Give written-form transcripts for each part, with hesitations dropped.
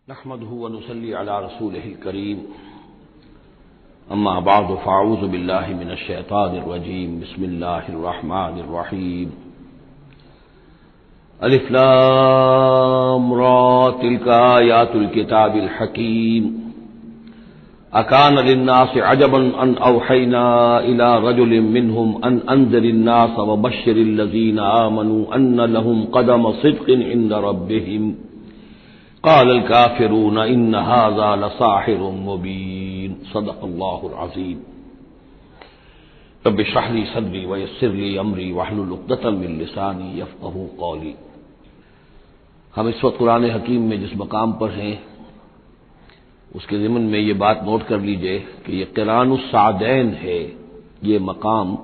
نحمده ونصلي على رسوله الكريم اما بعد فاعوذ بالله من الشيطان الرجيم بسم الله الرحمن الرحيم الف لام را تلك آيات الكتاب الحكيم اكان للناس عجبا ان اوحينا الى رجل منهم ان انذر الناس وبشر الذين آمنوا ان لهم قدم صدق عند ربهم قال الكافرون ان هذا لساحر مبين صدق الله العظيم رب اشرح لي صدري ويسر لي امري واحلل عقدة من لساني يفقهوا قولي۔ ہم اس وقت قرآن حکیم میں جس مقام پر ہیں اس کے ضمن میں یہ بات نوٹ کر لیجئے کہ یہ قرآن السعدین ہے۔ یہ مقام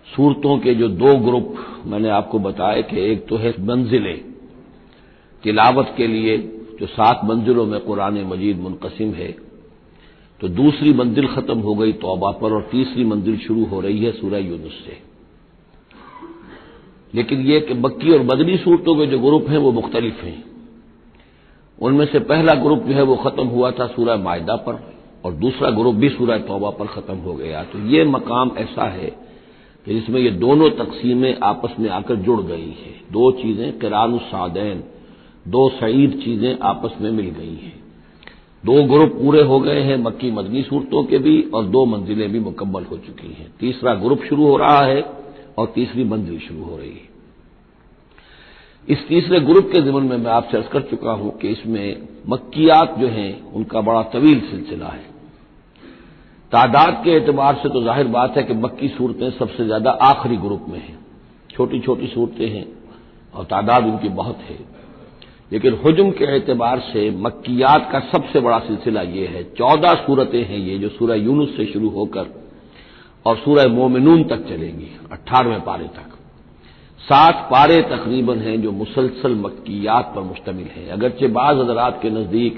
سورتوں کے جو دو گروپ میں نے آپ کو بتایا کہ ایک تو ہے منزلیں تلاوت کے لیے جو 7 منزلوں میں قرآن مجید منقسم ہے، تو دوسری منزل ختم ہو گئی توبہ پر اور تیسری منزل شروع ہو رہی ہے سورہ یونس سے۔ لیکن یہ کہ مکی اور مدنی صورتوں کے جو گروپ ہیں وہ مختلف ہیں۔ ان میں سے پہلا گروپ جو ہے وہ ختم ہوا تھا سورہ مائدہ پر اور دوسرا گروپ بھی سورہ توبہ پر ختم ہو گیا۔ تو یہ مقام ایسا ہے کہ جس میں یہ دونوں تقسیمیں آپس میں آ کر جڑ گئی ہیں۔ دو چیزیں قرآن السعدین، دو سعید چیزیں آپس میں مل گئی ہیں۔ دو گروپ پورے ہو گئے ہیں مکی مدنی صورتوں کے بھی اور 2 منزلیں بھی مکمل ہو چکی ہیں۔ تیسرا گروپ شروع ہو رہا ہے اور تیسری منزل شروع ہو رہی ہے۔ اس تیسرے گروپ کے ضمن میں آپ سے عرض کر چکا ہوں کہ اس میں مکیات جو ہیں ان کا بڑا طویل سلسلہ ہے۔ تعداد کے اعتبار سے تو ظاہر بات ہے کہ مکی صورتیں سب سے زیادہ آخری گروپ میں ہیں، چھوٹی چھوٹی صورتیں ہیں اور تعداد ان کی بہت ہے، لیکن حجم کے اعتبار سے مکیات کا سب سے بڑا سلسلہ یہ ہے۔ 14 صورتیں ہیں یہ جو سورہ یونس سے شروع ہو کر اور سورہ مومنون تک چلیں گی 18ویں پارے تک۔ 7 پارے تقریباً ہیں جو مسلسل مکیات پر مشتمل ہیں۔ اگرچہ بعض حضرات کے نزدیک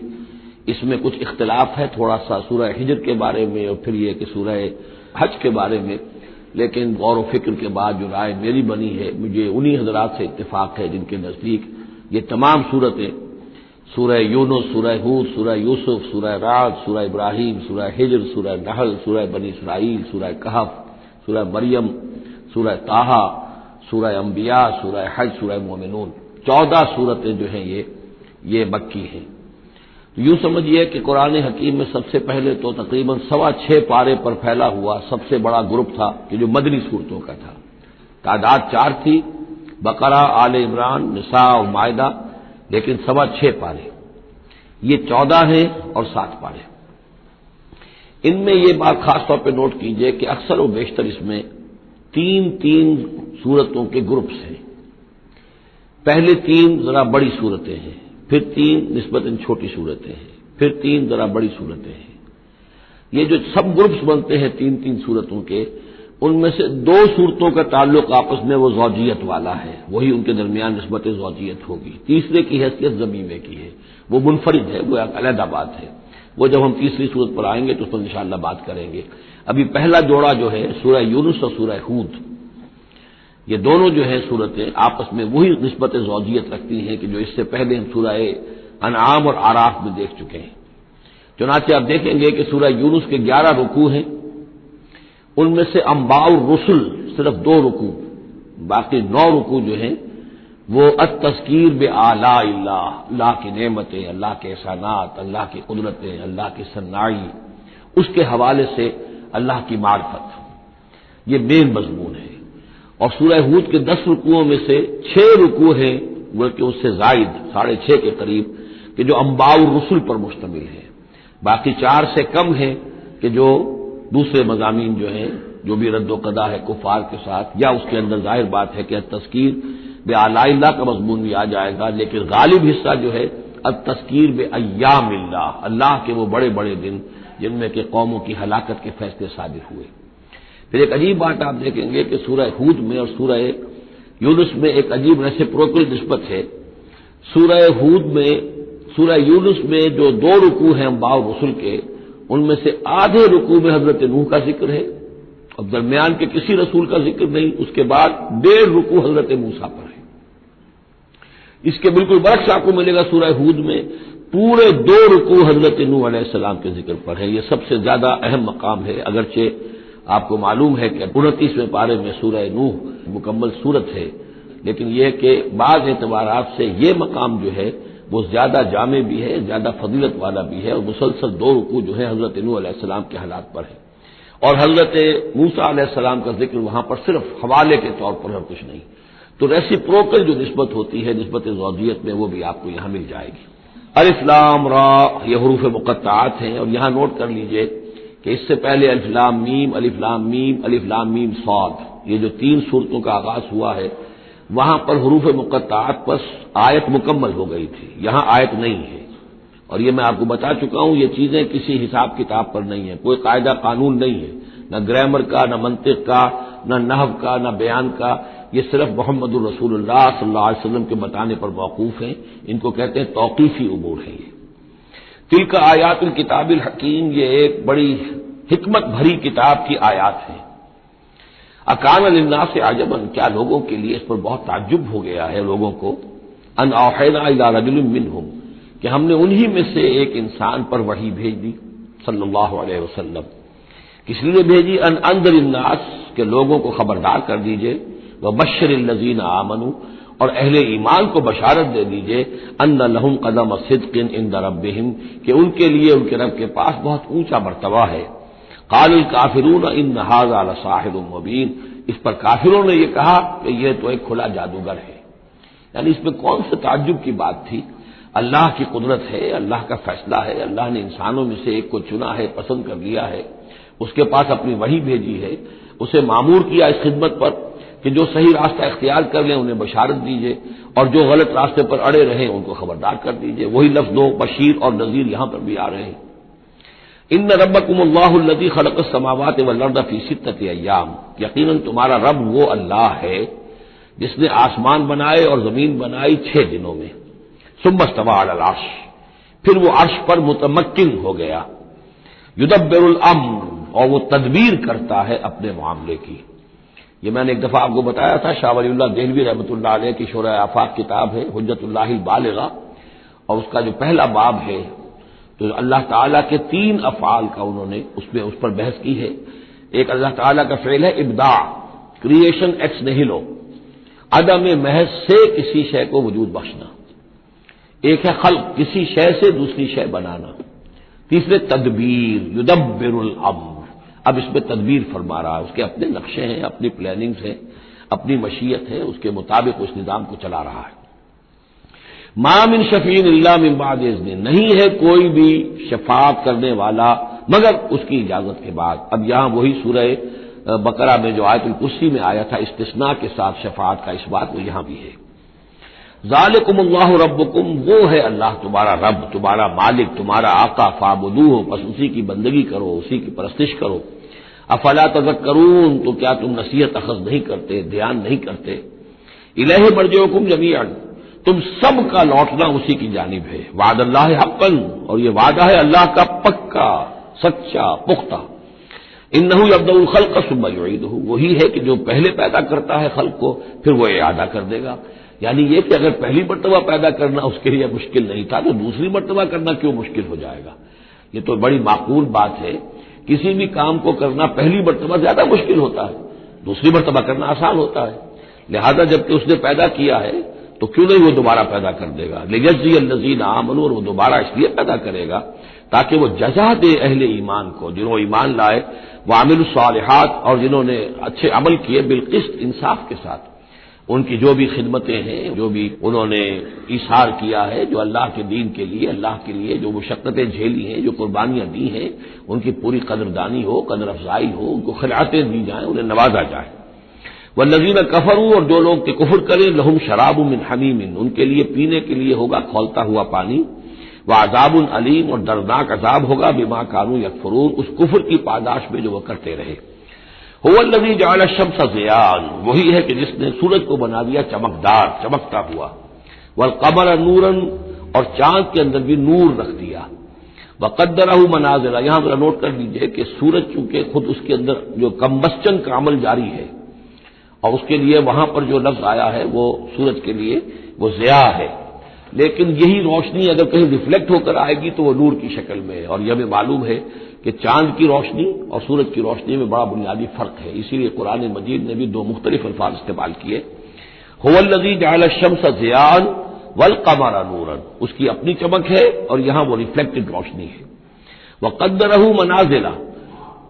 اس میں کچھ اختلاف ہے تھوڑا سا سورہ ہجر کے بارے میں اور پھر یہ کہ سورہ حج کے بارے میں، لیکن غور و فکر کے بعد جو رائے میری بنی ہے مجھے انہی حضرات سے اتفاق ہے جن کے نزدیک یہ تمام صورتیں سورہ یونس، سورہ ہود، سورہ یوسف، سورہ رعد، سورہ ابراہیم، سورہ ہجر، سورہ نحل، سورہ بنی اسرائیل، سورہ کہف، سورہ مریم، سورہ طٰہٰ، سورہ انبیاء، سورہ حج، سورہ مومنون، 14 صورتیں جو ہیں یہ مکی ہیں۔ یوں سمجھیے کہ قرآن حکیم میں سب سے پہلے تو تقریباً 6.25 پارے پر پھیلا ہوا سب سے بڑا گروپ تھا کہ جو مدنی صورتوں کا تھا۔ تعداد 4 تھی، بقرہ، آل عمران، نساء اور مائدہ، لیکن 6.25 پارے، یہ 14 ہیں اور 7 پارے۔ ان میں یہ بات خاص طور پہ نوٹ کیجئے کہ اکثر و بیشتر اس میں 3 صورتوں کے گروپس ہیں۔ پہلے 3 ذرا بڑی صورتیں ہیں، پھر 3 نسبتاً چھوٹی صورتیں ہیں، پھر 3 ذرا بڑی صورتیں ہیں۔ یہ جو سب گروپس بنتے ہیں 3 صورتوں کے، ان میں سے 2 صورتوں کا تعلق آپس میں وہ زوجیت والا ہے، وہی ان کے درمیان نسبت زوجیت ہوگی۔ تیسرے کی حیثیت ضمیمے کی ہے، وہ منفرد ہے، وہ ایک علیحدہ بات ہے۔ وہ جب ہم تیسری صورت پر آئیں گے تو اس پر انشاءاللہ بات کریں گے۔ ابھی پہلا جوڑا جو ہے سورہ یونس اور سورہ ہود، یہ دونوں جو ہیں صورتیں آپس میں وہی نسبت زوجیت رکھتی ہیں کہ جو اس سے پہلے ہم سورہ انعام اور اعراف میں دیکھ چکے ہیں۔ چنانچہ آپ دیکھیں گے کہ سورہ یونس کے 11 رکوع ہیں، ان میں سے انباء الرسل صرف 2 رکوع، باقی 9 رکوع جو ہیں وہ التذکیر بآلاء اللہ، اللہ کی نعمتیں، اللہ کے احسانات، اللہ کی قدرتیں، اللہ کی صنائی، اس کے حوالے سے اللہ کی معرفت، یہ مین مضمون ہے۔ اور سورہ ہود کے 10 رکوعوں میں سے 6 رکوع ہیں بلکہ اس سے زائد 6.5 کے قریب کہ جو انباء الرسل پر مشتمل ہے، باقی 4 سے کم ہیں کہ جو دوسرے مضامین جو ہیں جو بھی رد و قضا ہے کفار کے ساتھ، یا اس کے اندر ظاہر بات ہے کہ التذکیر بآلاء اللہ کا مضمون بھی آ جائے گا، لیکن غالب حصہ جو ہے التذکیر بایام اللہ، اللہ کے وہ بڑے بڑے دن جن میں کہ قوموں کی ہلاکت کے فیصلے صادر ہوئے۔ پھر ایک عجیب بات آپ دیکھیں گے کہ سورہ ہود میں اور سورہ یونس میں ایک عجیب ریسیپروکل نسبت ہے۔ سورہ ہود میں، سورہ یونس میں جو 2 رکوع ہیں انباء الرسل کے، ان میں سے آدھے رکوع میں حضرت نوح کا ذکر ہے اور درمیان کے کسی رسول کا ذکر نہیں، اس کے بعد 1.5 رکوع حضرت موسیٰ پر ہے۔ اس کے بالکل برعکس آپ کو ملے گا سورہ ہود میں پورے 2 رکوع حضرت نوح علیہ السلام کے ذکر پر ہے. یہ سب سے زیادہ اہم مقام ہے، اگرچہ آپ کو معلوم ہے کہ 29ویں پارے میں سورہ نوح مکمل سورت ہے، لیکن یہ کہ بعض اعتبارات سے یہ مقام جو ہے وہ زیادہ جامع بھی ہے، زیادہ فضیلت والا بھی ہے، اور مسلسل 2 رکوع جو ہے حضرت نوح علیہ السلام کے حالات پر ہے، اور حضرت موسیٰ علیہ السلام کا ذکر وہاں پر صرف حوالے کے طور پر اور کچھ نہیں. تو ریسیپروکل جو نسبت ہوتی ہے نسبت زوجیت میں، وہ بھی آپ کو یہاں مل جائے گی. الف لام را یہ حروف مقطعات ہیں، اور یہاں نوٹ کر لیجئے کہ اس سے پہلے الف لام میم الف لام میم الف لام میم صاد، یہ جو 3 سورتوں کا آغاز ہوا ہے وہاں پر حروف مقطعات پر آیت مکمل ہو گئی تھی، یہاں آیت نہیں ہے. اور یہ میں آپ کو بتا چکا ہوں، یہ چیزیں کسی حساب کتاب پر نہیں ہیں، کوئی قاعدہ قانون نہیں ہے، نہ گرامر کا، نہ منطق کا، نہ نحو کا، نہ بیان کا. یہ صرف محمد الرسول اللہ صلی اللہ علیہ وسلم کے بتانے پر موقوف ہیں، ان کو کہتے ہیں توقیفی امور ہیں. یہ تلک آیات الکتاب الحکیم، یہ ایک بڑی حکمت بھری کتاب کی آیات ہیں. اکان للناس عجبا، کیا لوگوں کے لیے اس پر بہت تعجب ہو گیا ہے لوگوں کو، ان اوحینا الی رجل منہم، کہ ہم نے انہی میں سے ایک انسان پر وحی بھیج دی صلی اللہ علیہ وسلم. کس لیے بھیجی؟ ان انذر الناس، کہ لوگوں کو خبردار کر دیجئے، وبشر الذین آمنوا، اور اہل ایمان کو بشارت دے دیجئے، ان لہم قدم صدق عند ربہم، کہ ان کے لیے ان کے رب کے پاس بہت اونچا مرتبہ ہے. قال الکافرون ان ھذا لساحر مبین، اس پر کافروں نے یہ کہا کہ یہ تو ایک کھلا جادوگر ہے. یعنی اس میں کون سے تعجب کی بات تھی؟ اللہ کی قدرت ہے، اللہ کا فیصلہ ہے، اللہ نے انسانوں میں سے ایک کو چنا ہے، پسند کر لیا ہے، اس کے پاس اپنی وحی بھیجی ہے، اسے مامور کیا اس خدمت پر کہ جو صحیح راستہ اختیار کر لیں انہیں بشارت دیجیے، اور جو غلط راستے پر اڑے رہیں ان کو خبردار کر دیجیے. وہی لفظ دو، بشیر اور نذیر، یہاں پر بھی آ رہے ہیں. ان ربکم اللہ الذی خلق السماوات والارض فی 6 ایام، یقیناً تمہارا رب وہ اللہ ہے جس نے آسمان بنائے اور زمین بنائی 6 دنوں میں. ثم استوى علی العرش، پھر وہ عرش پر متمکن ہو گیا. یدبر الامر، اور وہ تدبیر کرتا ہے اپنے معاملے کی. یہ میں نے ایک دفعہ آپ کو بتایا تھا، شاہ ولی اللہ دہلوی رحمۃ اللہ علیہ کی شرح آفاق کتاب ہے حجت اللہ البالغہ، اور اس کا جو پہلا باب ہے تو اللہ تعالیٰ کے 3 افعال کا انہوں نے اس پر بحث کی ہے. ایک اللہ تعالیٰ کا فعل ہے ابداع، کریشن ایکس نہیلو، عدم محض سے کسی شے کو وجود بخشنا. ایک ہے خلق، کسی شے سے دوسری شے بنانا. تیسرے تدبیر، یدبر الامر، اب اس میں تدبیر فرما رہا ہے، اس کے اپنے نقشے ہیں، اپنی پلاننگز ہیں، اپنی مشیت ہے، اس کے مطابق اس نظام کو چلا رہا ہے. ما من شفیع الا من بعد اذن، نہیں ہے کوئی بھی شفاعت کرنے والا مگر اس کی اجازت کے بعد. اب یہاں وہی سورہ بقرہ میں جو آیت الکرسی میں آیا تھا استثناء کے ساتھ شفاعت کا اس بات، وہ یہاں بھی ہے. ذالکم اللہ ربکم، وہ ہے اللہ تمہارا رب، تمہارا مالک، تمہارا آقا. فاعبدوہ، پس اسی کی بندگی کرو، اسی کی پرستش کرو. افلا تذکرون، تو کیا تم نصیحت اخذ نہیں کرتے، دھیان نہیں کرتے. الیہ مرجعکم جمیعا، تم سب کا لوٹنا اسی کی جانب ہے. وعد اللہ حقا، اور یہ وعدہ ہے اللہ کا پکا، سچا، پختہ. انہ یبدأ الخلق ثم یعیدہ، وہی ہے کہ جو پہلے پیدا کرتا ہے خلق کو پھر وہ اعادہ کر دے گا. یعنی یہ کہ اگر پہلی مرتبہ پیدا کرنا اس کے لیے مشکل نہیں تھا تو دوسری مرتبہ کرنا کیوں مشکل ہو جائے گا؟ یہ تو بڑی معقول بات ہے. کسی بھی کام کو کرنا پہلی مرتبہ زیادہ مشکل ہوتا ہے، دوسری مرتبہ کرنا آسان ہوتا ہے. لہذا جب کہ اس نے پیدا کیا ہے تو کیوں نہیں وہ دوبارہ پیدا کر دے گا. لیجزی الذین آمنوا، اور وہ دوبارہ اس لیے پیدا کرے گا تاکہ وہ جزا دے اہل ایمان کو، جنہوں ایمان لائے، وعملوا الصالحات، اور جنہوں نے اچھے عمل کیے، بالقسط، انصاف کے ساتھ. ان کی جو بھی خدمتیں ہیں، جو بھی انہوں نے ایثار کیا ہے، جو اللہ کے دین کے لیے، اللہ کے لیے جو مشقتیں جھیلی ہیں، جو قربانیاں دی ہیں، ان کی پوری قدردانی ہو، قدر افزائی ہو، ان کو خلعتیں دی جائیں، انہیں نوازا جائے. والذین کفروا، اور جو لوگ کہ کفر کریں، لہم شراب من حمیم، ان کے لیے پینے کے لیے ہوگا کھولتا ہوا پانی. وعذاب علیم، اور دردناک عذاب ہوگا بما کانوا یکفرون، اس کفر کی پاداش میں جو وہ کرتے رہے. هو الذی جعل الشمس ضیاء، وہی ہے کہ جس نے سورج کو بنا دیا چمکدار، چمکتا ہوا. والقمر نورا، اور چاند کے اندر بھی نور رکھ دیا. وقدرہ منازل، یہاں ذرا نوٹ کر لیجئے کہ سورج چونکہ خود اس کے اندر جو کمبسچن کا عمل جاری ہے، اور اس کے لیے وہاں پر جو لفظ آیا ہے وہ سورج کے لیے وہ ضیاء ہے، لیکن یہی روشنی اگر کہیں ریفلیکٹ ہو کر آئے گی تو وہ نور کی شکل میں ہے، اور یہ ہمیں معلوم ہے کہ چاند کی روشنی اور سورج کی روشنی میں بڑا بنیادی فرق ہے، اسی لیے قرآن مجید نے بھی دو مختلف الفاظ استعمال کیے۔ هو الذی جعل الشمس ضیاء والقمر نورا، اس کی اپنی چمک ہے اور یہاں وہ ریفلیکٹڈ روشنی ہے۔ وقدرہ منازل،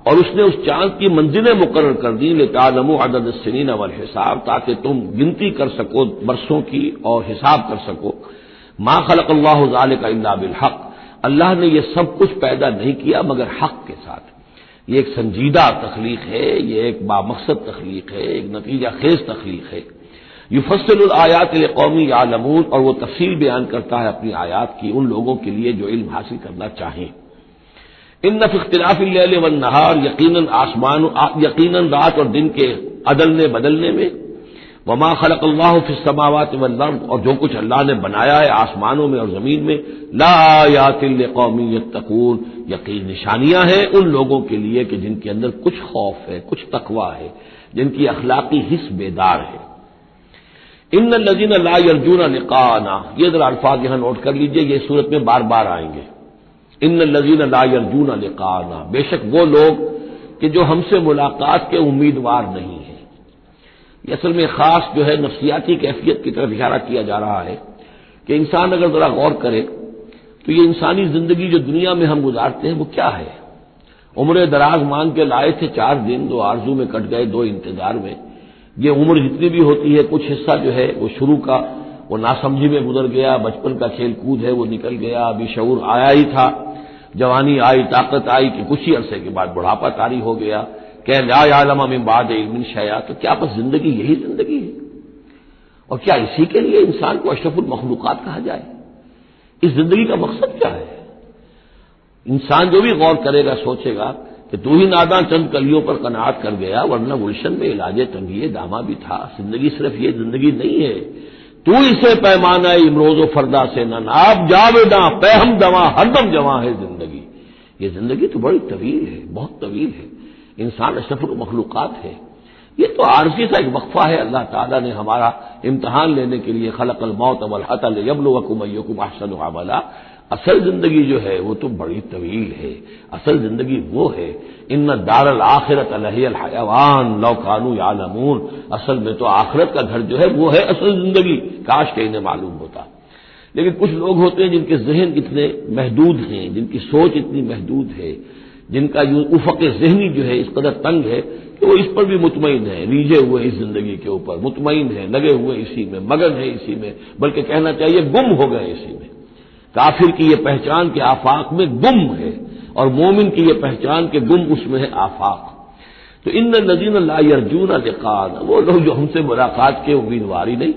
اور اس نے اس چاند کی منزلیں مقرر کر دی، لتعلموا عدد السنین والحساب، تاکہ تم گنتی کر سکو برسوں کی اور حساب کر سکو۔ ما خلق اللہ ذلک الا بالحق، اللہ نے یہ سب کچھ پیدا نہیں کیا مگر حق کے ساتھ۔ یہ ایک سنجیدہ تخلیق ہے، یہ ایک بامقصد تخلیق ہے، ایک نتیجہ خیز تخلیق ہے۔ یفصل الآیات لقوم یعلمون، اور وہ تفصیل بیان کرتا ہے اپنی آیات کی ان لوگوں کے لیے جو علم حاصل کرنا چاہیں۔ ان فی اختلاف اللیل والنہار، یقیناً رات اور دن کے عدلنے بدلنے میں، وما خلق اللہ فی السماوات والارض، اور جو کچھ اللہ نے بنایا ہے آسمانوں میں اور زمین میں، لآیات لقوم یتقون، یقین نشانیاں ہیں ان لوگوں کے لیے کہ جن کے اندر کچھ خوف ہے، کچھ تقوی ہے، جن کی اخلاقی حس بیدار ہے۔ ان الذین لا یرجون لقاءنا، یہ ذرا الفاظ یہاں نوٹ کر لیجئے، یہ صورت میں بار بار آئیں گے۔ ان الذین لا یرجون لقاءنا، بے شک وہ لوگ کہ جو ہم سے ملاقات کے امیدوار نہیں ہیں۔ یہ اصل میں خاص جو ہے نفسیاتی کیفیت کی طرف اشارہ کیا جا رہا ہے کہ انسان اگر ذرا غور کرے تو یہ انسانی زندگی جو دنیا میں ہم گزارتے ہیں وہ کیا ہے؟ عمر دراز مانگ کے لائے تھے 4 دن، 2 آرزو میں کٹ گئے، 2 انتظار میں۔ یہ عمر جتنی بھی ہوتی ہے کچھ حصہ جو ہے وہ شروع کا وہ ناسمجھی میں گزر گیا، بچپن کا کھیل کود ہے وہ نکل گیا، ابھی شعور آیا ہی تھا، جوانی آئی، طاقت آئی کہ کچھ ہی عرصے کے بعد بڑھاپا طاری ہو گیا، کہ لا یعلم من بعد علم شیئا۔ تو کیا بس زندگی یہی زندگی ہے؟ اور کیا اسی کے لیے انسان کو اشرف المخلوقات کہا جائے؟ اس زندگی کا مقصد کیا ہے؟ انسان جو بھی غور کرے گا سوچے گا کہ تو ہی ناداں چند کلیوں پر قناعت کر گیا، ورنہ گلشن میں علاج تنگیے دامہ بھی تھا۔ زندگی صرف یہ زندگی نہیں ہے، تو اسے پیمانہ امروز و فردا سے نہ ناب، جاویداں پہ ہم دواں ہر دم جواں ہے زندگی۔ یہ زندگی تو بڑی طویل ہے، بہت طویل ہے، انسان اشرف المخلوقات ہے۔ یہ تو عارضی سا ایک وقفہ ہے، اللہ تعالیٰ نے ہمارا امتحان لینے کے لیے خلق الموت والحیاۃ لیبلوکم ایکم احسن عملا۔ اصل زندگی جو ہے وہ تو بڑی طویل ہے، اصل زندگی وہ ہے ان دار الآخرۃ لہی الحیوان لو کانوا یعلمون، اصل میں تو آخرت کا گھر جو ہے وہ ہے اصل زندگی، کاش کہ انہیں معلوم ہوتا۔ لیکن کچھ لوگ ہوتے ہیں جن کے ذہن اتنے محدود ہیں، جن کی سوچ اتنی محدود ہے، جن کا افق ذہنی جو ہے اس قدر تنگ ہے کہ وہ اس پر بھی مطمئن ہے، ریجھے ہوئے اس زندگی کے اوپر مطمئن ہے، لگے ہوئے اسی میں، مگن ہے اسی میں، بلکہ کہنا چاہیے گم ہو گئے اسی میں۔ کافر کی یہ پہچان کے آفاق میں گم ہے، اور مومن کی یہ پہچان کے گم اس میں ہے آفاق۔ تو ان الذین لا یرجون لقاءنا، وہ لوگ جو ہم سے ملاقات کے امیدوار ہی نہیں،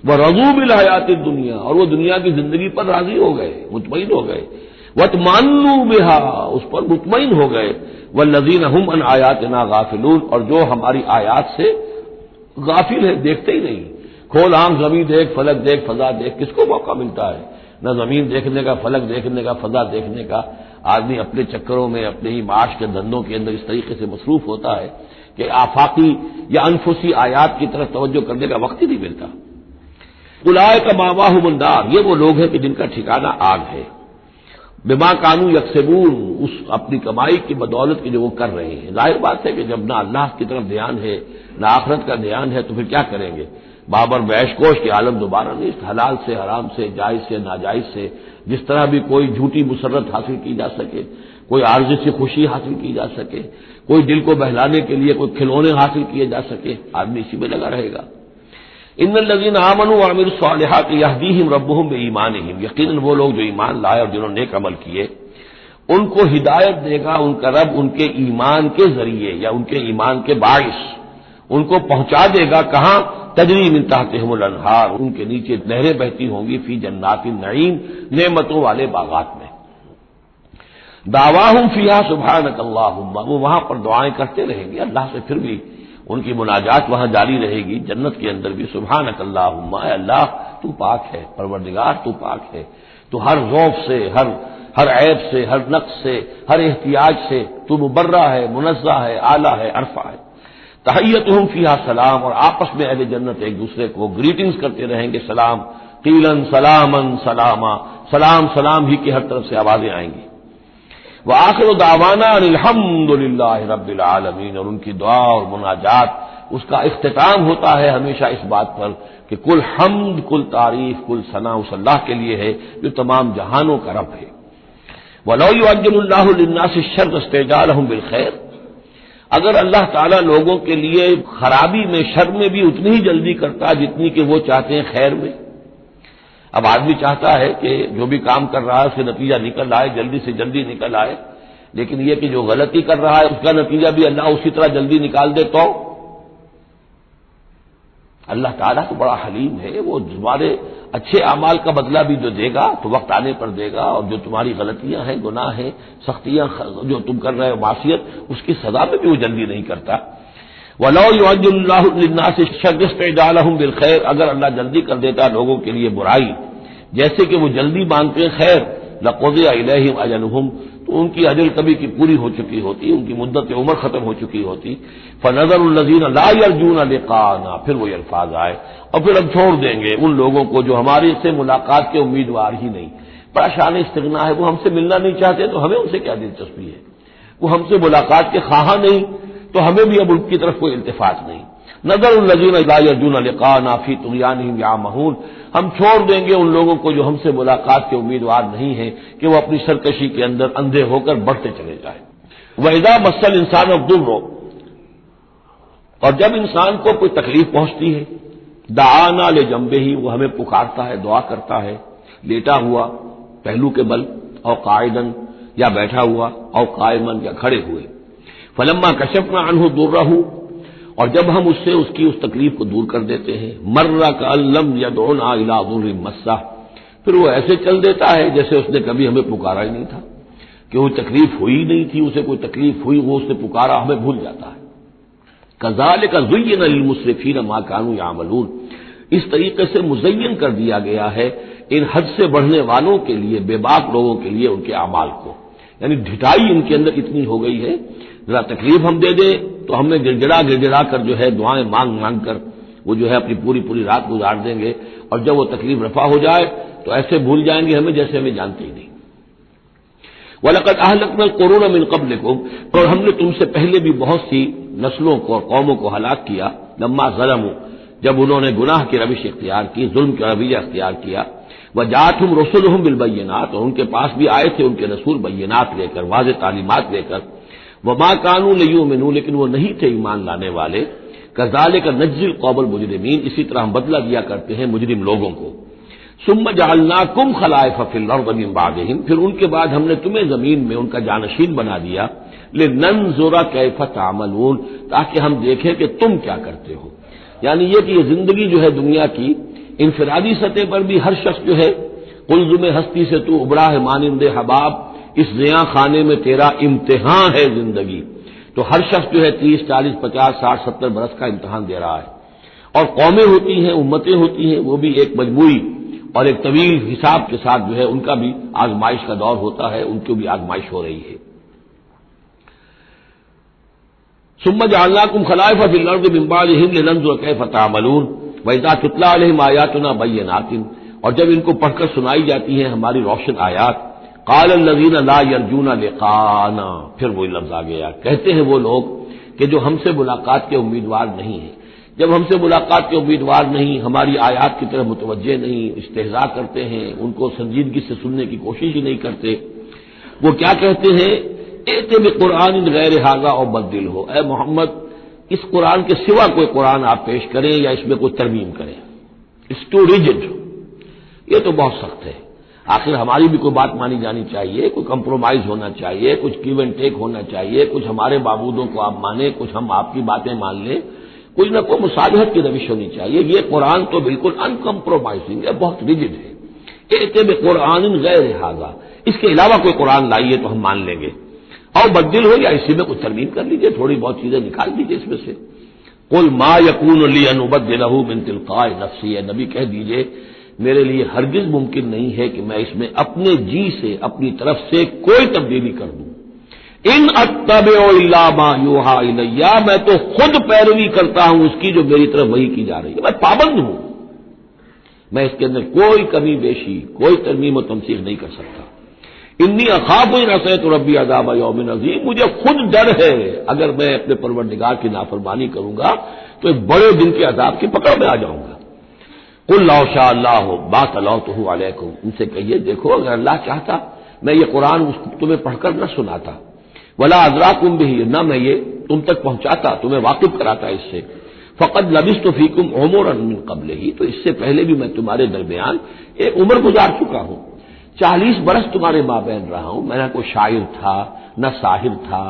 ورضوا بالحیات الدنیا، اور وہ دنیا کی زندگی پر راضی ہو گئے، مطمئن ہو گئے، واطمأنوا بها، اس پر مطمئن ہو گئے، والذین هم عن آیاتنا غافلون، اور جو ہماری آیات سے غافل ہے، دیکھتے ہی نہیں۔ کھول آنکھ، زمین دیکھ، فلک دیکھ، فضا دیکھ، کس کو موقع ملتا ہے؟ نہ زمین دیکھنے کا، فلک دیکھنے کا، فضا دیکھنے کا۔ آدمی اپنے چکروں میں، اپنے ہی معاش کے دھندوں کے اندر اس طریقے سے مصروف ہوتا ہے کہ آفاقی یا انفسی آیات کی طرف توجہ کرنے کا وقت ہی نہیں ملتا۔ اولئک مأواہم النار، یہ وہ لوگ ہیں کہ جن کا ٹھکانہ آگ ہے۔ بما کانوا یکسبون، اس اپنی کمائی کی بدولت کی جو وہ کر رہے ہیں۔ ظاہر بات ہے کہ جب نہ اللہ کی طرف دھیان ہے نہ آخرت کا دھیان ہے تو پھر کیا کریں گے؟ بابر بیش کوش کے عالم دوبارہ نہیں، حلال سے، حرام سے، جائز سے، ناجائز سے، جس طرح بھی کوئی جھوٹی مسرت حاصل کی جا سکے، کوئی عارضی سی خوشی حاصل کی جا سکے، کوئی دل کو بہلانے کے لیے کوئی کھلونے حاصل کیے جا سکے، آدمی اسی میں لگا رہے گا۔ ان الذین آمنوا وعملوا الصالحات یہدیہم ربہم بایمانہم، یقیناً وہ لوگ جو ایمان لائے اور جنہوں نے نیک عمل کیے ان کو ہدایت دے گا ان کا رب ان کے ایمان کے ذریعے یا ان کے ایمان کے باعث، ان کو پہنچا دے گا کہاں؟ تجری من تحتہم الانہار، ان کے نیچے نہریں بہتی ہوں گی، فی جنات النعیم، نعمتوں والے باغات میں۔ دعواہم فیہا سبحانک اللہم، وہ وہاں پر دعائیں کرتے رہیں گے اللہ سے، پھر بھی ان کی مناجات وہاں جاری رہے گی، جنت کے اندر بھی سبحانک اللہم، اے اللہ تو پاک ہے، پروردگار تو پاک ہے، تو ہر ضعف سے، ہر عیب سے، ہر نقص سے، ہر احتیاج سے تو مبرہ ہے، منزہ ہے، اعلیٰ ہے، عرفہ ہے۔ تحیتہم فیہا سلام، اور آپس میں اہل جنت ایک دوسرے کو گریٹنگز کرتے رہیں گے، سلام قیلن سلامن سلاما، سلام سلام ہی کی ہر طرف سے آوازیں آئیں گی۔ وآخر دعوانا ان الحمد للہ رب العالمین، اور ان کی دعا اور مناجات اس کا اختتام ہوتا ہے ہمیشہ اس بات پر کہ کل حمد، کل تعریف، کل ثنا اس اللہ کے لیے ہے جو تمام جہانوں کا رب ہے۔ وَلَوْ يُعَجِّلُ اللَّهُ لِلنَّاسِ الشَّرَّ اسْتِعْجَالَهُم بِالْخَيْرِ، اگر اللہ تعالیٰ لوگوں کے لیے خرابی میں، شر میں بھی اتنی ہی جلدی کرتا جتنی کہ وہ چاہتے ہیں خیر میں۔ اب آدمی چاہتا ہے کہ جو بھی کام کر رہا ہے اس سے نتیجہ نکل آئے، جلدی سے جلدی نکل آئے، لیکن یہ کہ جو غلطی کر رہا ہے اس کا نتیجہ بھی اللہ اسی طرح جلدی نکال دے تو اللہ تعالیٰ تو بڑا حلیم ہے، وہ تمہارے اچھے اعمال کا بدلہ بھی جو دے گا تو وقت آنے پر دے گا، اور جو تمہاری غلطیاں ہیں، گناہ ہیں، سختیاں جو تم کر رہے ہو، معصیت، اس کی سزا میں بھی وہ جلدی نہیں کرتا۔ وَلَوْ يُعَجِّلُ اللَّهُ لِلنَّاسِ الشَّرَّ اسْتِعْجَالَهُم بِالْخَيْرِ، اگر اللہ جلدی کر دیتا لوگوں کے لیے برائی جیسے کہ وہ جلدی مانگتے ہیں خیر، لَقُضِيَ إِلَيْهِمْ أَجَلُهُمْ، تو ان کی اجل کبھی کی پوری ہو چکی ہوتی، ان کی مدت عمر ختم ہو چکی ہوتی۔ فَنَذَرُ الَّذِينَ لَا يَرْجُونَ لِقَاءَنَا، پھر وہ الفاظ آئے، اور پھر ہم چھوڑ دیں گے ان لوگوں کو جو ہمارے سے ملاقات کے امیدوار ہی نہیں۔ بڑا شان استغنا ہے، وہ ہم سے ملنا نہیں چاہتے تو ہمیں ان سے کیا دلچسپی ہے، وہ ہم سے ملاقات کے خواہاں نہیں تو ہمیں بھی اب ان کی طرف کوئی التفات نہیں۔ نظر الذین لا یرجون لقاءنا فی طغیانہم یعمہون، ہم چھوڑ دیں گے ان لوگوں کو جو ہم سے ملاقات کے امیدوار نہیں ہیں کہ وہ اپنی سرکشی کے اندر اندھے ہو کر بڑھتے چلے جائیں۔ وَإِذَا مَسَّ الْإِنسَانَ الضُّرُّ، اور جب انسان کو کوئی تکلیف پہنچتی ہے، دعانا لجنبہ، وہ ہمیں پکارتا ہے، دعا کرتا ہے، لیٹا ہوا پہلو کے بل، اور قاعدن یا بیٹھا ہوا، اور قائمن یا کھڑے ہوئے۔ فلما کشفنا عنہ ضرہ، اور جب ہم اس سے اس کی اس تکلیف کو دور کر دیتے ہیں، مر کأن لم یدعنا الی ضر مسہ، پھر وہ ایسے چل دیتا ہے جیسے اس نے کبھی ہمیں پکارا ہی نہیں تھا، کہ وہ تکلیف ہوئی نہیں تھی، اسے کوئی تکلیف ہوئی، وہ اس نے پکارا، ہمیں بھول جاتا ہے۔ کذالک زین للمسرفین ما کانوا یعملون، اس طریقے سے مزین کر دیا گیا ہے ان حد سے بڑھنے والوں کے لیے، بے باک لوگوں کے لیے، ان کے اعمال کو، یعنی ڈھٹائی ان کے اندر اتنی ہو گئی ہے، ذرا تکلیف ہم دے دیں تو ہم نے گڑ گڑا کر جو ہے دعائیں مانگ مانگ کر وہ جو ہے اپنی پوری رات گزار دیں گے، اور جب وہ تکلیف رفع ہو جائے تو ایسے بھول جائیں گے ہمیں جیسے ہمیں جانتے ہی نہیں۔ وَلَقَدْ أَهْلَكْنَا الْقُرُونَ مِن قَبْلِكُمْ، اور ہم نے تم سے پہلے بھی بہت سی نسلوں کو اور قوموں کو ہلاک کیا، لما ظلموا، جب انہوں نے گناہ کی روش اختیار کی، ظلم کا رویہ اختیار کیا، وَجَاءَتْهُمْ رُسُلُهُم بِالْبَيِّنَاتِ، اور ان کے پاس بھی آئے تھے ان کے رسول بینات لے کر، واضح تعلیمات لے کر، وَمَا كَانُوا لِيُؤْمِنُوا، لیکن وہ نہیں تھے ایمان لانے والے، كَذَلِكَ نَجْزِي الْقَوْمَ الْمُجْرِمِينَ، اسی طرح ہم بدلہ دیا کرتے ہیں مجرم لوگوں کو۔ ثُمَّ جَعَلْنَاكُمْ خَلَائِفَ فِي الْأَرْضِ مِن بَعْدِهِمْ، پھر ان کے بعد ہم نے تمہیں زمین میں ان کا جانشین بنا دیا، لِنَنظُرَ كَيْفَ تَعْمَلُونَ، تاکہ ہم دیکھیں کہ تم کیا کرتے ہو۔ یعنی یہ کہ یہ زندگی جو ہے دنیا کی انفرادی سطح پر بھی ہر شخص جو ہے قلزم ہستی سے تو ابڑا ہے مانند حباب، اس زیاں خانے میں تیرا امتحان ہے زندگی، تو ہر شخص جو ہے 30 40 50 60 70 برس کا امتحان دے رہا ہے، اور قومیں ہوتی ہیں، امتیں ہوتی ہیں، وہ بھی ایک مجموعی اور ایک طویل حساب کے ساتھ جو ہے ان کا بھی آزمائش کا دور ہوتا ہے، ان کی بھی آزمائش ہو رہی ہے۔ ثم جعلناکم خلائف فی الارض من بعدہم لننظر کیف تعملون واذا تتلی علیہم آیاتنا بینات، اور جب ان کو پڑھ کر سنائی جاتی ہیں ہماری روشن آیات، قال الذین لا یرجون لقاءنا، پھر وہی لفظ آ گیا، کہتے ہیں وہ لوگ کہ جو ہم سے ملاقات کے امیدوار نہیں ہیں، جب ہم سے ملاقات کے امیدوار نہیں، ہماری آیات کی طرف متوجہ نہیں، استہزاء کرتے ہیں، ان کو سنجیدگی سے سننے کی کوشش ہی نہیں کرتے، وہ کیا کہتے ہیں، ائت بقرآن غیر ھذا او بدل ہو، اے محمد اس قرآن کے سوا کوئی قرآن آپ پیش کریں یا اس میں کوئی ترمیم کریں، اٹس ٹو ریجڈ، یہ تو بہت سخت ہے۔ آخر ہماری بھی کوئی بات مانی جانی چاہیے، کوئی کمپرومائز ہونا چاہیے، کچھ گیو اینڈ ٹیک ہونا چاہیے، کچھ ہمارے معبودوں کو آپ مانیں، کچھ ہم آپ کی باتیں مان لیں، کوئی نہ کوئی مصالحت کی روش ہونی چاہیے۔ یہ قرآن تو بالکل ان کمپرومائزنگ ہے، بہت ریجڈ ہے۔ ائت بقرآن غیر ھذا، اس کے علاوہ کوئی قرآن لائیے تو ہم مان لیں گے، اور بدل ہو یا اسی میں کچھ ترمیم کر لیجیے، تھوڑی بہت چیزیں نکال دیجیے اس میں سے۔ قل ما یکون لی ان ابدلہ من تلقاء نفسی، اے نبی کہہ دیجیے میرے لیے ہرگز ممکن نہیں ہے کہ میں اس میں اپنے جی سے، اپنی طرف سے کوئی تبدیلی کر دوں۔ ان اتبع الا ما یوحی الی، میں تو خود پیروی کرتا ہوں اس کی جو میری طرف وحی کی جا رہی ہے، میں پابند ہوں، میں اس کے اندر کوئی کمی بیشی، کوئی ترمیم و تمثیل نہیں کر سکتا۔ انی اخاف ان عصیت ربی عذاب یوم عظیم، مجھے خود ڈر ہے اگر میں اپنے پروردگار کی نافرمانی کروں گا تو ایک بڑے دن کے عذاب کی پکڑ میں آ جاؤں گا۔ قل لو شاء اللہ ما تلوته علیکم، ان سے کہیے دیکھو اگر اللہ چاہتا میں یہ قرآن تمہیں پڑھ کر نہ سناتا، ولا ادراکم بہ، نہ میں یہ تم تک پہنچاتا، تمہیں واقف کراتا اس سے، فقد لبثت فیکم عمرا من قبلہ، تو اس سے پہلے بھی میں تمہارے درمیان ایک عمر گزار چکا ہوں، 40 برس تمہارے مابین رہا ہوں، میں نہ کوئی شاعر تھا، نہ ساحر تھا،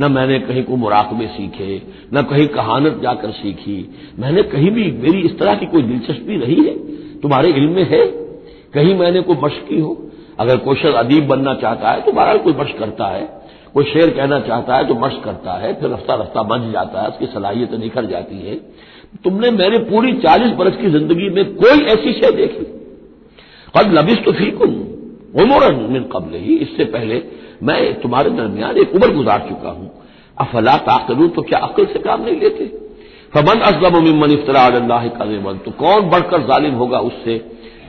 نہ میں نے کہیں کوئی مراقبے سیکھے، نہ کہیں کہانت جا کر سیکھی، میں نے کہیں بھی میری اس طرح کی کوئی دلچسپی رہی ہے تمہارے علم میں ہے کہیں میں نے کوئی مشق کی ہو؟ اگر کوئی شخص ادیب بننا چاہتا ہے تو بہرحال کوئی مشق کرتا ہے، کوئی شعر کہنا چاہتا ہے تو مشق کرتا ہے، پھر رفتہ رفتہ بن جاتا ہے، اس کی صلاحیتیں نکھر جاتی ہیں۔ تم نے میرے پوری 40 برس کی زندگی میں کوئی ایسی شے دیکھی؟ قد لبثت فیکم عمرا من قبلہ، اس سے پہلے میں تمہارے درمیان ایک عمر گزار چکا ہوں، افلا تعقلون، تو کیا عقل سے کام نہیں لیتے؟ فمن اظلم ممن افترى علی اللہ کذبا، تو کون بڑھ کر ظالم ہوگا اس سے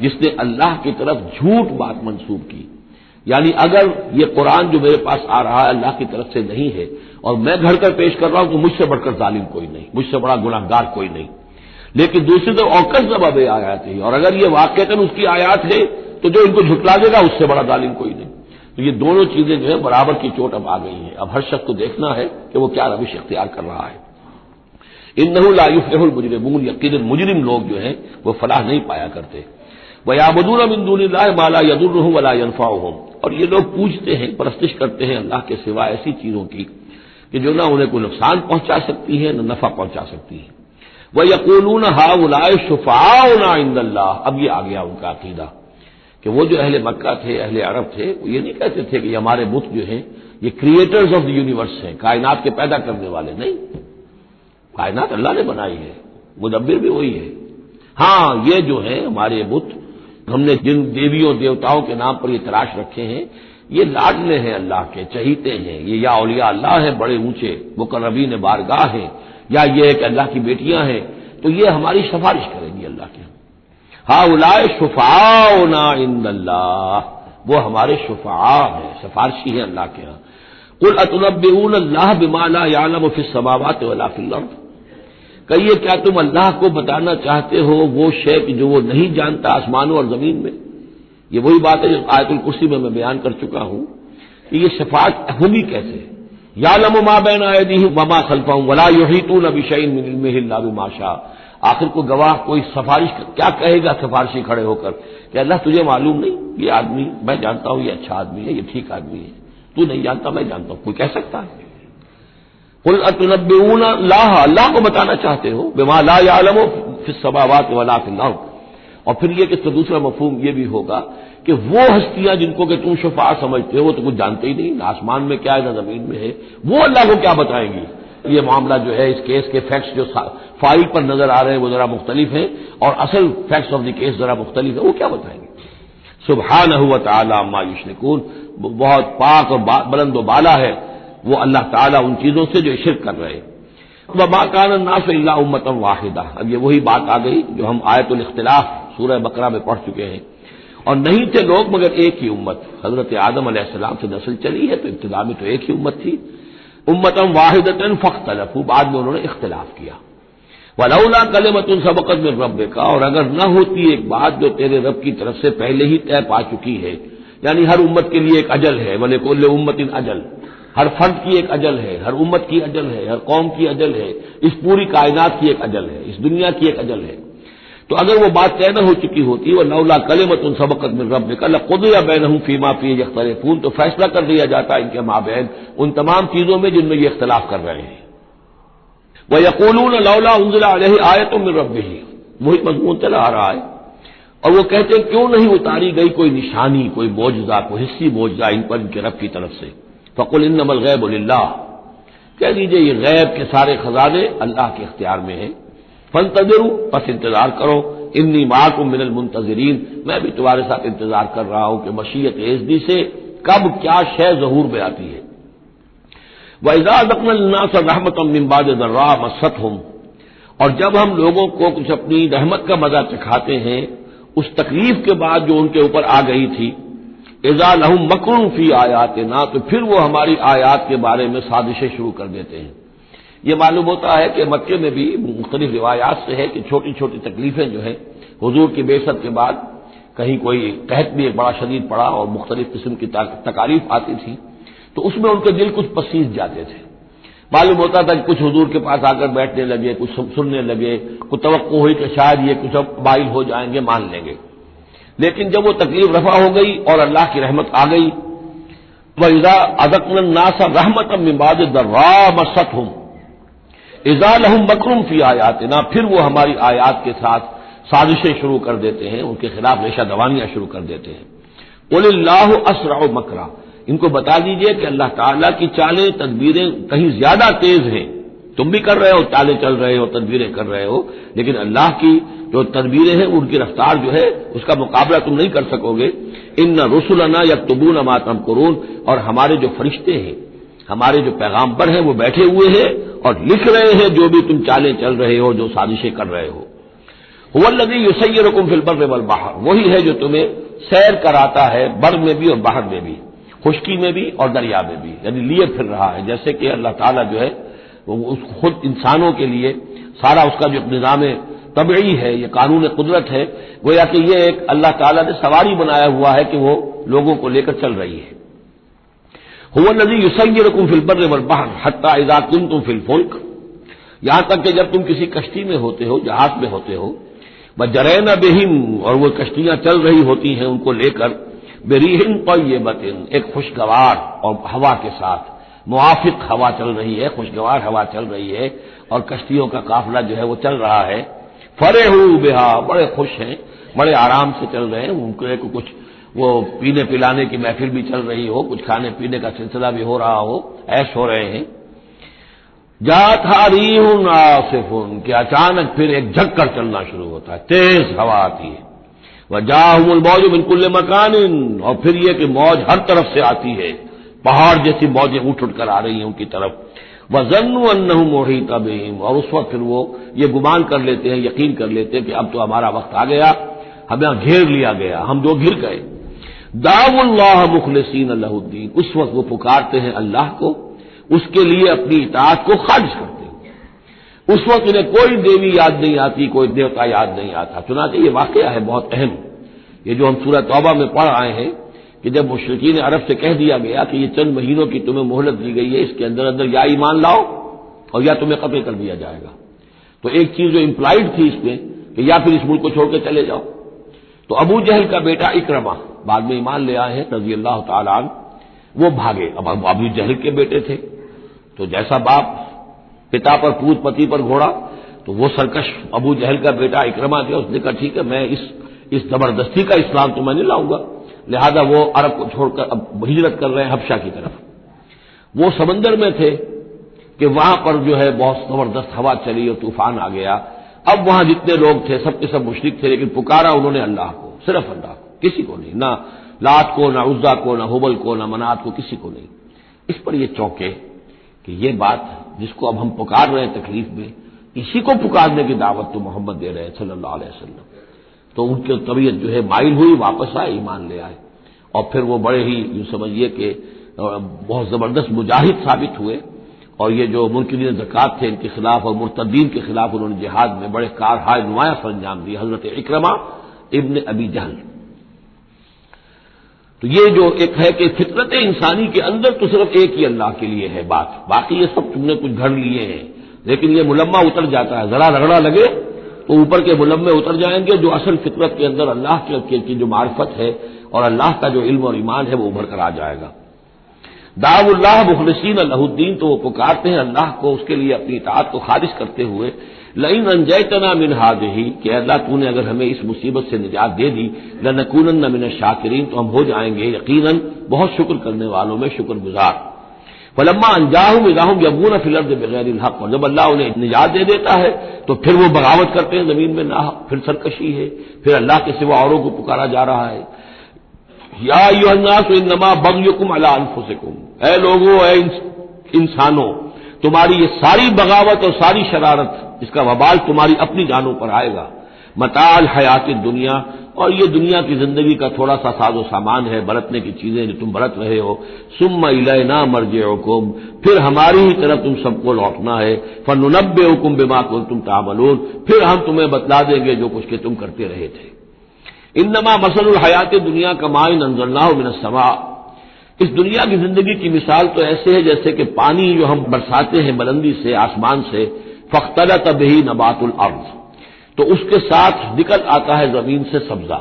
جس نے اللہ کی طرف جھوٹ بات منسوب کی؟ یعنی اگر یہ قرآن جو میرے پاس آ رہا ہے اللہ کی طرف سے نہیں ہے اور میں گھڑ کر پیش کر رہا ہوں تو مجھ سے بڑھ کر ظالم کوئی نہیں، مجھ سے بڑا گناہ گار کوئی نہیں۔ لیکن دوسری طرف اوکذب بآیات ہی، اور اگر یہ واقعتاً اس کی آیات ہے تو جو ان کو جھٹلا دے گا اس سے بڑا ظالم کوئی نہیں۔ تو یہ دونوں چیزیں جو ہے برابر کی چوٹ اب آ گئی ہیں، اب ہر شخص کو دیکھنا ہے کہ وہ کیا روش اختیار کر رہا ہے۔ انہ لا یفلح المجرمون، یقیناً مجرم لوگ جو ہیں وہ فلاح نہیں پایا کرتے۔ وَيَعْبُدُونَ مِن دُونِ اللَّهِ مَا لَا يَضُرُّهُمْ وَلَا يَنفَعُهُمْ، اور یہ لوگ پوجتے ہیں، پرستش کرتے ہیں اللہ کے سوا ایسی چیزوں کی کہ جو نہ انہیں کوئی نقصان پہنچا سکتی ہے نہ نفع پہنچا سکتی ہے۔ وَيَقُولُونَ هَؤُلَاءِ شُفَعَاؤُنَا عِندَ اللَّهِ، اب یہ آ گیا ان کا عقیدہ کہ وہ جو اہل مکہ تھے، اہل عرب تھے، وہ یہ نہیں کہتے تھے کہ یہ ہمارے بت جو ہیں یہ کریٹرز آف دی یونیورس ہیں، کائنات کے پیدا کرنے والے نہیں، کائنات اللہ نے بنائی ہے، مدبر بھی وہی ہے۔ ہاں یہ جو ہیں ہمارے بت، ہم نے جن دیویوں دیوتاؤں کے نام پر یہ تراش رکھے ہیں یہ لاڈلے ہیں اللہ کے، چہیتے ہیں، یہ یا اولیاء اللہ ہیں بڑے اونچے مقربین بارگاہ ہیں، یا یہ ہے کہ اللہ کی بیٹیاں ہیں، تو یہ ہماری سفارش کریں گی اللہ کے۔ ہؤلاء شفعاؤنا عند اللہ، وہ ہمارے شفعاء ہیں، سفارشی ہیں اللہ کے ہاں۔ قل اتنبئون اللہ بما لا يعلم في السماوات ولا في الارض، کہیے کیا تم اللہ کو بتانا چاہتے ہو وہ شے جو وہ نہیں جانتا آسمانوں اور زمین میں؟ یہ وہی بات ہے جو آیت الکرسی میں بیان کر چکا ہوں کہ یہ شفاعت ہوگی کیسے؟ یعلم ما بین ایدیہم وما خلفہم ولا یحیطون بشیء من علمہ الا بما شاء، آخر کو گواہ کوئی سفارش کیا کہے گا سفارشی کھڑے ہو کر کہ اللہ تجھے معلوم نہیں یہ آدمی، میں جانتا ہوں یہ اچھا آدمی ہے، یہ ٹھیک آدمی ہے، تو نہیں جانتا میں جانتا ہوں، کوئی کہہ سکتا ہے؟ قل اتنبئون اللہ کو بتانا چاہتے ہو بما لا يعلم فی السماوات ولا فی الارض، اور پھر یہ کہ اس کا دوسرا مفہوم یہ بھی ہوگا کہ وہ ہستیاں جن کو کہ تم شفاع سمجھتے ہو وہ تو کچھ جانتے ہی نہیں، نہ آسمان میں کیا ہے نہ زمین میں ہے، وہ اللہ کو کیا بتائیں گی؟ یہ معاملہ جو ہے اس کیس کے فیکٹس جو فائل پر نظر آ رہے ہیں وہ ذرا مختلف ہیں اور اصل فیکٹس آف دی کیس ذرا مختلف ہے، وہ کیا بتائیں گے؟ سبحانہ و تعالی عما یشرکون، بہت پاک اور بلند و بالا ہے وہ اللہ تعالیٰ ان چیزوں سے جو شرک کر رہے ہیں۔ وما کان الناس الا امۃ واحدہ، اب یہ وہی بات آ گئی جو ہم آیت الاختلاف سورہ بقرہ میں پڑھ چکے ہیں، اور نہیں تھے لوگ مگر ایک ہی امت، حضرت آدم علیہ السلام سے نسل چلی ہے تو ابتدا میں تو ایک ہی امت تھی، امۃ واحدۃ فاختلفوا، بعد میں انہوں نے اختلاف کیا۔ ولولا کلمۃ سبقت من ربک، اور اگر نہ ہوتی ایک بات جو تیرے رب کی طرف سے پہلے ہی طے پا چکی ہے، یعنی ہر امت کے لیے ایک اجل ہے، ولکل امۃ اجل، ہر فرد کی ایک اجل ہے، ہر امت کی اجل ہے، ہر قوم کی اجل ہے، اس پوری کائنات کی ایک اجل ہے، اس دنیا کی ایک اجل ہے، تو اگر وہ بات طے نہ ہو چکی ہوتی ولولا کلمۃ سبقت من ربک لقضی بینہم فیما فیہ یختلفون، تو فیصلہ کر دیا جاتا ان کے مابین ان تمام چیزوں میں جن میں یہ اختلاف کر رہے ہیں۔ وَيَقُولُونَ لَوْلَا أُنزِلَ عَلَيْهِ آیَةٌ مِّن رَّبِّهِ، وہی مضمون چلا آ رہا ہے، اور وہ کہتے ہیں کیوں نہیں اتاری گئی کوئی نشانی، کوئی معجزہ، کوئی حصی معجزہ ان پر ان کے رب کی طرف سے؟ فَقُلْ إِنَّمَا الْغَيْبُ لِلَّهِ، کہہ دیجئے یہ غیب کے سارے خزانے اللہ کے اختیار میں ہیں، فَانتَظِرُوا، پس انتظار کرو، اِنِّي مَعَكُم مِّنَ الْمُنتَظِرِينَ، میں بھی تمہارے ساتھ انتظار کر رہا ہوں کہ مشیت اذنی سے کب کیا شے ظہور میں آتی ہے۔ وَإِذَا أَذَقْنَا النَّاسَ رَحْمَةً مِّن بَعْدِ ضَرَّاءَ مَسَّتْهُمْ، اور جب ہم لوگوں کو کچھ اپنی رحمت کا مزہ چکھاتے ہیں اس تکلیف کے بعد جو ان کے اوپر آ گئی تھی، اذا لہم مکر فی آیاتنا، تو پھر وہ ہماری آیات کے بارے میں سازشیں شروع کر دیتے ہیں۔ یہ معلوم ہوتا ہے کہ مکے میں بھی مختلف روایات سے ہے کہ چھوٹی چھوٹی تکلیفیں جو ہیں حضور کی بعثت کے بعد، کہیں کوئی قحط بھی ایک بڑا شدید پڑا اور مختلف قسم کی تکالیف آتی تھی، تو اس میں ان کے دل کچھ پسیج جاتے تھے۔ معلوم ہوتا تھا کہ کچھ حضور کے پاس آ کر بیٹھنے لگے، کچھ سننے لگے، کچھ توقع ہوئی کہ شاید یہ کچھ اب مائل ہو جائیں گے، مان لیں گے۔ لیکن جب وہ تکلیف رفع ہو گئی اور اللہ کی رحمت آ گئی، وَإِذَا أَذَقْنَا النَّاسَ رَحْمَةً مِّن بَعْدِ ضَرَّاءٍ مَّسَّتْهُمْ اذا لہم مکر فی آیاتنا، پھر وہ ہماری آیات کے ساتھ سازشیں شروع کر دیتے ہیں، ان کے خلاف ریشہ دوانیاں شروع کر دیتے ہیں۔ قل اللہ اسرع مکرا، ان کو بتا دیجئے کہ اللہ تعالیٰ کی چالیں تدبیریں کہیں زیادہ تیز ہیں۔ تم بھی کر رہے ہو، چالیں چل رہے ہو، تدبیریں کر رہے ہو، لیکن اللہ کی جو تدبیریں ہیں ان کی رفتار جو ہے اس کا مقابلہ تم نہیں کر سکو گے۔ ان رسلنا یکتبون ما تمکرون، اور ہمارے جو فرشتے ہیں، ہمارے جو پیغامبر ہیں وہ بیٹھے ہوئے ہیں اور لکھ رہے ہیں جو بھی تم چالیں چل رہے ہو، جو سازشیں کر رہے ہو۔ هو الذی یسیرکم فی البر والبحر، وہی ہے جو تمہیں سیر کراتا ہے بر میں بھی اور بحر میں بھی، خشکی میں بھی اور دریا میں بھی، یعنی لیے پھر رہا ہے، جیسے کہ اللہ تعالیٰ جو ہے وہ خود انسانوں کے لیے سارا اس کا جو نظام طبعی ہے، یہ قانون قدرت ہے، گویا کہ یہ ایک اللہ تعالیٰ نے سواری بنایا ہوا ہے کہ وہ لوگوں کو لے کر چل رہی ہے۔ هو الذی یسیرکم فی البر والبحر حتی اذا کنتم فی الفلک، یہاں تک کہ جب تم کسی کشتی میں ہوتے ہو، جہاز میں ہوتے ہو، وجرین بہم، اور وہ کشتیاں چل رہی ہوتی ہیں ان کو لے کر، بریح طیبۃ، ایک خوشگوار اور ہوا کے ساتھ، موافق ہوا چل رہی ہے، خوشگوار ہوا چل رہی ہے، اور کشتیوں کا قافلہ جو ہے وہ چل رہا ہے۔ فرحوا بہا، بڑے خوش ہیں، بڑے آرام سے چل رہے ہیں، ان کو ایک کچھ وہ پینے پلانے کی محفل بھی چل رہی ہو، کچھ کھانے پینے کا سلسلہ بھی ہو رہا ہو، عیش ہو رہے ہیں۔ جاءتھا ریح عاصف، کہ اچانک پھر ایک جھک کر چلنا شروع ہوتا ہے، تیز ہوا آتی ہے۔ وجاءہم الموج من کل مکان، اور پھر یہ کہ موج ہر طرف سے آتی ہے، پہاڑ جیسی موجیں اٹھ کر آ رہی ہیں ان کی طرف۔ وظنوا انہم محیط بہم، اور اس وقت پھر وہ یہ گمان کر لیتے ہیں، یقین کر لیتے ہیں کہ اب تو ہمارا وقت آ گیا، ہمیں گھیر لیا گیا، ہم دو گھر گئے۔ دعوا اللہ مخلصین لہ الدین، اس وقت وہ پکارتے ہیں اللہ کو، اس کے لیے اپنی اطاعت کو خالص کرتے ہیں۔ اس وقت انہیں کوئی دیوی یاد نہیں آتی، کوئی دیوتا یاد نہیں آتا۔ چنانچہ یہ واقعہ ہے بہت اہم، یہ جو ہم سورہ توبہ میں پڑھ آئے ہیں کہ جب مشرکین عرب سے کہہ دیا گیا کہ یہ چند مہینوں کی تمہیں مہلت دی گئی ہے، اس کے اندر اندر یا ایمان لاؤ اور یا تمہیں قتل کر دیا جائے گا، تو ایک چیز جو امپلائڈ تھی اس میں کہ یا پھر اس ملک کو چھوڑ کے چلے جاؤ۔ تو ابو جہل کا بیٹا اکرمہ بعد میں ایمان لے آئے ہیں رضی اللہ تعالی عنہ، وہ بھاگے۔ اب ابو جہل کے بیٹے تھے تو جیسا باپ پتا پر پوت، پتی پر گھوڑا، تو وہ سرکش ابو جہل کا بیٹا اکرمہ جو اس نے کہا ٹھیک ہے، میں اس زبردستی کا اسلام تو میں نہیں لاؤں گا، لہذا وہ عرب کو چھوڑ کر اب ہجرت کر رہے ہیں حبشہ کی طرف۔ وہ سمندر میں تھے کہ وہاں پر جو ہے بہت زبردست ہوا چلی اور طوفان آ گیا۔ اب وہاں جتنے لوگ تھے سب کے سب مشرک تھے، لیکن پکارا انہوں نے اللہ کو، صرف اللہ کو، کسی کو نہیں، نہ لات کو، نہ عزا کو، نہ حبل کو، نہ منات کو، کسی کو نہیں۔ اس پر یہ چونکے کہ یہ بات جس کو اب ہم پکار رہے ہیں تکلیف میں، اسی کو پکارنے کی دعوت تو محمد دے رہے ہیں صلی اللہ علیہ وسلم۔ تو ان کی طبیعت جو ہے مائل ہوئی، واپس آئے، ایمان لے آئے، اور پھر وہ بڑے ہی یوں سمجھیے کہ بہت زبردست مجاہد ثابت ہوئے، اور یہ جو منکرین زکوٰۃ تھے ان کے خلاف اور مرتدین کے خلاف انہوں نے جہاد میں بڑے کارہائے نمایاں سر انجام دیے، حضرت اکرمہ ابن ابی جہل۔ تو یہ جو ایک ہے کہ فطرت انسانی کے اندر تو صرف ایک ہی اللہ کے لیے ہے بات، باقی یہ سب تم نے کچھ گھڑ لیے ہیں، لیکن یہ ملمہ اتر جاتا ہے، ذرا رگڑا لگے تو اوپر کے ملمے اتر جائیں گے، جو اصل فطرت کے اندر اللہ کی جو معرفت ہے اور اللہ کا جو علم اور ایمان ہے وہ ابھر کر آ جائے گا۔ دعوا اللہ مخلصین لہ الدین، تو وہ پکارتے ہیں اللہ کو اس کے لیے اپنی اطاعت کو خالص کرتے ہوئے، لئن انجیتنا من ہذہ، کہ اللہ تو نے اگر ہمیں اس مصیبت سے نجات دے دی، لنکونن من الشاکرین، تو ہم ہو جائیں گے یقیناً بہت شکر کرنے والوں میں شکر گزار۔ فلما انجاہم اذا ہم یبغون فی الارض بغیر الحق، اور جب اللہ انہیں نجات دے دیتا ہے تو پھر وہ بغاوت کرتے ہیں زمین میں ناحق، پھر سرکشی ہے، پھر اللہ کے سوا اوروں کو پکارا جا رہا ہے۔ یا ایھا الناس انما بغیکم علی انفسکم، اے لوگوں، اے انسانوں، تمہاری یہ ساری بغاوت اور ساری شرارت، اس کا وبال تمہاری اپنی جانوں پر آئے گا۔ متاع الحیات الدنیا، اور یہ دنیا کی زندگی کا تھوڑا سا ساز و سامان ہے، برتنے کی چیزیں جو تم برت رہے ہو، ثم الینا مرجعکم، پھر ہماری ہی طرف تم سب کو لوٹنا ہے، فننبئکم بما کنتم تعملون، پھر ہم تمہیں بتلا دیں گے جو کچھ کہ تم کرتے رہے تھے۔ انما مثل الحیات دنیا کماء انزلناہ من السماء، اس دنیا کی زندگی کی مثال تو ایسے ہے جیسے کہ پانی جو ہم برساتے ہیں بلندی سے آسمان سے، فاختلط بہ نبات الارض، تو اس کے ساتھ نکل آتا ہے زمین سے سبزہ۔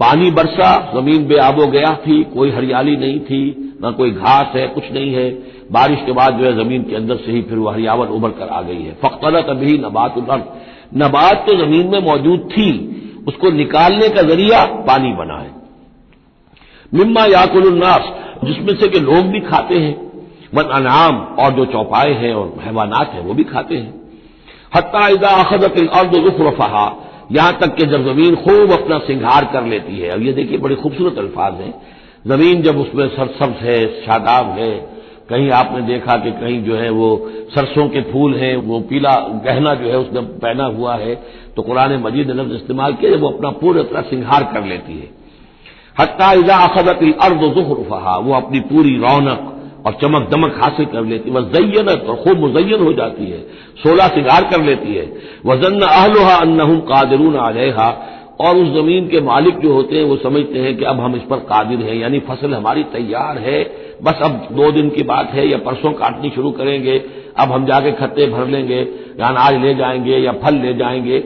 پانی برسا، زمین بے آب و گیا تھی، کوئی ہریالی نہیں تھی، نہ کوئی گھاس ہے، کچھ نہیں ہے، بارش کے بعد جو ہے زمین کے اندر سے ہی پھر وہ ہریاول ابھر کر آ گئی ہے۔ فاختلط بہ نبات الارض، نبات تو زمین میں موجود تھی، اس کو نکالنے کا ذریعہ پانی بنا ہے۔ مما یاکل الناس، جس میں سے کہ لوگ بھی کھاتے ہیں، والانعام، اور جو چوپائے ہیں اور حیوانات ہیں وہ بھی کھاتے ہیں۔ حتی اذا اخذت الارض زخرفها، یہاں تک کہ جب زمین خوب اپنا سنگھار کر لیتی ہے۔ اب یہ دیکھیے بڑے خوبصورت الفاظ ہیں، زمین جب اس میں سرسبز ہے، شاداب ہے، کہیں آپ نے دیکھا کہ کہیں جو ہے وہ سرسوں کے پھول ہیں، وہ پیلا گہنا جو ہے اس نے پہنا ہوا ہے، تو قرآن مجید نے لفظ استعمال کیا جب وہ اپنا پورا طرح سنگھار کر لیتی ہے۔ حتی اذا اخذت الارض زخرفها، وہ اپنی پوری رونق اور چمک دمک حاصل کر لیتی ہے، وزینت، اور خوب مزین ہو جاتی ہے، سولہ سنگار کر لیتی ہے۔ وظن اہلها انہم قادرون علیہا، اور اس زمین کے مالک جو ہوتے ہیں وہ سمجھتے ہیں کہ اب ہم اس پر قادر ہیں، یعنی فصل ہماری تیار ہے، بس اب 2 دن کی بات ہے یا پرسوں کاٹنی شروع کریں گے، اب ہم جا کے کھتے بھر لیں گے، یا اناج لے جائیں گے یا پھل لے جائیں گے۔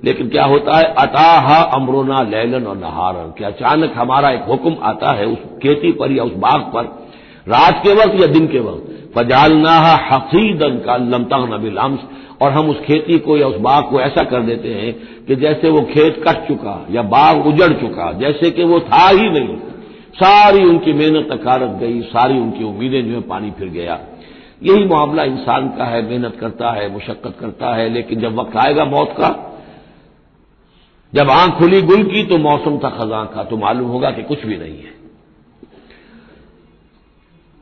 لیکن کیا ہوتا ہے، اتاہا امرنا لیلا و نہارا، کہ اچانک ہمارا ایک حکم آتا ہے اس کھیتی پر یا اس باغ پر، رات کے وقت یا دن کے وقت، فجعلناها حصیدا کأن لم تغن بالامس، اور ہم اس کھیتی کو یا اس باغ کو ایسا کر دیتے ہیں کہ جیسے وہ کھیت کٹ چکا یا باغ اجڑ چکا، جیسے کہ وہ تھا ہی نہیں، ساری ان کی محنت اکارت گئی، ساری ان کی امیدیں جو ہے پانی پھر گیا۔ یہی معاملہ انسان کا ہے، محنت کرتا ہے، مشقت کرتا ہے، لیکن جب وقت آئے گا موت کا، جب آنکھ کھلی گل کی تو موسم تھا خزاں کا، تو معلوم ہوگا کہ کچھ بھی نہیں ہے۔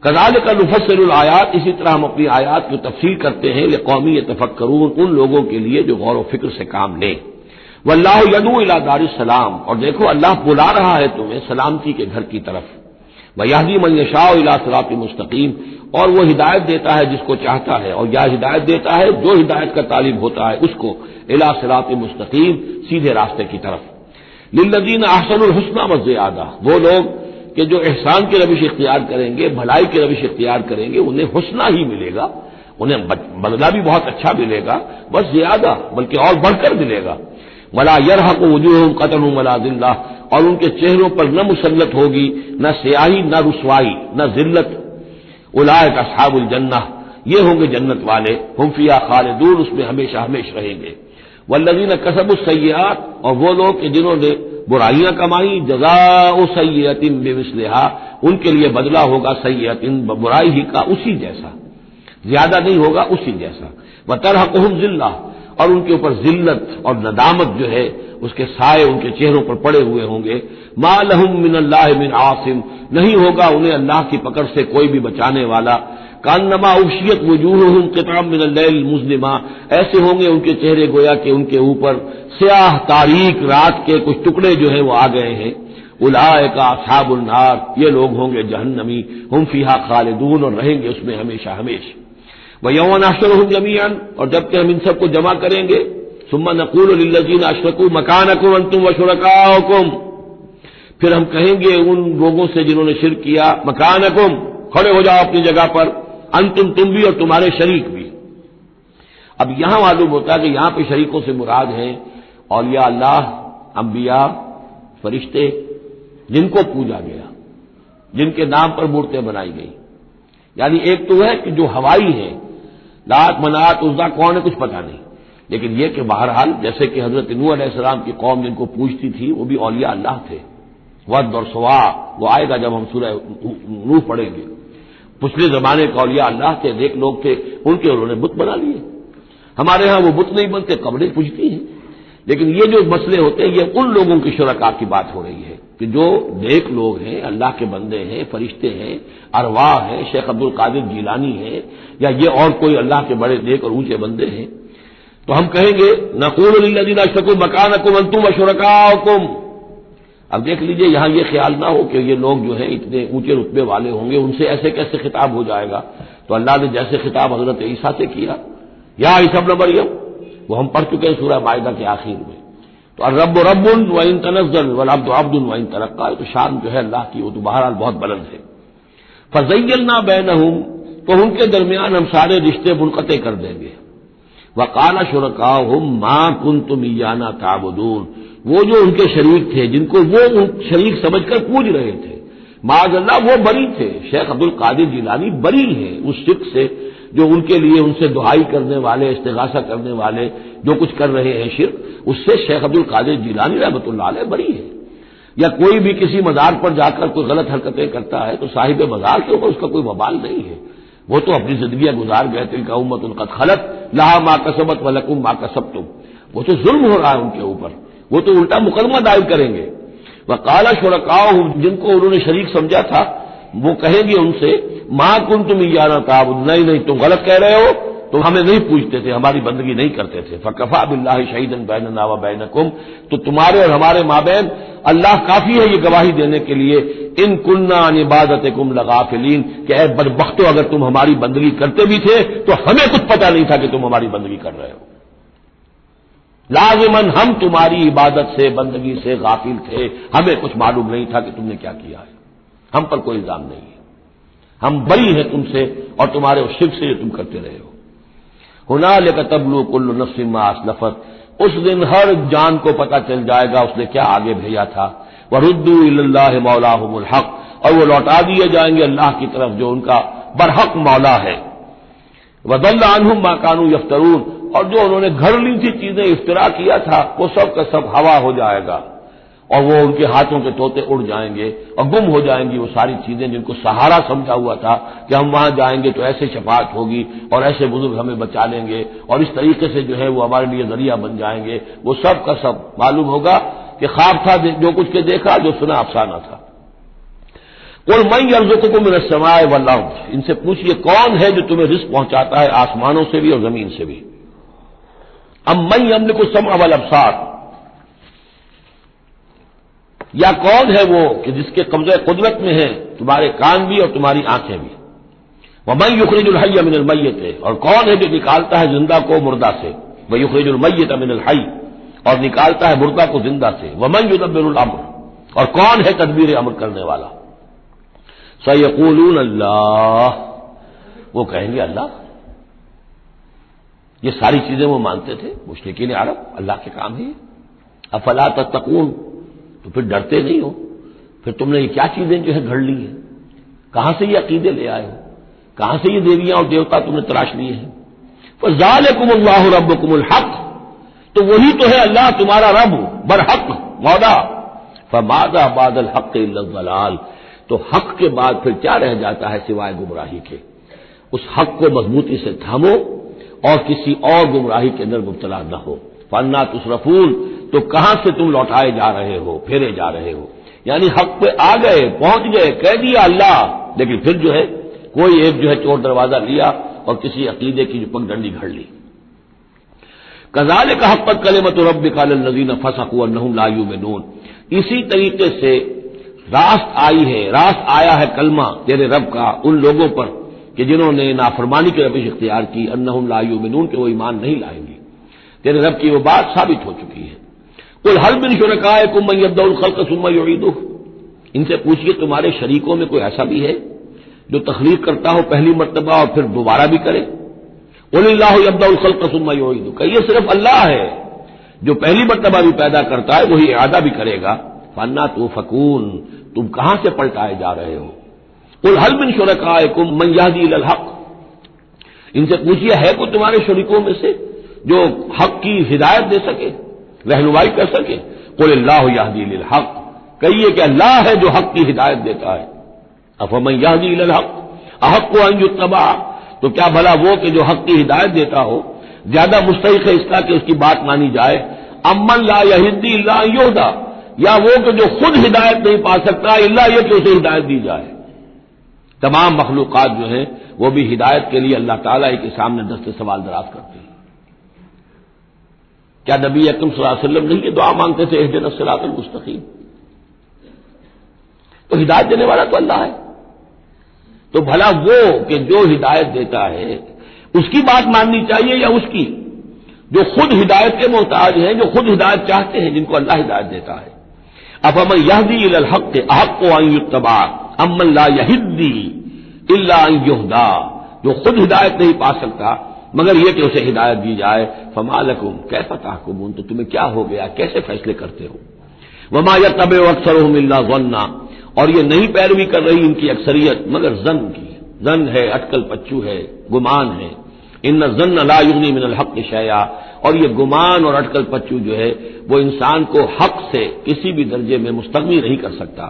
کذالک نفصل الآیات، اسی طرح ہم اپنی آیات کی تفصیل کرتے ہیں، لقوم یتفکرون، ان لوگوں کے لیے جو غور و فکر سے کام لیں۔ واللہ یدعو الی دار السلام، اور دیکھو اللہ بلا رہا ہے تمہیں سلامتی کے گھر کی طرف۔ ویہدی من یشاء الی صراط مستقیم، اور وہ ہدایت دیتا ہے جس کو چاہتا ہے، اور یا ہدایت دیتا ہے جو ہدایت کا طالب ہوتا ہے اس کو، الی صراط مستقیم، سیدھے راستے کی طرف۔ للذین احسنوا الحسنی وزیادہ، وہ لوگ کہ جو احسان کی روش اختیار کریں گے، بھلائی کی روش اختیار کریں گے، انہیں حسنہ ہی ملے گا، انہیں بدلہ بھی بہت اچھا ملے گا، بس زیادہ بلکہ اور بڑھ کر ملے گا۔ ولا یرحق وجوہہم قتر ولا ذلہ، اور ان کے چہروں پر نہ مسلط ہوگی نہ سیاہی نہ رسوائی نہ ذلت۔ اولئک اصحاب الجنہ، یہ ہوں گے جنت والے، ہم فیہا خالدون، اس میں ہمیشہ ہمیشہ رہیں گے۔ والذین کسبوا السیئات، اور وہ لوگ کہ جنہوں نے برائیاں کمائی، جزاء سیئۃ بمثلھا، ان کے لیے بدلہ ہوگا سیئۃ، برائی ہی کا اسی جیسا، زیادہ نہیں ہوگا، اسی جیسا۔ وترہقہم ذلہ، اور ان کے اوپر ذلت اور ندامت جو ہے اس کے سائے ان کے چہروں پر پڑے ہوئے ہوں گے۔ ما لہم من اللہ من عاصم، نہیں ہوگا انہیں اللہ کی پکڑ سے کوئی بھی بچانے والا۔ کانما اغشیت وجوہہم قطعا من اللیل مظلما، ایسے ہوں گے ان کے چہرے گویا کہ ان کے اوپر سیاہ تاریک رات کے کچھ ٹکڑے جو ہیں وہ آ گئے ہیں۔ اولئک اصحاب النار، یہ لوگ ہوں گے جہنمی، ہم فیہا خالدون، اور رہیں گے اس میں ہمیشہ ہمیشہ۔ وَيَوْمَ نَحْشُرُهُمْ جَمِيعًا، اور جب کہ ہم ان سب کو جمع کریں گے، ثُمَّ نَقُولُ لِلَّذِينَ أَشْرَكُوا مَكَانَكُمْ أَنْتُمْ وَشُرَكَاؤُكُمْ، پھر ہم کہیں گے ان لوگوں سے جنہوں نے شرک کیا، مکانکم، کھڑے ہو جاؤ اپنی جگہ پر، انتم، تم بھی اور تمہارے شریک بھی۔ اب یہاں معلوم ہوتا ہے کہ یہاں پہ شریکوں سے مراد ہیں اولیاء اللہ، انبیاء، فرشتے، جن کو پوجا گیا، جن کے نام پر مورتیں بنائی گئی۔ یعنی ایک تو ہے کہ جو ہوائی ہیں، لات منات عزا کون ہے کچھ پتہ نہیں، لیکن یہ کہ بہرحال جیسے کہ حضرت نوح علیہ السلام کی قوم جن کو پوجتی تھی وہ بھی اولیاء اللہ تھے۔ ود اور سوا وہ آئے گا جب ہم سورہ نوح پڑھیں گے۔ پچھلے زمانے کا اولیاء اللہ تھے، نیک لوگ تھے، ان کے انہوں نے بت بنا لیے۔ ہمارے ہاں وہ بت نہیں بنتے، قبریں پوجتی ہیں۔ لیکن یہ جو مسئلے ہوتے ہیں یہ ان لوگوں کی شرکاء کی بات ہو رہی ہے کہ جو نیک لوگ ہیں، اللہ کے بندے ہیں، فرشتے ہیں، ارواح ہیں، شیخ عبد القادر جیلانی ہیں، یا یہ اور کوئی اللہ کے بڑے نیک اور اونچے بندے ہیں، تو ہم کہیں گے نقول للذین اشرکوا مکانکم انتم وشرکاؤکم، اب دیکھ لیجئے یہاں یہ خیال نہ ہو کہ یہ لوگ جو ہیں اتنے اونچے رتبے والے ہوں گے، ان سے ایسے کیسے خطاب ہو جائے گا؟ تو اللہ نے جیسے خطاب حضرت عیسیٰ سے کیا، یا عیسیٰ ابن مریم، وہ ہم پڑھ چکے ہیں سورہ مائدہ کے آخر میں. تو الرب رب وان تنزل والعبد عبد وان ترقى، تو شان جو ہے اللہ کی وہ تو بہرحال بہت بلند ہے. فزیلنا بینہم، تو ان کے درمیان ہم سارے رشتے منقطع کر دیں گے. وقال شرکاؤہم ما کنتم ایانا تعبدون، وہ جو ان کے شریک تھے جن کو وہ شریک سمجھ کر پوج رہے تھے، معاذ اللہ وہ بری تھے. شیخ عبد القادر جیلانی بری ہیں اس شرک سے جو ان کے لیے ان سے دعائی کرنے والے، استغاثہ کرنے والے جو کچھ کر رہے ہیں شرک، اس سے شیخ عبد القادر جیلانی رحمۃ اللہ علیہ بری ہے. یا کوئی بھی کسی مزار پر جا کر کوئی غلط حرکتیں کرتا ہے تو صاحب مزار کے اوپر اس کا کوئی وبال نہیں ہے، وہ تو اپنی زندگیاں گزار گئے. تلک امۃ قد خلت لہا ما کسبت ولکم ما کسبتم، وہ تو ظلم ہو رہا ہے ان کے اوپر، وہ تو الٹا مقدمہ دائر کریں گے. وقال شرکاؤہم، جن کو انہوں نے شریک سمجھا تھا وہ کہیں گے ان سے ما کنتم ایانا تعبدون، نہیں تم غلط کہہ رہے ہو، تم ہمیں نہیں پوجتے تھے، ہماری بندگی نہیں کرتے تھے. فکفی باللہ شہیدا بیننا وبینکم، تو تمہارے اور ہمارے مابین اللہ کافی ہے یہ گواہی دینے کے لیے، ان کننا عن عبادتکم لغافلین، کہ اے بدبختو اگر تم ہماری بندگی کرتے بھی تھے تو ہمیں کچھ پتہ نہیں تھا کہ تم ہماری بندگی کر رہے ہو. لازماً ہم تمہاری عبادت سے بندگی سے غافل تھے، ہمیں کچھ معلوم نہیں تھا کہ تم نے کیا کیا ہے، ہم پر کوئی الزام نہیں ہے، ہم بری ہیں تم سے اور تمہارے اس شرک سے جو تم کرتے رہے ہو. ہنالک تبلو کل نفس ما اسلفت، اس دن ہر جان کو پتہ چل جائے گا اس نے کیا آگے بھیجا تھا. وردوا الی اللہ مولاہم الحق، اور وہ لوٹا دیے جائیں گے اللہ کی طرف جو ان کا برحق مولا ہے. وضل عنہم ما کانوا یفترون، اور جو انہوں نے گھڑ لی تھی چیزیں افطرا کیا تھا وہ سب کا سب ہوا ہو جائے گا، اور وہ ان کے ہاتھوں کے طوطے اڑ جائیں گے اور گم ہو جائیں گی وہ ساری چیزیں جن کو سہارا سمجھا ہوا تھا کہ ہم وہاں جائیں گے تو ایسے شفاعت ہوگی اور ایسے بزرگ ہمیں بچا لیں گے اور اس طریقے سے جو ہے وہ ہمارے لیے ذریعہ بن جائیں گے. وہ سب کا سب معلوم ہوگا کہ خواب تھا جو کچھ کے دیکھا، جو سنا افسانہ تھا. قل من یرزقکم من السماء والارض، ان سے پوچھئے کون ہے جو تمہیں رزق پہنچاتا ہے آسمانوں سے بھی اور زمین سے بھی. ام من یملک السمع والابصار، یا کون ہے وہ کہ جس کے قبضہ قدرت میں ہے تمہارے کان بھی اور تمہاری آنکھیں بھی. ومن یخرج الحی من المیت، اور کون ہے جو نکالتا ہے زندہ کو مردہ سے. ویخرج المیت من الحی، اور نکالتا ہے مردہ کو زندہ سے. ومن یدبر الامر، اور کون ہے تدبیر امر کرنے والا. سیقولون اللہ، وہ کہیں گے اللہ. یہ ساری چیزیں وہ مانتے تھے مشرکین عرب، اللہ کے کام ہی. افلا تتقون، تو پھر ڈرتے نہیں ہو؟ پھر تم نے یہ کیا چیزیں جو ہے گھڑ لی ہیں؟ کہاں سے یہ عقیدے لے آئے ہو؟ کہاں سے یہ دیویاں اور دیوتا تم نے تراش لیے ہیں؟ فذالکم اللہ ربکم الحق، تو وہی تو ہے اللہ تمہارا رب برحق مولا. فماذا بعد الحق الا الضلال، تو حق کے بعد پھر کیا رہ جاتا ہے سوائے گمراہی کے. اس حق کو مضبوطی سے تھامو اور کسی اور گمراہی کے اندر مبتلا نہ ہو. فانا تصرفون، تو کہاں سے تم لوٹائے جا رہے ہو، پھیرے جا رہے ہو. یعنی حق پہ آ گئے، پہنچ گئے، کہہ دیا اللہ، لیکن پھر جو ہے کوئی ایک جو ہے چور دروازہ لیا اور کسی عقیدے کی جو پگڈنڈی گھڑ لی. کذالک حقت کلمۃ ربک علی الذین فسقوا انہم لا یؤمنون، اسی طریقے سے راست آیا ہے کلمہ تیرے رب کا ان لوگوں پر کہ جنہوں نے نافرمانی کی روش اختیار کی. انہم لا یؤمنون، کہ وہ ایمان نہیں لائیں گے. تیرے رب کی وہ بات ثابت ہو چکی ہے. قل هل من شرکائکم من یبدأ الخلق ثم یعیدہ، ان سے پوچھئے تمہارے شریکوں میں کوئی ایسا بھی ہے جو تخلیق کرتا ہو پہلی مرتبہ اور پھر دوبارہ بھی کرے. قل اللہ یبدأ الخلق ثم یعیدہ، کہ یہ صرف اللہ ہے جو پہلی مرتبہ بھی پیدا کرتا ہے وہی اعادہ بھی کرے گا. فانا توفکون، تم کہاں سے پلٹائے جا رہے ہو. قل هل من شرکائکم من یہدی الی الحق، ان سے پوچھئے ہے کوئی تمہارے شریکوں میں سے جو حق کی ہدایت دے سکے، رہنمائی کر سکے. قل اللہ یہدی للحق، کہیے کہ اللہ ہے جو حق کی ہدایت دیتا ہے. افمن یہدی الی الحق احق ان یتبع، تو کیا بھلا وہ کہ جو حق کی ہدایت دیتا ہو زیادہ مستحق ہے اس کا کہ اس کی بات مانی جائے. امن لا یہدی الا ان یہدی، یا وہ کہ جو خود ہدایت نہیں پا سکتا الا یہ کہ اسے ہدایت دی جائے. تمام مخلوقات جو ہیں وہ بھی ہدایت کے لیے اللہ تعالیٰ کے سامنے دست سوال دراز کرتے ہیں. کیا نبی اکرم صلی اللہ علیہ وسلم نہیں یہ دعا مانگتے تھے اہدنا الصراط المستقیم؟ تو ہدایت دینے والا تو اللہ ہے. تو بھلا وہ کہ جو ہدایت دیتا ہے اس کی بات ماننی چاہیے یا اس کی جو خود ہدایت کے محتاج ہیں، جو خود ہدایت چاہتے ہیں، جن کو اللہ ہدایت دیتا ہے. افمن یہدی الی الحق احق ان یتبع امن لا یہدی الا ان یہدی، جو خود ہدایت نہیں پا سکتا مگر یہ کہ اسے ہدایت دی جائے. فما لکم کیف تحکمون، تو تمہیں کیا ہو گیا، کیسے فیصلے کرتے ہو. وما یتبع اکثرهم الا ظنا، اور یہ نہیں پیروی کر رہی ان کی اکثریت مگر ظن کی. ظن ہے، اٹکل پچو ہے، گمان ہے. ان الظن لا یغنی من الحق شیئا، اور یہ گمان اور اٹکل پچو جو ہے وہ انسان کو حق سے کسی بھی درجے میں مستغنی نہیں کر سکتا.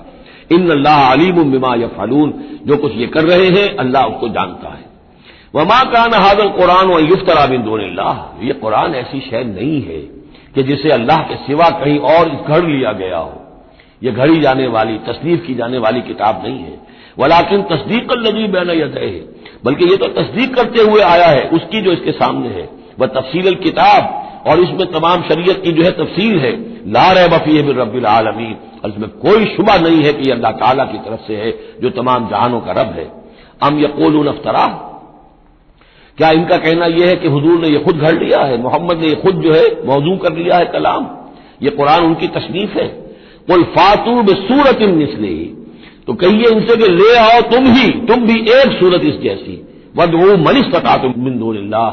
ان اللہ علیم بما یفعلون، جو کچھ یہ کر رہے ہیں اللہ اس کو جانتا ہے. وما کان ھذا القرآن ان یفترى من دون اللہ، یہ قرآن ایسی شے نہیں ہے کہ جسے اللہ کے سوا کہیں اور گھڑ لیا گیا ہو. یہ گھڑی جانے والی، تصنیف کی جانے والی کتاب نہیں ہے. ولکن تصدیق الذی بین یدیہ، بلکہ یہ تو تصدیق کرتے ہوئے آیا ہے اس کی جو اس کے سامنے ہے. وہ تفصیل الکتاب، اور اس میں تمام شریعت کی جو ہے تفصیل ہے. لا ریب فیہ من رب العالمین، اور اس میں کوئی شبہ نہیں ہے کہ یہ اللہ تعالیٰ کی طرف سے ہے جو تمام جہانوں کا رب ہے. ام یقولون افترا، کیا ان کا کہنا یہ ہے کہ حضور نے یہ خود گھڑ لیا ہے، محمد نے یہ خود جو ہے موضوع کر لیا ہے کلام، یہ قرآن ان کی تصنیف ہے. قل فاتوا بسورۃ مثلہ، تو کہیے ان سے کہ لے آؤ تم بھی ایک صورت اس جیسی. وادعوا من استطعتم من دون اللہ،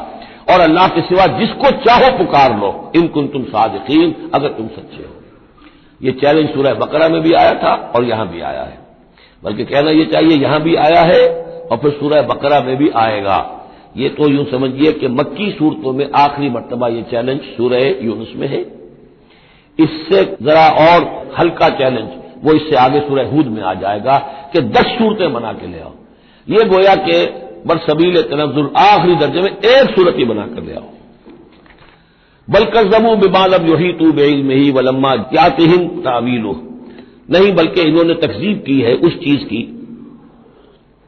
اور اللہ کے سوا جس کو چاہو پکار لو، ان کنتم صادقین، اگر تم سچے ہو. یہ چیلنج سورہ بقرہ میں بھی آیا تھا اور یہاں بھی آیا ہے، بلکہ کہنا یہ چاہیے یہاں بھی آیا ہے اور پھر سورہ بقرہ میں بھی آئے گا. یہ تو یوں سمجھیے کہ مکی صورتوں میں آخری مرتبہ یہ چیلنج سورہ یونس میں ہے. اس سے ذرا اور ہلکا چیلنج وہ اس سے آگے سورہ ہود میں آ جائے گا کہ 10 صورتیں بنا کے لے آؤ. یہ گویا کہ برسبیل تنزل آخری درجے میں ایک صورت ہی بنا کر لے آؤ. بل کذبوا بما لم یحیطوا بعلمہ ولما یاتہم تاویلہ، نہیں بلکہ انہوں نے تکذیب کی ہے اس چیز کی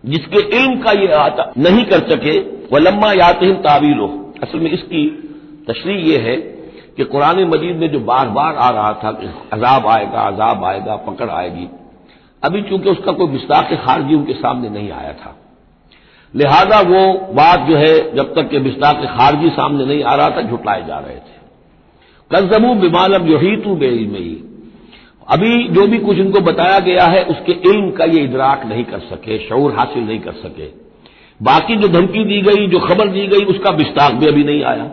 جس کے علم کا یہ احاطہ نہیں کر سکے. ولما یاتہم تاویلہ، اصل میں اس کی تشریح یہ ہے کہ قرآن مجید میں جو بار بار آ رہا تھا کہ عذاب آئے گا، پکڑ آئے گی، ابھی چونکہ اس کا کوئی مصداق خارجی ان کے سامنے نہیں آیا تھا، لہذا وہ بات جو ہے جب تک کہ مصداق خارجی سامنے نہیں آ رہا تھا جھٹلائے جا رہے تھے. کذبوا بما لم یحیطوا بعلمہ، ابھی جو بھی کچھ ان کو بتایا گیا ہے اس کے علم کا یہ ادراک نہیں کر سکے، شعور حاصل نہیں کر سکے. باقی جو دھمکی دی گئی، جو خبر دی گئی، اس کا مصداق بھی ابھی نہیں آیا.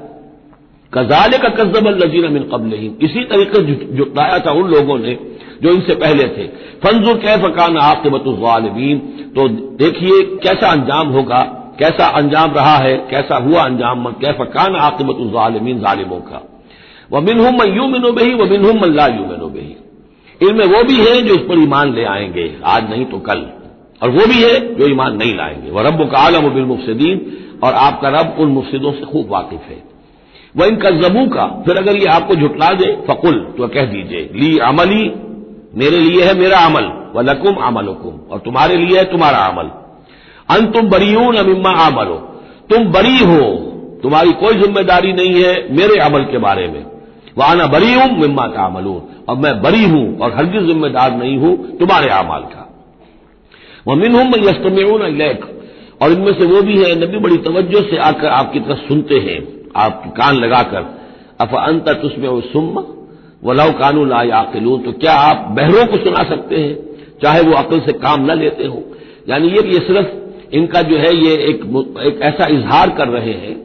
کذالک کذب الذین من قبلہم، اسی طریقے جھٹلایا تھا ان لوگوں نے جو ان سے پہلے تھے. فانظر کیف کان عاقبۃ الظالمین، تو دیکھیے کیسا انجام ہوگا، کیسا انجام رہا ہے، کیسا ہوا انجام، کیف کان عاقبۃ الظالمین، ظالموں کا. ومنہم من یؤمن بہ ومنہم من لا یؤمن بہ، ان میں وہ بھی ہیں جو اس پر ایمان لے آئیں گے آج نہیں تو کل، اور وہ بھی ہے جو ایمان نہیں لائیں گے. وربک اعلم بالمفسدین، اور آپ کا رب ان مفسدوں سے خوب واقف ہے. وَإِن كَذَّبُوكَ، پھر اگر یہ آپ کو جھٹلا دے، فَقُلْ، تو کہہ دیجئے، لی عملی، میرے لیے ہے میرا عمل، وَلَكُمْ عَمَلُكُمْ، اور تمہارے لیے ہے تمہارا عمل. أَنْتُمْ بَرِيئُونَ مِمَّا عَمَلُوا، تم بری ہو، تمہاری کوئی ذمہ داری نہیں ہے میرے عمل کے بارے میں. وَأَنَا بَرِيءٌ مِمَّا تَعْمَلُونَ، اور میں بری ہوں اور ہرگز ذمہ دار نہیں ہوں تمہارے اعمال کا. وَمِنْهُمْ مَن يَسْتَمِعُونَ إِلَيْكَ، اور ان میں سے وہ بھی ہے نبی بڑی توجہ سے آ کر آپ کی طرف سنتے ہیں، آپ کے کان لگا کر. افانت تسمع الصم ولو كانوا لا يعقلون، تو کیا آپ بہروں کو سنا سکتے ہیں چاہے وہ عقل سے کام نہ لیتے ہوں. یعنی یہ صرف ان کا جو ہے یہ ایک ایسا اظہار کر رہے ہیں،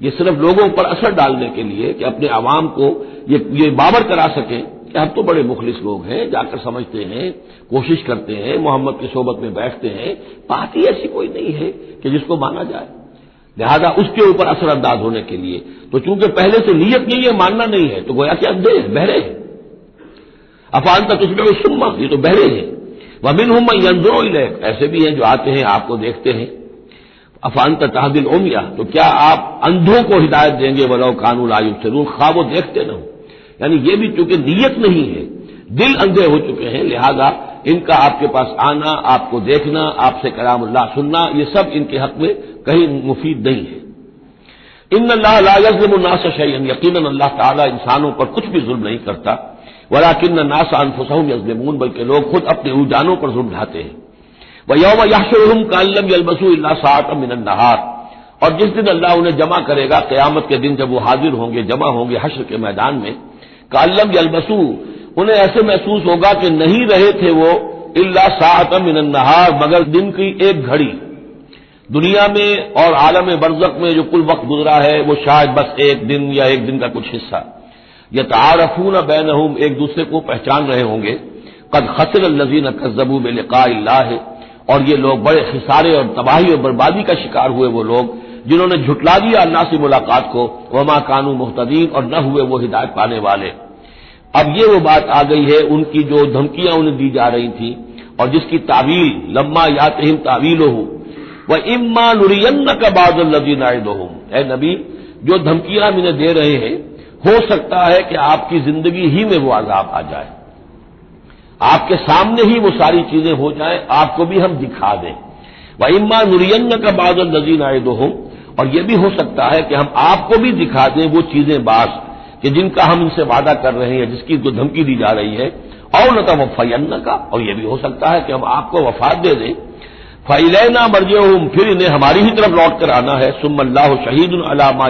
یہ صرف لوگوں پر اثر ڈالنے کے لیے کہ اپنے عوام کو یہ باور کرا سکیں کہ ہم تو بڑے مخلص لوگ ہیں، جا کر سمجھتے ہیں، کوشش کرتے ہیں، محمد کی صحبت میں بیٹھتے ہیں، بات ہی ایسی کوئی نہیں ہے کہ جس کو مانا جائے، لہذا اس کے اوپر اثر انداز ہونے کے لیے. تو چونکہ پہلے سے نیت نہیں ہے، ماننا نہیں ہے، تو گویا کہ اندھے ہیں، بہرے ہیں. افانت تسمع الصم، یہ تو بہرے ہیں. ومنہم من ينظر الیک، ایسے بھی ہیں جو آتے ہیں آپ کو دیکھتے ہیں. افانت تهدی العمی، تو کیا آپ اندھوں کو ہدایت دیں گے ولو كانوا لا يبصرون، خواہ وہ دیکھتے نہ ہوں. یعنی یہ بھی چونکہ نیت نہیں ہے، دل اندھے ہو چکے ہیں، لہذا ان کا آپ کے پاس آنا، آپ کو دیکھنا، آپ سے کلام اللہ سننا، یہ سب ان کے حق میں کہیں مفید نہیں ہے. ان اللہ لا یظلم الناس شیئا، یقیناً اللہ تعالیٰ انسانوں پر کچھ بھی ظلم نہیں کرتا. ولیکن الناس انفسهم یظلمون، بلکہ لوگ خود اپنے جانوں پر ظلم ڈھاتے ہیں۔ ویوم یحشرهم کأن لم یلبثوا الا ساعة من النہار، اور جس دن اللہ انہیں جمع کرے گا قیامت کے دن، جب وہ حاضر ہوں گے، جمع ہوں گے حشر کے میدان میں، کأن لم یلبثوا، انہیں ایسے محسوس ہوگا کہ نہیں رہے تھے وہ الا ساعة من النہار، مگر دن کی ایک گھڑی۔ دنیا میں اور عالم برزخ میں جو کل وقت گزرا ہے وہ شاید بس ایک دن یا ایک دن کا کچھ حصہ۔ یتعارفون بینہم، ایک دوسرے کو پہچان رہے ہوں گے۔ قد خسر الذین کذبوا بلقاء اللہ، اور یہ لوگ بڑے خسارے اور تباہی اور بربادی کا شکار ہوئے وہ لوگ جنہوں نے جھٹلا دیا اللہ سے ملاقات کو، وما کانوا مہتدین، اور نہ ہوئے وہ ہدایت پانے والے۔ اب یہ وہ بات آ گئی ہے ان کی جو دھمکیاں انہیں دی جا رہی تھیں اور جس کی تعویل لما یاتہم تعویلہ وَإِمَّا نُرِيَنَّكَ بَعْضَ الَّذِي نَعِدُهُمْ، اے نبی جو دھمکیاں ہم انہیں دے رہے ہیں ہو سکتا ہے کہ آپ کی زندگی ہی میں وہ عذاب آ جائے، آپ کے سامنے ہی وہ ساری چیزیں ہو جائیں، آپ کو بھی ہم دکھا دیں۔ وَإِمَّا نُرِيَنَّكَ بَعْضَ الَّذِي نَعِدُهُمْ، اور یہ بھی ہو سکتا ہے کہ ہم آپ کو بھی دکھا دیں وہ چیزیں بعض کہ جن کا ہم ان سے وعدہ کر رہے ہیں، جس کی کو دھمکی دی جا رہی ہے، اور نَتَوَفَّيَنَّكَ، اور یہ بھی ہو سکتا ہے کہ ہم آپ کو وفات دے دیں۔ فَإِلَيْنَا مَرْجِعُهُمْ، پھر انہیں ہماری ہی طرف لوٹ کر آنا ہے۔ ثُمَّ اللَّهُ شَهِيدٌ عَلَىٰ مَا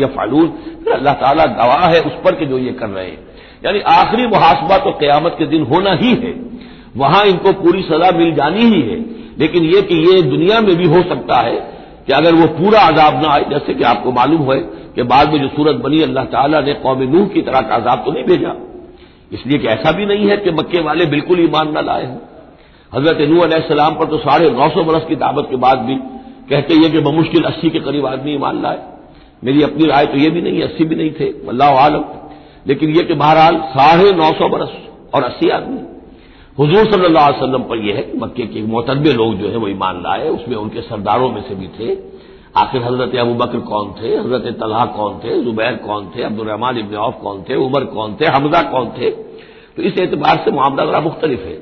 يَفْعَلُونَ، پھر اللہ تعالیٰ گواہ ہے اس پر کہ جو یہ کر رہے ہیں، یعنی آخری محاسبہ تو قیامت کے دن ہونا ہی ہے، وہاں ان کو پوری سزا مل جانی ہی ہے، لیکن یہ کہ یہ دنیا میں بھی ہو سکتا ہے کہ اگر وہ پورا عذاب نہ آئے، جیسے کہ آپ کو معلوم ہے کہ بعد میں جو صورت بنی اللہ تعالیٰ نے قوم نوح کی طرح کا عذاب تو نہیں بھیجا، اس لیے کہ ایسا بھی نہیں ہے کہ مکے والے بالکل ایمان نہ لائے ہوں۔ حضرت نوح علیہ السلام پر تو 950 برس کی دعوت کے بعد بھی کہتے ہیں کہ بمشکل 80 کے قریب آدمی ایمان لائے۔ میری اپنی رائے تو یہ بھی نہیں ہے، 80 بھی نہیں تھے، واللہ عالم، لیکن یہ کہ بہرحال 950 برس اور 80 آدمی۔ حضور صلی اللہ علیہ وسلم پر یہ ہے کہ مکے کے معتدب لوگ جو ہیں وہ ایمان لائے، اس میں ان کے سرداروں میں سے بھی تھے۔ آخر حضرت ابوبکر کون تھے، حضرت طلحہ کون تھے، زبیر کون تھے، عبد الرحمن ابن عوف کون تھے، عمر کون تھے، حمزہ کون تھے، تو اس اعتبار سے معاملہ ذرا مختلف ہے۔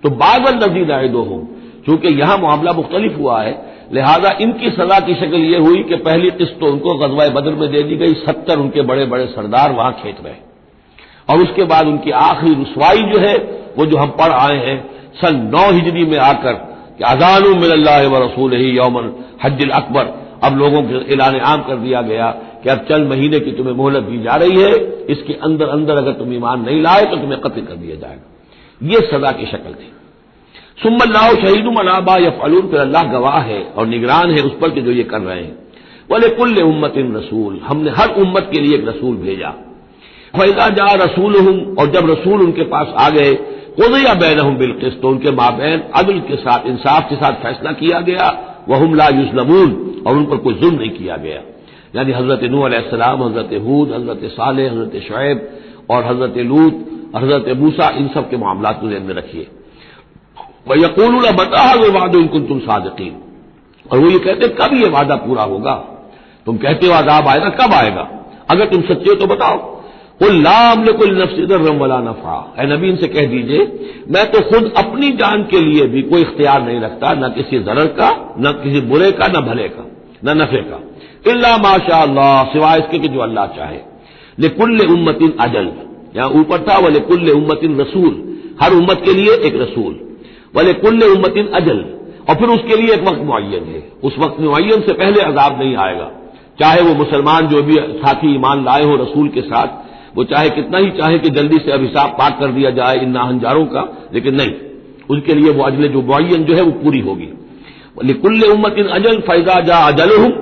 تو بعض الذین نعدہم، چونکہ یہاں معاملہ مختلف ہوا ہے، لہذا ان کی سزا کی شکل یہ ہوئی کہ پہلی قسط تو ان کو غزوہ بدر میں دے دی گئی، 70 ان کے بڑے بڑے سردار وہاں کھینچ رہے، اور اس کے بعد ان کی آخری رسوائی جو ہے وہ جو ہم پڑھ آئے ہیں سن 9 ہجری میں آ کر کہ اذان من اللہ ورسولہ یوم الحج الاکبر، اب لوگوں کے اعلان عام کر دیا گیا کہ اب چند مہینے کی تمہیں مہلت دی جا رہی ہے، اس کے اندر اندر اگر تم ایمان نہیں لائے تو تمہیں قتل کر دیا جائے گا۔ یہ سزا کی شکل تھی۔ ثم اللہ شہید علی ما یفعلون، پھر اللہ گواہ ہے اور نگران ہے اس پر کہ جو یہ کر رہے ہیں۔ وَلِكُلِّ أُمَّةٍ رسول، ہم نے ہر امت کے لیے ایک رسول بھیجا۔ فَإِذَا جَاءَ رَسُولُهُمْ، اور جب رسول ان کے پاس آ گئے، قُضِيَ بَيْنَهُمْ بِالْقِسْطِ، تو ان کے مابین عدل کے ساتھ، انصاف کے ساتھ فیصلہ کیا گیا، وَهُمْ لَا يُظْلَمُونَ، اور ان پر کوئی ظلم نہیں کیا گیا۔ یعنی حضرت نوح علیہ السلام، حضرت ہود، حضرت صالح، حضرت شعیب اور حضرت لوط، حضرت موسیٰ، ان سب کے معاملات کو ذہن میں رکھیے۔ وَيَقُولُونَ مَتَىٰ هَٰذَا الْوَعْدُ إِن كُنتُمْ صَادِقِينَ، اور وہ یہ کہتے ہیں کب یہ وعدہ پورا ہوگا، تم کہتے ہو عذاب آئے گا، کب آئے گا، اگر تم سچے ہو تو بتاؤ۔ قُل لَّا أَمْلِكُ لِنَفْسِي ضَرًّا وَلَا نَفْعًا، اے نبی ان سے کہہ دیجئے میں تو خود اپنی جان کے لیے بھی کوئی اختیار نہیں رکھتا، نہ کسی ضرر کا، نہ کسی برے کا، نہ بھلے کا، نہ نفع کا، إِلَّا مَا شَاءَ اللَّهُ، سوائے اس کے کہ جو اللہ چاہے۔ لِكُلِّ أُمَّةٍ أَجَلٌ، یہاں اوپر تھا وَلِكُلِّ أُمَّةٍ رسول، ہر امت کے لیے ایک رسول، وَلِكُلِّ أُمَّةٍ أَجَلٌ، اور پھر اس کے لیے ایک وقت معین ہے، اس وقت معین سے پہلے عذاب نہیں آئے گا، چاہے وہ مسلمان جو بھی ساتھی ایمان لائے ہو رسول کے ساتھ، وہ چاہے کتنا ہی چاہے کہ جلدی سے اب حساب پاک کر دیا جائے ان ناہنجاروں کا، لیکن نہیں، ان کے لیے وہ اجل جو معین جو ہے وہ پوری ہوگی۔ لِكُلِّ أُمَّةٍ أَجَلٌ فَإِذَا جَاءَ أَجَلُهُمْ،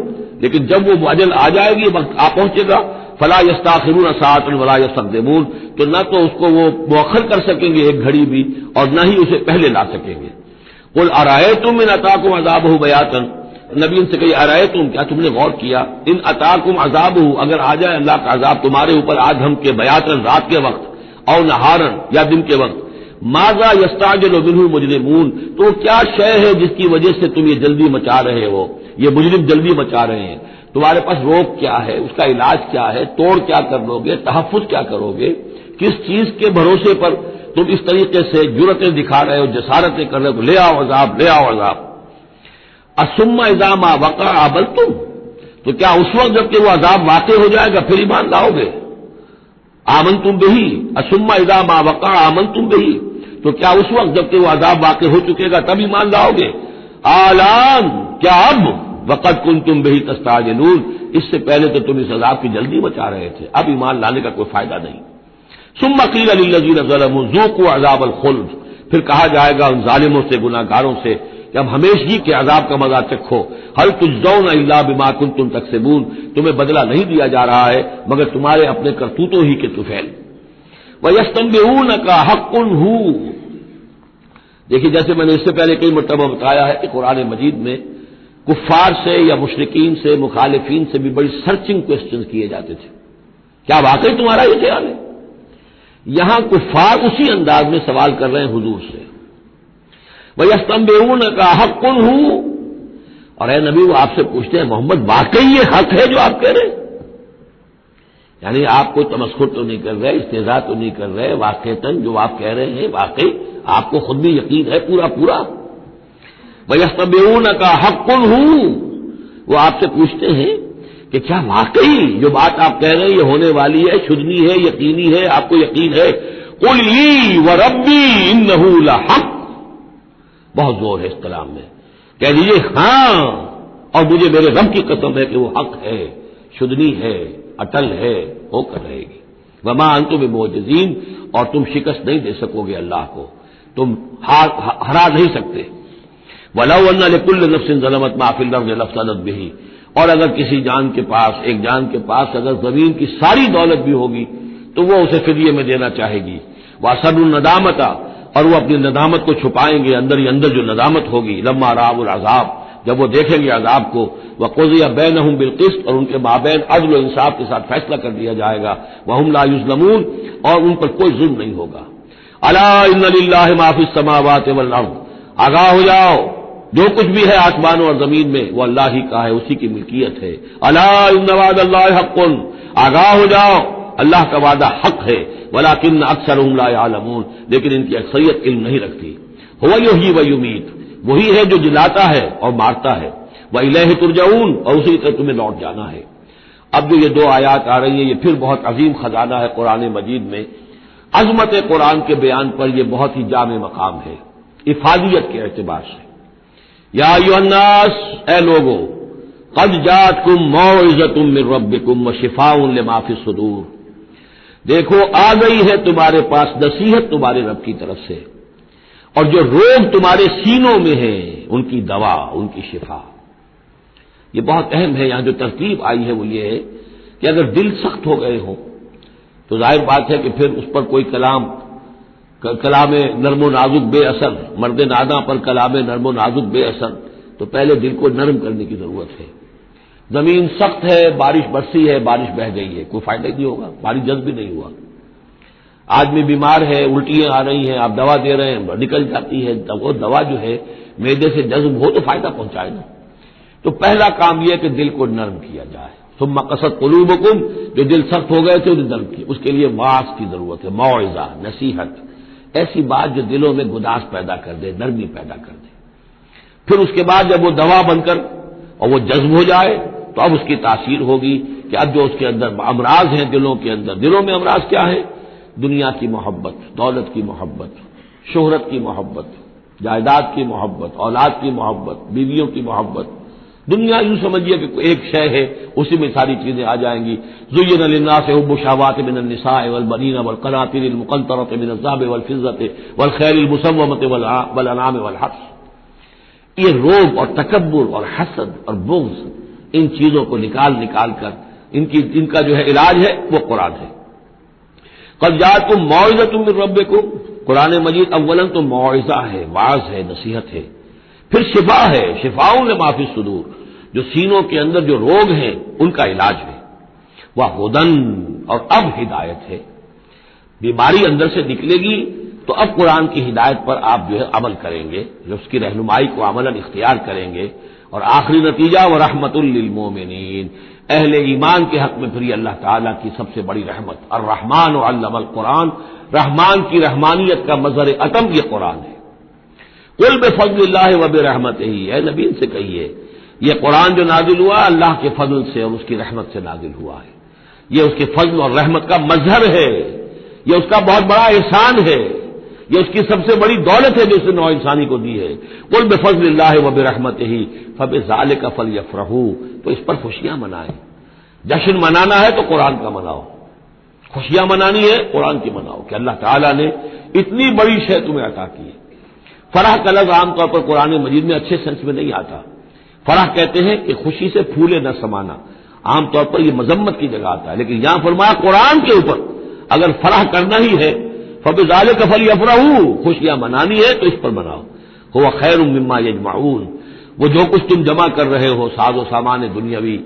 لیکن جب وہ اجل آ جائے گی، وقت آ پہنچے گا، فَلَا يَسْتَأْخِرُونَ سَاعَةً وَلَا يَسْتَقْدِمُونَ، تو نہ تو اس کو وہ مؤخر کر سکیں گے ایک گھڑی بھی، اور نہ ہی اسے پہلے لا سکیں گے۔ قُلْ أَرَأَيْتُمْ إِنْ أَتَاكُمْ عَذَابُهُ بَيَاتًا، نبی ان سے کہیے أَرَأَيْتُمْ، کیا تم نے غور کیا، إِنْ أَتَاكُمْ عَذَابُهُ، اگر آ جائے اللہ کا عذاب تمہارے اوپر آج ہم کے بیاتن رات کے وقت، او نہارن یا دن کے وقت، ماذا يستعجل منه المجرمون، تو کیا شے ہے جس کی وجہ سے تم یہ جلدی مچا رہے ہو، یہ مجرم جلدی مچا رہے ہیں، تمہارے پاس روک کیا ہے، اس کا علاج کیا ہے، توڑ کیا کر لو گے، تحفظ کیا کرو گے، کس چیز کے بھروسے پر تم اس طریقے سے جرأتیں دکھا رہے ہو، جسارتیں کر رہے ہو، لے آؤ عذاب، لے آؤ عذاب۔ ثم اذا ما وقع عبلتم، تو کیا اس وقت جب کہ وہ عذاب واقع ہو جائے گا پھر ایمان لاؤ گے؟ آمنتم بہی ثم اذا ما وقع آمنتم بہی، تو کیا اس وقت جب کہ وہ عذاب واقع ہو چکے گا تب ایمان لاؤ گے؟ آلان، کیا اب؟ وقد کنتم بہی تستعجلون، اس سے پہلے تو تم اس عذاب کی جلدی مچا رہے تھے، اب ایمان لانے کا کوئی فائدہ نہیں۔ ثم قیل للذین ظلموا ذوقوا عذاب الخلد، پھر کہا جائے گا ان ظالموں سے، گناہ گاروں سے کہ اب ہمیشگی کے عذاب کا مزہ چکھو، هل تجزون الا بما کنتم تکسبون، تمہیں بدلہ نہیں دیا جا رہا ہے مگر تمہارے اپنے کرتوتوں ہی کے طفیل۔ وَيَسْتَنبِئُونَكَ حَقٌّ هُوَ، دیکھیے جیسے میں نے اس سے پہلے کئی مرتبہ بتایا ہے کہ قرآن مجید میں کفار سے یا مشرکین سے، مخالفین سے بھی بڑی سرچنگ کوسچنز کیے جاتے تھے، کیا واقعی تمہارا یہ خیال ہے؟ یہاں کفار اسی انداز میں سوال کر رہے ہیں حضور سے، وَيَسْتَنبِئُونَكَ حَقٌّ هُوَ، اور اے نبی وہ آپ سے پوچھتے ہیں محمد واقعی یہ حق ہے جو آپ کہہ رہے ہیں؟ یعنی آپ کوئی تمسخر تو نہیں کر رہے، استہزاء تو نہیں کر رہے، واقعتاً جو آپ کہہ رہے ہیں واقعی آپ کو خود بھی یقین ہے پورا پورا؟ وَيَسْتَنبِئُونَكَ حَقٌّ هُوَ، وہ آپ سے پوچھتے ہیں کہ کیا واقعی جو بات آپ کہہ رہے ہیں یہ ہونے والی ہے، شدنی ہے، یقینی ہے، آپ کو یقین ہے؟ قُلْ إِي وَرَبِّي إِنَّهُ لَحَقٌّ، بہت زور ہے اس کلام میں، کہہ دیجیے ہاں اور مجھے میرے رب کی قسم ہے کہ وہ حق ہے، شدنی ہے، اٹل ہے، ہو کر رہے گی۔ وما انتم بمعجزین، اور تم شکست نہیں دے سکو گے اللہ کو، تم ہرا نہیں سکتے۔ وَلَوْ أَنَّ لِكُلِّ نَفْسٍ ظَلَمَتْ مَا فِي الْأَرْضِ لَافْتَدَتْ بِهِ، اور اگر کسی جان کے پاس، ایک جان کے پاس اگر زمین کی ساری دولت بھی ہوگی تو وہ اسے فدیے میں دینا چاہے گی۔ وَأَسَرُّوا النَّدَامَةَ، اور وہ اپنی ندامت کو چھپائیں گے، اندر ہی اندر جو ندامت ہوگی، لما رأوا العذاب، جب وہ دیکھیں گے عذاب کو، وَقُضِيَ بَيْنَهُم بِالْقِسْطِ، اور ان کے مابین عدل و انصاف کے ساتھ فیصلہ کر دیا جائے گا، وَهُمْ لَا يُظْلَمُونَ، اور ان پر کوئی ظلم نہیں ہوگا۔ أَلَا إِنَّ لِلَّهِ مَا فِي السَّمَاوَاتِ وَالْأَرْضِ، آگاہ ہو جاؤ جو کچھ بھی ہے آسمانوں اور زمین میں وہ اللہ ہی کا ہے، اسی کی ملکیت ہے۔ أَلَا إِنَّ وَعْدَ اللَّهِ حَقٌّ، آگاہ ہو جاؤ اللہ کا وعدہ حق ہے، وَلَٰكِنَّ أَكْثَرَهُمْ لَا يَعْلَمُونَ، لیکن ان کی اکثریت علم نہیں رکھتی۔ هُوَ يُحْيِي وَيُمِيتُ، وہی ہے جو جلاتا ہے اور مارتا ہے، وَإِلَيْهِ تُرْجَعُونَ، اور اسی طرح تمہیں لوٹ جانا ہے۔ اب جو یہ دو آیات آ رہی ہیں یہ پھر بہت عظیم خزانہ ہے قرآن مجید میں، عظمت قرآن کے بیان پر یہ بہت ہی جامع مقام ہے افادیت کے اعتبار سے۔ یا ایھا الناس، اے لوگو، قد جاءتکم موعظۃ من ربکم وشفاء لما فی الصدور، دیکھو آ گئی ہے تمہارے پاس نصیحت تمہارے رب کی طرف سے، اور جو روگ تمہارے سینوں میں ہیں ان کی دوا، ان کی شفا۔ یہ بہت اہم ہے، یہاں جو ترتیب آئی ہے وہ یہ ہے کہ اگر دل سخت ہو گئے ہوں تو ظاہر بات ہے کہ پھر اس پر کوئی کلام نرم و نازک بے اثر، مرد ناداں پر کلام نرم و نازک بے اثر، تو پہلے دل کو نرم کرنے کی ضرورت ہے۔ زمین سخت ہے، بارش برسی ہے، بارش بہہ گئی ہے، کوئی فائدہ نہیں ہوگا، بارش جذب بھی نہیں ہوا۔ آدمی بیمار ہے، الٹیاں آ رہی ہیں، آپ دوا دے رہے ہیں، نکل جاتی ہے، وہ دوا جو ہے معدے سے جذب ہو تو فائدہ پہنچائے نا۔ تو پہلا کام یہ ہے کہ دل کو نرم کیا جائے۔ ثم قست قلوبکم، جو دل سخت ہو گئے تھے انہیں نرم کیا، اس کے لیے واعظ کی ضرورت ہے، موعظہ، نصیحت، ایسی بات جو دلوں میں گداز پیدا کر دے، نرمی پیدا کر دے۔ پھر اس کے بعد جب وہ دوا بن کر اور وہ جذب ہو جائے تو اب اس کی تاثیر ہوگی کہ اب جو اس کے اندر امراض ہیں دلوں کے اندر، دلوں میں امراض کیا ہے؟ دنیا کی محبت، دولت کی محبت، شہرت کی محبت، جائیداد کی محبت، اولاد کی محبت، بیویوں کی محبت۔ دنیا یوں سمجھیے کہ ایک شے ہے، اسی میں ساری چیزیں آ جائیں گی۔ زُيِّنَ لِلنَّاسِ حُبُّ الشَّهَوَاتِ مِنَ النِّسَاءِ وَالْبَنِينَ وَالْقَنَاطِيرِ الْمُقَنطَرَةِ مِنَ الذَّهَبِ وَالْفِضَّةِ وَالْخَيْلِ الْمُسَوَّمَةِ وَالْأَنْعَامِ وَالْحَرْثِ، یہ روب اور تکبر اور حسد اور بغض، ان چیزوں کو نکال کر ان کا جو ہے علاج ہے وہ قرآن ہے۔ قد جاءتکم موعظۃ من ربکم، قرآن مجید اولاً تو موعظہ ہے، واعظ ہے، نصیحت ہے، پھر شفا ہے، شفاء لما فی الصدور، جو سینوں کے اندر جو روگ ہیں ان کا علاج ہے، وہدن، اور اب ہدایت ہے۔ بیماری اندر سے نکلے گی تو اب قرآن کی ہدایت پر آپ جو ہے عمل کریں گے، جو اس کی رہنمائی کو عملاً اختیار کریں گے، اور آخری نتیجہ ورحمۃ للمومنین، اہل ایمان کے حق میں پھر یہ اللہ تعالیٰ کی سب سے بڑی رحمت، الرحمن علم القرآن، رحمان کی رحمانیت کا مظہر عتم یہ قرآن ہے۔ قل بفضل اللہ وبرحمتہ، اے نبی ان سے کہیے یہ قرآن جو نازل ہوا اللہ کے فضل سے اور اس کی رحمت سے نازل ہوا ہے۔ یہ اس کے فضل اور رحمت کا مظہر ہے، یہ اس کا بہت بڑا احسان ہے، یہ اس کی سب سے بڑی دولت ہے جو اس نے نوع انسانی کو دی ہے۔ قل بفضل اللہ وبرحمتہ فبذلک فلیفرحوا، تو اس پر خوشیاں منائیں۔ جشن منانا ہے تو قرآن کا مناؤ، خوشیاں منانی ہے قرآن کی مناؤ کہ اللہ تعالیٰ نے اتنی بڑی شے تمہیں عطا کی ہے۔ فرح کا لفظ عام طور پر قرآن مجید میں اچھے سینس میں نہیں آتا۔ فرح کہتے ہیں کہ خوشی سے پھولے نہ سمانا، عام طور پر یہ مذمت کی جگہ آتا ہے، لیکن یہاں فرمایا قرآن کے اوپر اگر فرح کرنا ہی ہے فبذلک فلیفرحوا، خوشیاں منانی ہے تو اس پر مناؤ۔ هو خیر مما یجمعون، وہ جو کچھ تم جمع کر رہے ہو ساز و سامان دنیاوی،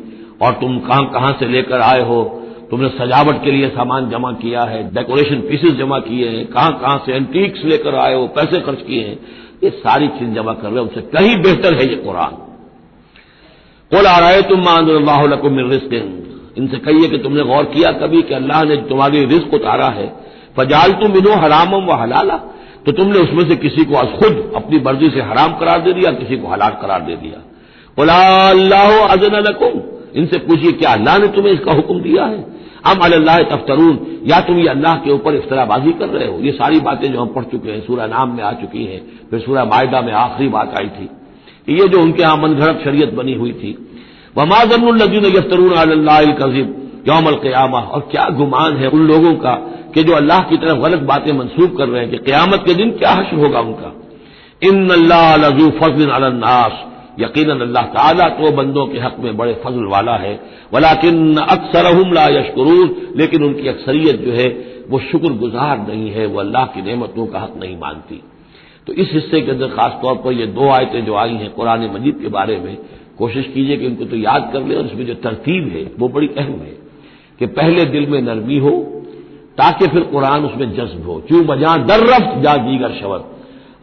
اور تم کہاں کہاں سے لے کر آئے ہو، تم نے سجاوٹ کے لیے سامان جمع کیا ہے، ڈیکوریشن پیسز جمع کیے ہیں، کہاں کہاں سے اینٹیکس لے کر آئے ہو، پیسے خرچ کیے ہیں، یہ ساری چیز جمع کر رہے ہو، ان سے کہیں بہتر ہے یہ قرآن۔ قل ارأیتم ما انزل اللہ لکم من رزق، ان سے کہیے کہ تم نے غور کیا کبھی کہ اللہ نے تمہارے رزق اتارا ہے، فجعلتم منہ حراما وحلالا، تو تم نے اس میں سے کسی کو از خود اپنی مرضی سے حرام قرار دے دیا، کسی کو حلال قرار دے دیا۔ قل اللہ اذن لکم، ان سے پوچھیے کیا اللہ نے تمہیں اس کا حکم دیا ہے؟ ام علی اللہ تفترون، یا تم یہ اللہ کے اوپر افترا بازی کر رہے ہو؟ یہ ساری باتیں جو ہم پڑھ چکے ہیں سورہ نام میں آ چکی ہیں، پھر سورہ مائدہ میں آخری بات آئی تھی، یہ جو ان کے ہاں من گھڑت شریعت بنی ہوئی تھی۔ وما ظن الذین یفترون علی اللہ الکذب یوم القیامہ، اور کیا گمان ہے ان لوگوں کا کہ جو اللہ کی طرف غلط باتیں منسوب کر رہے ہیں کہ قیامت کے دن کیا حشر ہوگا ان کا۔ ان اللہ لذو فضل علی الناس، یقیناً اللہ تعالیٰ تو بندوں کے حق میں بڑے فضل والا ہے، ولیکن اکثرہم لا یشکرون، لیکن ان کی اکثریت جو ہے وہ شکر گزار نہیں ہے، وہ اللہ کی نعمتوں کا حق نہیں مانتی۔ تو اس حصے کے اندر خاص طور پر یہ دو آیتیں جو آئی ہیں قرآن مجید کے بارے میں، کوشش کیجئے کہ ان کو تو یاد کر لیں، اور اس میں جو ترتیب ہے وہ بڑی اہم ہے کہ پہلے دل میں نرمی ہو تاکہ پھر قرآن اس میں جذب ہو، چوں بجاں در رفت جا دیگر شود،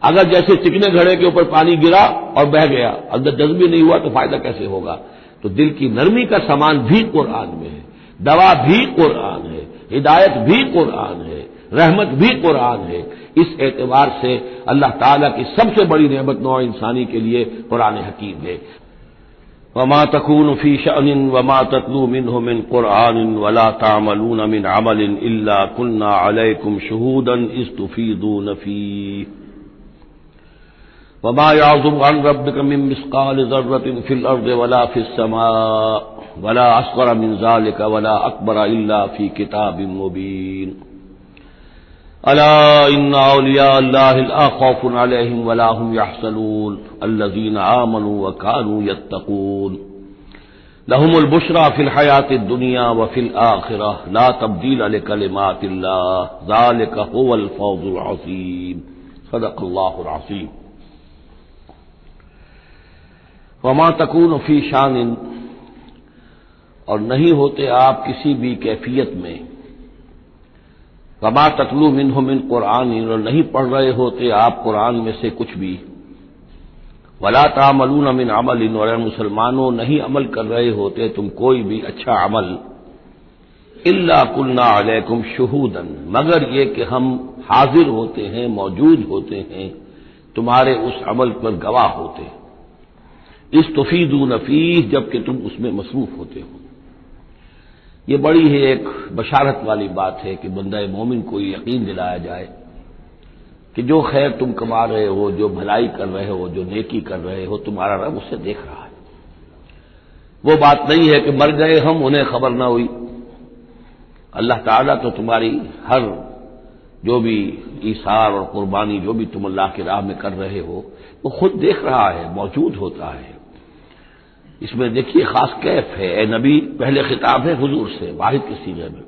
اگر جیسے چکنے گھڑے کے اوپر پانی گرا اور بہہ گیا، اندر جذب بھی نہیں ہوا تو فائدہ کیسے ہوگا؟ تو دل کی نرمی کا سامان بھی قرآن میں ہے، دوا بھی قرآن ہے، ہدایت بھی قرآن ہے، رحمت بھی قرآن ہے۔ اس اعتبار سے اللہ تعالیٰ کی سب سے بڑی نعمت نوع انسانی کے لیے قرآن حکیم ہے۔ وما تكون في شأن وما تتلو منه من قرآن ولا تعملون من عمل إلا كنا عليكم شهودا إذ تفيضون فيه وما يعزب عن ربك من مثقال ذرة في الأرض ولا في السماء ولا أصغر من ذلك ولا أكبر إلا في كتاب مبين ألا إن أولياء الله لا خوف عليهم ولا هم يحزنون الذين آمنوا وكانوا يتقون لهم البشرى في الحياة الدنيا وفي الآخرة لا تبديل لكلمات الله ذلك هو الفوز العظيم صدق الله العظيم۔ وما تكون في شان، اور نہیں ہوتے آپ کسی بھی کیفیت میں، وما تتلو منہ من قرآن، اور نہیں پڑھ رہے ہوتے آپ قرآن میں سے کچھ بھی، ولا تعملون من عمل، اور اے مسلمانوں نہیں عمل کر رہے ہوتے تم کوئی بھی اچھا عمل، الا کنا علیکم شہودا، مگر یہ کہ ہم حاضر ہوتے ہیں، موجود ہوتے ہیں تمہارے اس عمل پر گواہ ہوتے ہیں، استفیدون فیہ، جبکہ تم اس میں مصروف ہوتے ہو۔ یہ بڑی ہی ایک بشارت والی بات ہے کہ بندہ مومن کو یقین دلایا جائے کہ جو خیر تم کما رہے ہو، جو بھلائی کر رہے ہو، جو نیکی کر رہے ہو، تمہارا رب اسے دیکھ رہا ہے۔ وہ بات نہیں ہے کہ مر گئے ہم انہیں خبر نہ ہوئی، اللہ تعالیٰ تو تمہاری ہر جو بھی ایثار اور قربانی جو بھی تم اللہ کی راہ میں کر رہے ہو وہ خود دیکھ رہا ہے، موجود ہوتا ہے۔ اس میں دیکھیے خاص کیف ہے، اے نبی، پہلے خطاب ہے حضور سے واحد کے سیغے میں،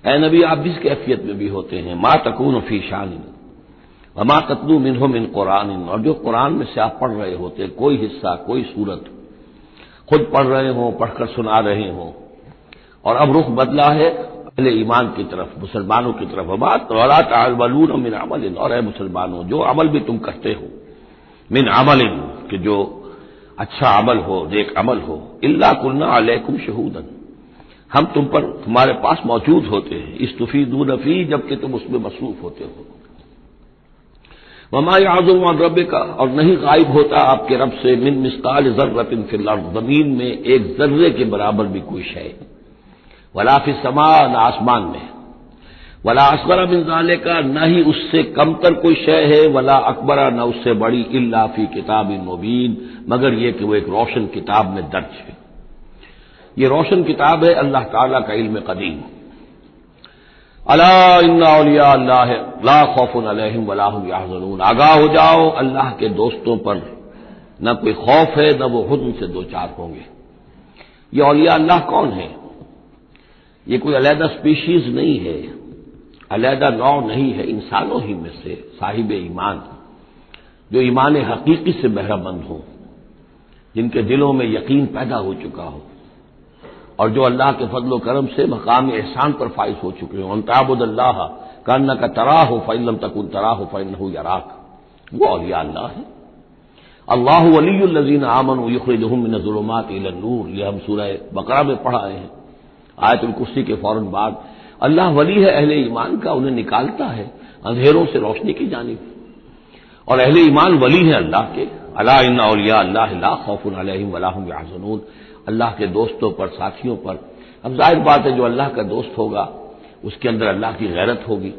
اے نبی آپ جس کیفیت میں بھی ہوتے ہیں، ما تکون فی شان وما تتلو منہ من قرآن، اور جو قرآن میں سے آپ پڑھ رہے ہوتے کوئی حصہ، کوئی صورت، خود پڑھ رہے ہوں، پڑھ کر سنا رہے ہوں، اور اب رخ بدلا ہے اہل ایمان کی طرف، مسلمانوں کی طرف، ولا تعملون من عمل، اور اے مسلمانوں جو عمل بھی تم کرتے ہو، من عمل، کہ جو اچھا عمل ہو، نیک عمل ہو، الا کنا علیکم شہودا، ہم تم پر تمہارے پاس موجود ہوتے ہیں، استفیدون فیہ، جبکہ تم اس میں مصروف ہوتے ہو۔ وما یعزب عن ربک، اور نہیں غائب ہوتا آپ کے رب سے، من مثقال ذرۃ فی الارض، زمین میں ایک ذرے کے برابر بھی کوئی شے، ولا فی السماء، نہ آسمان میں، ولا اصغر من ذالک، نہ ہی اس سے کم تر کوئی شے ہے، ولا اکبر، نہ اس سے بڑی، الا فی کتاب مبین، مگر یہ کہ وہ ایک روشن کتاب میں درج ہے۔ یہ روشن کتاب ہے اللہ تعالی کا علم قدیم۔ الا ان اولیاء اللہ لا خوف علیہم ولا هم یحزنون، آگاہ ہو جاؤ، اللہ کے دوستوں پر نہ کوئی خوف ہے، نہ وہ حزن سے دوچار ہوں گے۔ یہ اولیاء اللہ کون ہیں؟ یہ کوئی علیحدہ سپیشیز نہیں ہے، علیحدہ نوع نہیں ہے، انسانوں ہی میں سے صاحب ایمان، جو ایمان حقیقی سے بہرہ مند ہوں، جن کے دلوں میں یقین پیدا ہو چکا ہو، اور جو اللہ کے فضل و کرم سے مقام احسان پر فائز ہو چکے ہوں۔ ان تعبد اللہ کانک تراہ فإن لم تکن تراہ فإنہ یراک، وہ اولیاء اللہ ہیں۔ اللہ ولی الذین آمنوا یخرجہم من الظلمات الی النور، یہ ہم سورہ بقرہ میں پڑھ آئے ہیں، آیت الکرسی کے فوراً بعد۔ اللہ ولی ہے اہل ایمان کا، انہیں نکالتا ہے اندھیروں سے روشنی کی جانب، اور اہل ایمان ولی ہیں اللہ کے۔ الا ان اولیاء اللہ لا خوف علیہم ولا هم یحزنون، اللہ کے دوستوں پر، ساتھیوں پر۔ اب ظاہر بات ہے جو اللہ کا دوست ہوگا اس کے اندر اللہ کی غیرت ہوگی،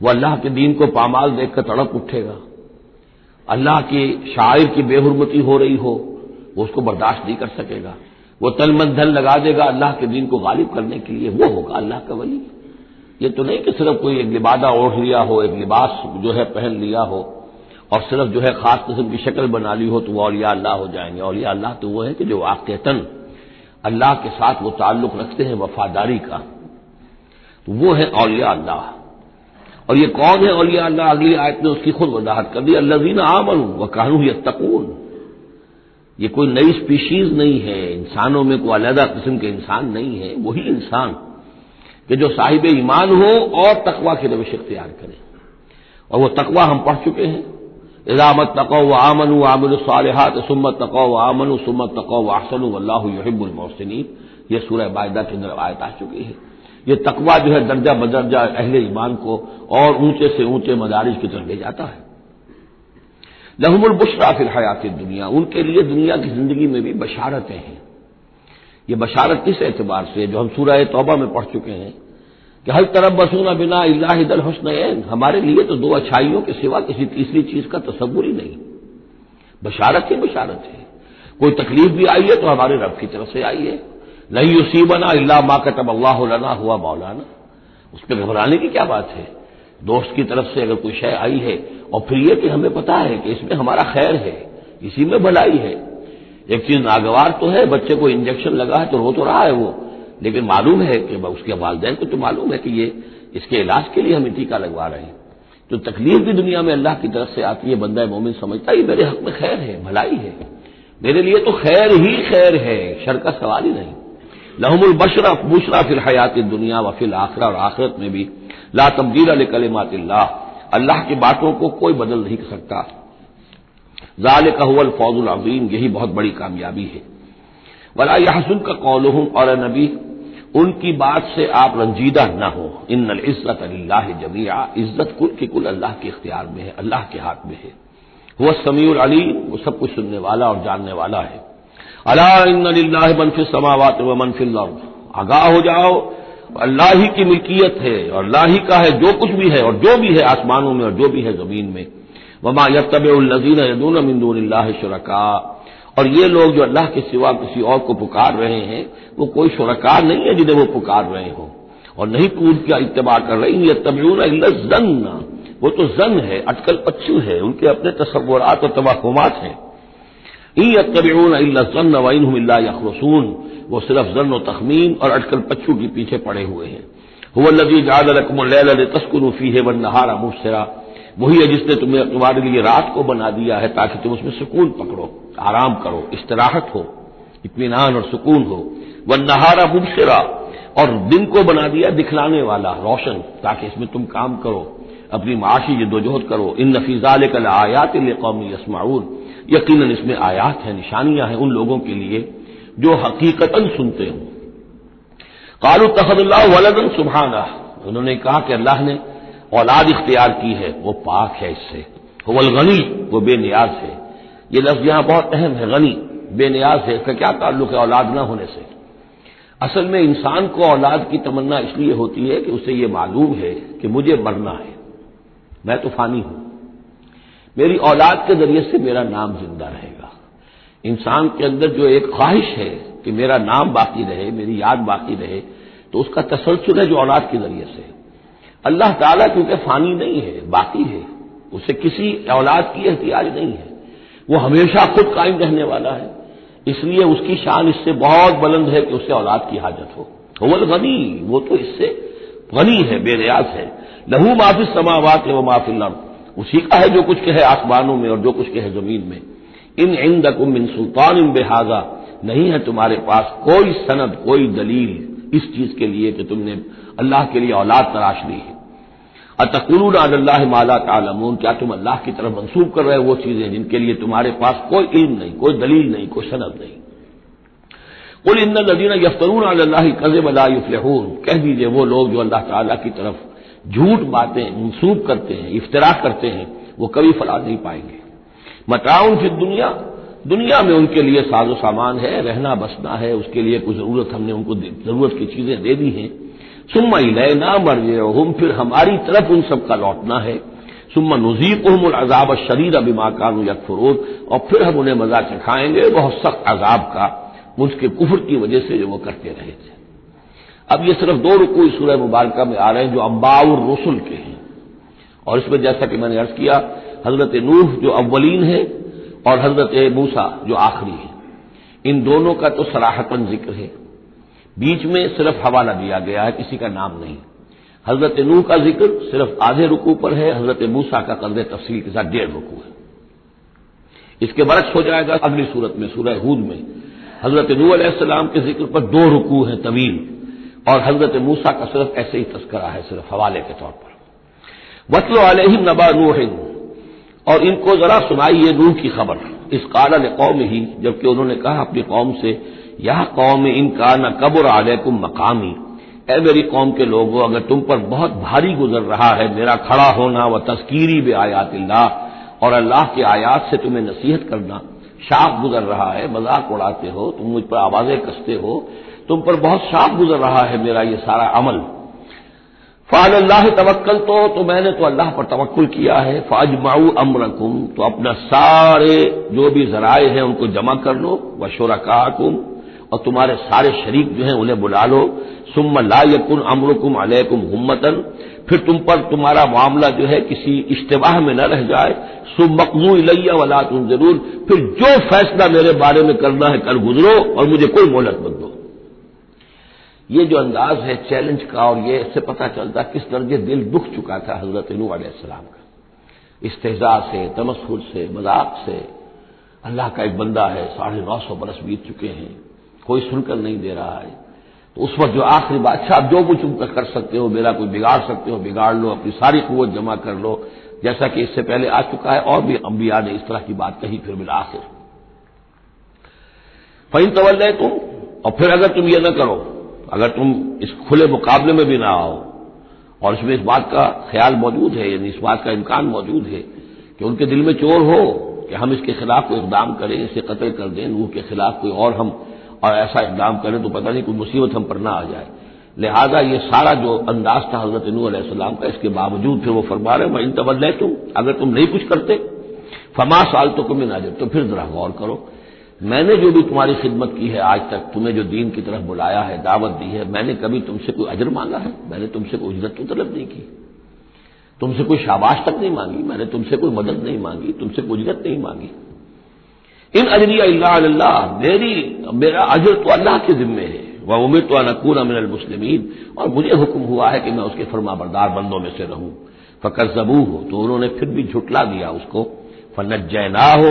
وہ اللہ کے دین کو پامال دیکھ کر تڑپ اٹھے گا، اللہ کی شاعر کی بے حرمتی ہو رہی ہو وہ اس کو برداشت نہیں کر سکے گا، وہ تن من دھن لگا دے گا اللہ کے دین کو غالب کرنے کے لیے، وہ ہوگا اللہ کا ولی۔ یہ تو نہیں کہ صرف کوئی ایک لبادہ اوڑھ لیا ہو، ایک لباس جو ہے پہن لیا ہو، اور صرف جو ہے خاص قسم کی شکل بنا لی ہو تو وہ اولیاء اللہ ہو جائیں گے۔ اولیاء اللہ تو وہ ہے کہ جو واقعتاً اللہ کے ساتھ وہ تعلق رکھتے ہیں وفاداری کا، تو وہ ہے اولیاء اللہ۔ اور یہ کون ہے اولیاء اللہ؟ اگلی آیت نے اس کی خود وضاحت کر دی، الذین آمنوا وکانوا یتقون۔ یہ کوئی نئی سپیشیز نہیں ہے، انسانوں میں کوئی علیحدہ قسم کے انسان نہیں ہے، وہی انسان کہ جو صاحب ایمان ہو اور تقوی کی روش اختیار کرے، اور وہ تقوی ہم پڑھ چکے ہیں، اذا اتقوا وآمنوا وعملوا الصالحات ثم اتقوا وآمنوا ثم اتقوا واحسنوا واللہ یحب المحسنین، یہ سورہ مائدہ کے اندر آیت آ چکی ہے۔ یہ تقوی جو ہے درجہ بدرجہ اہل ایمان کو اور اونچے سے اونچے مدارج کی طرف لے جاتا ہے۔ لہم البشریٰ فی الحیات الدنیا، ان کے لیے دنیا کی زندگی میں بھی بشارتیں ہیں۔ یہ بشارت کس اعتبار سے؟ جو ہم سورہ توبہ میں پڑھ چکے ہیں کہ هل تربصون بنا الا احدى الحسنيين، ہمارے لیے تو دو اچھائیوں کے سوا کسی تیسری چیز کا تصور ہی نہیں۔ بشارت ہی بشارت ہے، کوئی تکلیف بھی آئی ہے تو ہمارے رب کی طرف سے آئی ہے۔ لن يصيبنا الا ما كتب الله لنا هو مولانا، اس پہ گھبرانے کی کیا بات ہے؟ دوست کی طرف سے اگر کوئی شے آئی ہے، اور پھر یہ کہ ہمیں پتا ہے کہ اس میں ہمارا خیر ہے، اسی میں بھلائی ہے۔ ایک چیز ناگوار تو ہے، بچے کو انجیکشن لگا ہے تو رو تو رہا ہے وہ، لیکن معلوم ہے کہ اس کے والدین کو تو معلوم ہے کہ یہ اس کے علاج کے لیے ہمیں ٹیکہ لگوا رہے ہیں۔ تو تکلیف بھی دنیا میں اللہ کی طرف سے آتی ہے، بندہ مومن سمجھتا ہے یہ میرے حق میں خیر ہے، بھلائی ہے، میرے لیے تو خیر ہی خیر ہے، شر کا سوال ہی نہیں۔ لہم البشریٰ فی الحیات الدنیا وفی الآخرہ، اور آخرت میں بھی لا تبدیل لکلمات اللہ، اللہ کی باتوں کو کوئی بدل نہیں کر سکتا۔ ذالک هو الفوز العظیم، یہی بہت بڑی کامیابی ہے۔ ولا یحزنک قولہم، اور اے نبی ان کی بات سے آپ رنجیدہ نہ ہو۔ ان العزت للہ جمیعا، عزت کل کی کل اللہ کے اختیار میں ہے، اللہ کے ہاتھ میں ہے۔ هو السمیع العلیم، وہ سب کچھ سننے والا اور جاننے والا ہے۔ الا ان للہ من فی السماوات ومن فی الارض، آگاہ ہو جاؤ، اللہ ہی کی ملکیت ہے اور اللہ ہی کا ہے جو کچھ بھی ہے اور جو بھی ہے آسمانوں میں اور جو بھی ہے زمین میں۔ وما یتبع الذین یدعون من دون اللہ شرکاء، اور یہ لوگ جو اللہ کے سوا کسی اور کو پکار رہے ہیں وہ کوئی شرکاء نہیں ہے جنہیں وہ پکار رہے ہوں، اور نہیں تو ان کا اتباع کر رہے ہیں۔ یتبعون الا الظن، وہ تو ظن ہے، اٹکل پچو ہے، ان کے اپنے تصورات اور توہمات ہیں۔ ان یتبعون الا الظن وان هم الا یخرصون، وہ صرف ظن و تخمین اور اٹکل پچو کے پیچھے پڑے ہوئے ہیں۔ هو الذی جعل لكم الليل لتسكنوا فيه والنهار مبصرا، وہی ہے جس نے تمہارے لیے رات کو بنا دیا ہے تاکہ تم اس میں سکون پکڑو، آرام کرو، استراحت ہو، اطمینان اور سکون ہو۔ والنہار مبصرا، اور دن کو بنا دیا دکھلانے والا، روشن، تاکہ اس میں تم کام کرو، اپنی معاشی جدوجہد کرو۔ ان فی ذلک لآیات لقوم یسمعون، یقیناً اس میں آیات ہیں، نشانیاں ہیں ان لوگوں کے لیے جو حقیقتاً سنتے ہوں۔ قالوا اتخذ اللہ ولدا سبحانہ، انہوں نے کہا کہ اللہ نے اولاد اختیار کی ہے، وہ پاک ہے اس سے۔ هو الغنی، وہ بے نیاز ہے۔ یہ لفظ یہاں بہت اہم ہے، غنی، بے نیاز ہے، اس کا کیا تعلق ہے اولاد نہ ہونے سے؟ اصل میں انسان کو اولاد کی تمنا اس لیے ہوتی ہے کہ اسے یہ معلوم ہے کہ مجھے مرنا ہے، میں تو فانی ہوں، میری اولاد کے ذریعے سے میرا نام زندہ رہے گا۔ انسان کے اندر جو ایک خواہش ہے کہ میرا نام باقی رہے، میری یاد باقی رہے، تو اس کا تسلسل ہے جو اولاد کے ذریعے سے۔ اللہ تعالیٰ کیونکہ فانی نہیں ہے، باقی ہے، اسے کسی اولاد کی احتیاج نہیں ہے، وہ ہمیشہ خود قائم رہنے والا ہے، اس لیے اس کی شان اس سے بہت بلند ہے کہ اسے اولاد کی حاجت ہو۔ هو الغنی، وہ تو اس سے غنی ہے، بے نیاز ہے۔ لہو ما فی السماوات و ما فی الارض، اسی کا ہے جو کچھ کہ ہے آسمانوں میں اور جو کچھ کہ ہے زمین میں۔ ان عندکم من سلطان بہذا، نہیں ہے تمہارے پاس کوئی سند، کوئی دلیل اس چیز کے لیے کہ تم نے اللہ کے لیے اولاد تراش لی ہے۔ اتقولون علی اللہ ما لا تعلمون، کیا تم اللہ کی طرف منسوب کر رہے ہو وہ چیزیں جن کے لیے تمہارے پاس کوئی علم نہیں، کوئی دلیل نہیں، کوئی سند نہیں۔ قل ان الذین یفترون علی اللہ الکذب لا یفلحون، کہہ دیجئے وہ لوگ جو اللہ تعالیٰ کی طرف جھوٹ باتیں منسوب کرتے ہیں، افتراء کرتے ہیں، وہ کبھی فلاح نہیں پائیں گے۔ متاع فی الدنیا، دنیا میں ان کے لیے ساز و سامان ہے، رہنا بسنا ہے، اس کے لیے کچھ ضرورت ہم نے ان کو ضرورت کی چیزیں دے دی ہیں۔ ثم الینا مرجعہم، پھر ہماری طرف ان سب کا لوٹنا ہے۔ ثم نذیقہم العذاب الشدید بما کانوا یکفرون، اور پھر ہم انہیں مزہ چکھائیں گے بہت سخت عذاب کا، ان کے کفر کی وجہ سے جو وہ کرتے رہے تھے۔ اب یہ صرف 2 رکوع سورہ مبارکہ میں آ رہے ہیں جو انباء الرسل کے ہیں، اور اس میں جیسا کہ میں نے عرض کیا حضرت نوح جو اولین ہے اور حضرت موسیٰ جو آخری ہے، ان دونوں کا تو صراحتاً ذکر ہے، بیچ میں صرف حوالہ دیا گیا ہے، کسی کا نام نہیں۔ حضرت نوح کا ذکر صرف آدھے رکوع پر ہے، حضرت موسیٰ کا قدر تفصیل کے ساتھ 1.5 رکوع ہے۔ اس کے برعکس ہو جائے گا اگلی صورت میں، سورہ ہود میں حضرت نوح علیہ السلام کے ذکر پر 2 رکوع ہیں طویل، اور حضرت موسیٰ کا صرف ایسے ہی تذکرہ ہے، صرف حوالے کے طور پر۔ وَاتْلُ عَلَيْهِمْ نَبَأَ نُوحٍ، اور ان کو ذرا سنائیے نوح کی خبر۔ اذ قال لقومہ، جبکہ انہوں نے کہا اپنی قوم سے، یا قوم ان کان کبر علیکم مقامی، اے میری قوم کے لوگوں، اگر تم پر بہت بھاری گزر رہا ہے میرا کھڑا ہونا، و تذکیری بآیات اللہ، اور اللہ کی آیات سے تمہیں نصیحت کرنا، شاق گزر رہا ہے، مذاق اڑاتے ہو تم، مجھ پر آوازیں کستے ہو، تم پر بہت شاق گزر رہا ہے میرا یہ سارا عمل۔ فعلی اللہ توکل، تو میں نے تو اللہ پر توکل کیا ہے۔ فاجمعوا امرکم، تو اپنا سارے جو بھی ذرائع ہیں ان کو جمع کر لو، وشرکاکم، اور تمہارے سارے شریک جو ہیں انہیں بلا لو۔ ثم لا یکن امرکم علیکم غمۃ، پھر تم پر تمہارا معاملہ جو ہے کسی اشتباہ میں نہ رہ جائے۔ ثم اقضوا الی ولا تنظرون، پھر جو فیصلہ میرے بارے میں کرنا ہے کر گزرو اور مجھے کوئی مہلت مت دو۔ یہ جو انداز ہے چیلنج کا، اور یہ اس سے پتہ چلتا کس درجے دل دکھ چکا تھا حضرت نوح علیہ السلام کا، استہزاء سے، تمسخر سے، مذاق سے۔ اللہ کا ایک بندہ ہے، 950 برس بیت چکے ہیں، کوئی سن کر نہیں دے رہا ہے، تو اس وقت جو آخری بات، اچھا اب جو کچھ تم کر سکتے ہو، میرا کوئی بگاڑ سکتے ہو بگاڑ لو، اپنی ساری قوت جمع کر لو، جیسا کہ اس سے پہلے آ چکا ہے، اور بھی انبیاء نے اس طرح کی بات کہی۔ پھر بالآخر فَإِن تَوَلَّيْتُمْ، اور پھر اگر تم یہ نہ کرو، اگر تم اس کھلے مقابلے میں بھی نہ آؤ، اور اس میں اس بات کا خیال موجود ہے، یعنی اس بات کا امکان موجود ہے کہ ان کے دل میں چور ہو کہ ہم اس کے خلاف کوئی اقدام کریں، اسے قتل کر دیں، نوح کے خلاف کوئی اور ایسا اقدام کریں تو پتہ نہیں کوئی مصیبت ہم پر نہ آ جائے، لہذا یہ سارا جو انداز تھا حضرت نوح علیہ السلام کا، اس کے باوجود پھر وہ فرما رہے ہیں وَإِن تَوَلَّيْتُمْ، اگر تم نہیں کچھ کرتے، فَمَا سَأَلْتُكُم مِّنْ أَجْرٍ، تو پھر ذرا غور کرو، میں نے جو بھی تمہاری خدمت کی ہے آج تک، تمہیں جو دین کی طرف بلایا ہے، دعوت دی ہے، میں نے کبھی تم سے کوئی اجر مانگا ہے؟ میں نے تم سے کوئی اجرت تو طلب نہیں کی، تم سے کوئی شاباش تک نہیں مانگی، میں نے تم سے کوئی مدد نہیں مانگی، تم سے کوئی اجرت نہیں مانگی۔ ان اجری الا علی اللہ، میرا اجر تو اللہ کے ذمے ہے۔ وامرت ان اکون من المسلمین، اور مجھے حکم ہوا ہے کہ میں اس کے فرما بردار بندوں میں سے رہوں۔ فکذبوہ، تو انہوں نے پھر بھی جھٹلا دیا اس کو۔ فنجیناہ،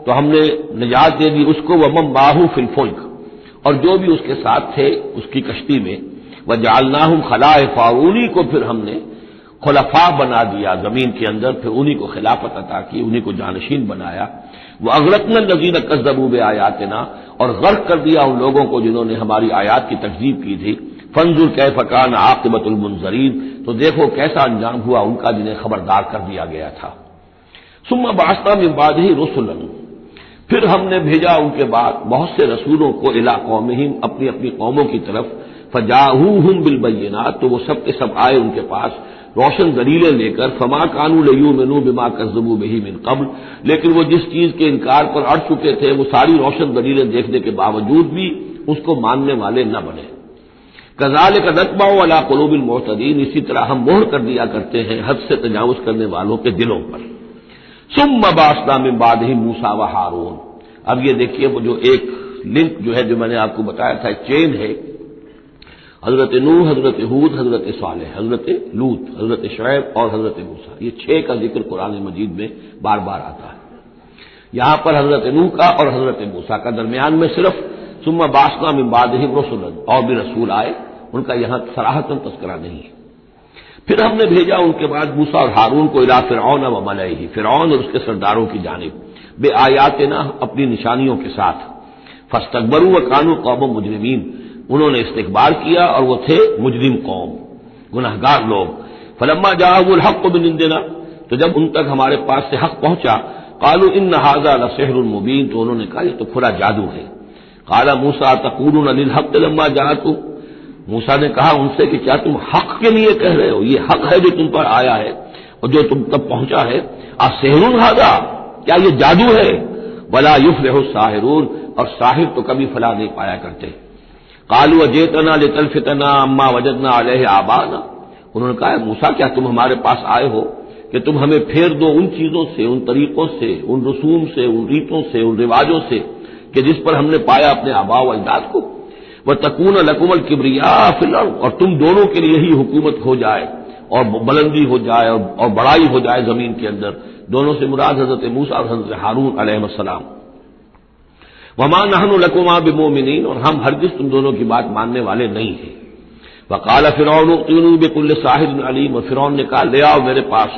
تو ہم نے نجات دے دی اس کو، ومن معہ فی الفلک، اور جو بھی اس کے ساتھ تھے اس کی کشتی میں۔ وجعلناہم خلائف، انہی کو پھر ہم نے خلفاء بنا دیا زمین کے اندر، پھر انہی کو خلافت عطا کی، انہی کو جانشین بنایا۔ وَأَغْرَقْنَا الَّذِينَ كَذَّبُوا بِآيَاتِنَا، اور غرق کر دیا ان لوگوں کو جنہوں نے ہماری آیات کی تکذیب کی تھی۔ فَانظُرْ كَيْفَ كَانَ عَاقِبَةُ الْمُنذَرِينَ، تو دیکھو کیسا انجام ہوا ان کا جنہیں خبردار کر دیا گیا تھا۔ ثُمَّ بَعَثْنَا مِن بَعْدِهِ رُسُلًا، پھر ہم نے بھیجا ان کے بعد بہت سے رسولوں کو الی قومہم، اپنی اپنی قوموں کی طرف، فجاؤہم بالبینات، تو وہ سب کے سب آئے ان کے پاس روشن دلیلیں لے کر، فما کانوا لیؤمنوا بما کذبوا بہ من قبل، لیکن وہ جس چیز کے انکار پر اڑ چکے تھے وہ ساری روشن دلیلیں دیکھنے کے باوجود بھی اس کو ماننے والے نہ بنے۔ کذالک نطبع علی قلوب المعتدین، اسی طرح ہم مہر کر دیا کرتے ہیں حد سے تجاوز کرنے والوں کے دلوں پر۔ ثم بعثنا من بعدہم موسیٰ و ہارون، اب یہ دیکھیے وہ جو ایک لنک جو ہے جو میں نے آپ کو بتایا تھا چین ہے، حضرت نوح، حضرت ہود، حضرت صالح، حضرت لوط، حضرت شعیب اور حضرت موسیٰ، یہ 6 کا ذکر قرآن مجید میں بار بار آتا ہے۔ یہاں پر حضرت نوح کا اور حضرت موسیٰ کا درمیان میں صرف ثم بعثنا من بعدہم رسلا، اور بھی رسول آئے، ان کا یہاں صراحتاً تذکرہ نہیں ہے۔ پھر ہم نے بھیجا ان کے بعد موسیٰ اور ہارون کو الی فرعون و ملئہ، فرعون اور اس کے سرداروں کی جانب، بے آیاتنا، اپنی نشانیوں کے ساتھ، فاستکبروا وکانوا قوما مجرمین، انہوں نے استکبار کیا اور وہ تھے مجرم قوم، گنہگار لوگ۔ فلما جاءهم الحق من عندنا، تو جب ان تک ہمارے پاس سے حق پہنچا، قالوا ان هذا لسحر مبین، تو انہوں نے کہا یہ تو کھلا جادو ہے۔ قال موسیٰ تقولون للحق لما جاءتکم، موسیٰ نے کہا ان سے کہ کیا تم حق کے لیے کہہ رہے ہو، یہ حق ہے جو تم پر آیا ہے اور جو تم تک پہنچا ہے، اسحر ھذا، کیا یہ جادو ہے؟ ولا یفلح الساحرون، اور ساحر تو کبھی فلاح نہیں پایا کرتے۔ قالوا اجئتنا لتلفتنا عما وجدنا علیہ آباءنا، انہوں نے کہا موسیٰ کیا تم ہمارے پاس آئے ہو کہ تم ہمیں پھیر دو ان چیزوں سے، ان طریقوں سے، ان رسوم سے، ان ریتوں سے، ان رواجوں سے کہ جس پر ہم نے پایا اپنے آباء و اجداد کو، وتکون لکم الکبریاء فی الارض، اور تم دونوں کے لیے ہی حکومت ہو جائے اور بلندی ہو جائے اور بڑائی ہو جائے زمین کے اندر، دونوں سے مراد حضرت موسیٰ اور حضرت ہارون علیہ السلام۔ وما نحن لکما بمؤمنین، اور ہم ہرگز تم دونوں کی بات ماننے والے نہیں ہیں۔ وقال فرعون ائتونی بکل ساحر علیم، اور فرعون نے کہا لے آؤ میرے پاس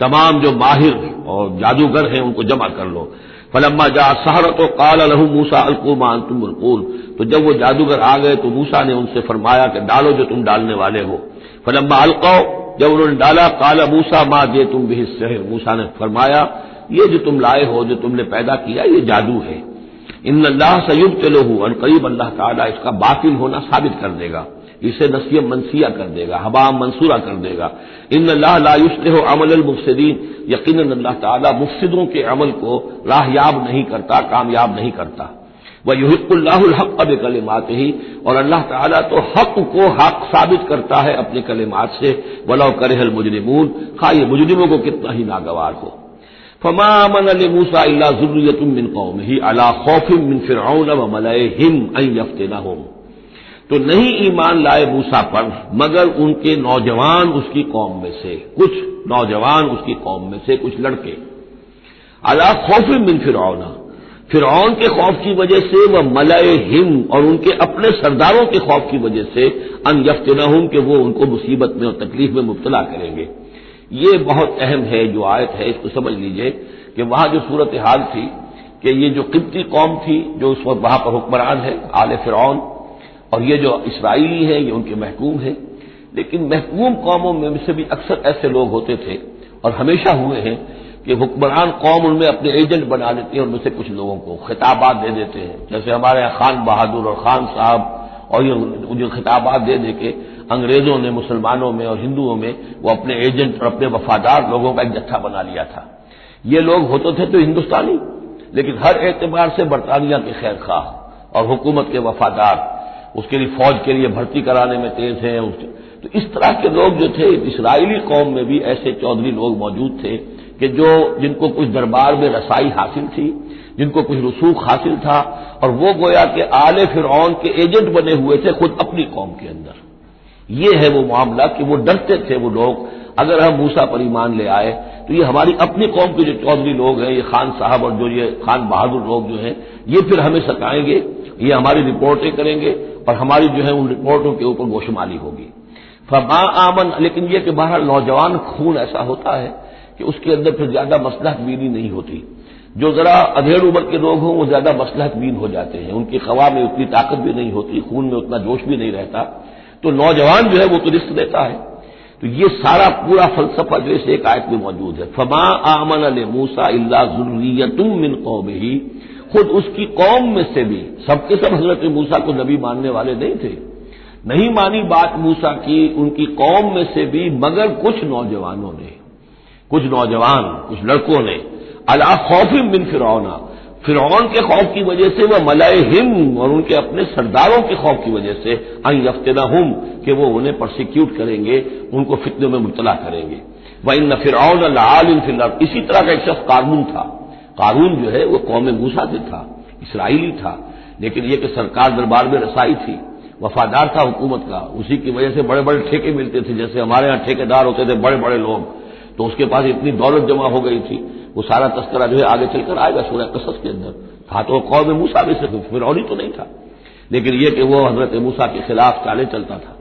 تمام جو ماہر اور جادوگر ہیں ان کو جمع کر لو۔ فلما جاء السحرۃ قال لهم موسیٰ القوا ما انتم ملقون، تو جب وہ جادوگر آ گئے تو موسیٰ نے ان سے فرمایا کہ ڈالو جو تم ڈالنے والے ہو۔ فلما القوا، جب انہوں نے ڈالا، قال موسیٰ ما جئتم به السحر، موسیٰ نے فرمایا یہ جو تم لائے ہو، جو تم نے پیدا کیا، یہ جادو ہے۔ ان اللہ سیبطلہ، ان قریب اللہ تعالیٰ اس کا باطل ہونا ثابت کر دے گا، اسے نسیہ منسیہ کر دے گا، ہبا منصورہ کر دے گا۔ ان اللہ لا یصلح عمل المفسدین، یقیناً اللہ تعالیٰ مفسدوں کے عمل کو راہیاب نہیں کرتا، کامیاب نہیں کرتا۔ وَيُحِقُّ اللَّهُ الْحَقَّ بِكَلِمَاتِهِ، اور اللہ تعالیٰ تو حق کو حق ثابت کرتا ہے اپنے کلمات سے، وَلَوْ كَرِهَ الْمُجْرِمُونَ، خواہ یہ مجرموں کو کتنا ہی ناگوار ہو۔ فما آمن لموسیٰ الا ذریۃ من قومہ علی خوف من فرعون وملئہم ان یفتنہم، تو نہیں ایمان لائے موسیٰ پر مگر ان کے نوجوان اس کی قوم میں سے، کچھ نوجوان اس کی قوم میں سے، کچھ لڑکے، علی خوف من فرعون، فرعون کے خوف کی وجہ سے، وہ ملئہم، اور ان کے اپنے سرداروں کے خوف کی وجہ سے، ان یفتنہم، کہ وہ ان کو مصیبت میں اور تکلیف میں مبتلا کریں گے۔ یہ بہت اہم ہے جو آیت ہے، اس کو سمجھ لیجئے کہ وہاں جو صورتحال تھی کہ یہ جو قبطی قوم تھی جو اس وقت وہاں پر حکمران ہے آل فرعون، اور یہ جو اسرائیلی ہیں یہ ان کے محکوم ہیں، لیکن محکوم قوموں میں سے بھی اکثر ایسے لوگ ہوتے تھے اور ہمیشہ ہوئے ہیں کہ حکمران قوم ان میں اپنے ایجنٹ بنا لیتے ہیں، ان میں سے کچھ لوگوں کو خطابات دے دیتے ہیں، جیسے ہمارے یہاں خان بہادر اور خان صاحب، اور یہ جو خطابات دے دے کے انگریزوں نے مسلمانوں میں اور ہندوؤں میں وہ اپنے ایجنٹ اور اپنے وفادار لوگوں کا ایک جتھا بنا لیا تھا۔ یہ لوگ ہوتے تھے تو ہندوستانی، لیکن ہر اعتبار سے برطانیہ کے خیر خواہ اور حکومت کے وفادار، اس کے لیے فوج کے لیے بھرتی کرانے میں تیز ہیں۔ تو اس طرح کے لوگ جو تھے اسرائیلی قوم میں بھی ایسے چودھری لوگ موجود تھے کہ جن کو کچھ دربار میں رسائی حاصل تھی، جن کو کچھ رسوخ حاصل تھا، اور وہ گویا کہ آل فرعون کے ایجنٹ بنے ہوئے تھے خود اپنی قوم کے اندر۔ یہ ہے وہ معاملہ کہ وہ ڈرتے تھے وہ لوگ، اگر ہم موسیٰ پر ایمان لے آئے تو یہ ہماری اپنی قوم کے جو چودھری لوگ ہیں، یہ خان صاحب اور جو یہ خان بہادر لوگ جو ہیں، یہ پھر ہمیں ستائیں گے، یہ ہماری رپورٹیں کریں گے اور ہماری جو ہے ان رپورٹوں کے اوپر گوشمالی ہوگی۔ فما آمن، لیکن یہ کہ بہرحال نوجوان خون ایسا ہوتا ہے کہ اس کے اندر پھر زیادہ مصلحت بینی نہیں ہوتی، جو ذرا ادھیڑ عمر کے لوگ ہوں وہ زیادہ مصلحت بین ہو جاتے ہیں، ان کی خواہ میں اتنی طاقت بھی نہیں ہوتی، خون میں اتنا جوش بھی نہیں رہتا، تو نوجوان جو ہے وہ تو رسک لیتا ہے۔ تو یہ سارا پورا فلسفہ جو اس ایک آیت میں موجود ہے۔ فما آمن لموسیٰ الا ذریۃ من قومہ خود اس کی قوم میں سے بھی سب کے سب حضرت موسیٰ کو نبی ماننے والے نہیں تھے، نہیں مانی بات موسیٰ کی ان کی قوم میں سے بھی، مگر کچھ نوجوانوں نے، کچھ نوجوان، کچھ لڑکوں نے، علی خوف من فرعون، فرعون کے خوف کی وجہ سے، وہ ملائہم اور ان کے اپنے سرداروں کے خوف کی وجہ سے، ان یفتنہم کہ وہ انہیں پرسیکیوٹ کریں گے، ان کو فتنوں میں مبتلا کریں گے۔ وَإِنَّ فِرْعَوْنَ لَعَالٍ فِي الْأَرْضِ، اسی طرح کا ایک شخص قارون تھا، قارون جو ہے وہ قوم موسیٰ سے تھا، اسرائیلی تھا، لیکن یہ کہ سرکار دربار میں رسائی تھی، وفادار تھا حکومت کا، اسی کی وجہ سے بڑے بڑے ٹھیکے ملتے تھے، جیسے ہمارے ہاں ٹھیکیدار ہوتے تھے بڑے بڑے لوگ، تو اس کے پاس اتنی دولت جمع ہو گئی تھی، وہ سارا تذکرہ جو ہے آگے چل کر آئے گا سورہ قصص کے اندر، تھا تو قوم موسیٰ میں سے، فرعونی تو نہیں تھا، لیکن یہ کہ وہ حضرت موسیٰ کے خلاف چالیں چلتا تھا،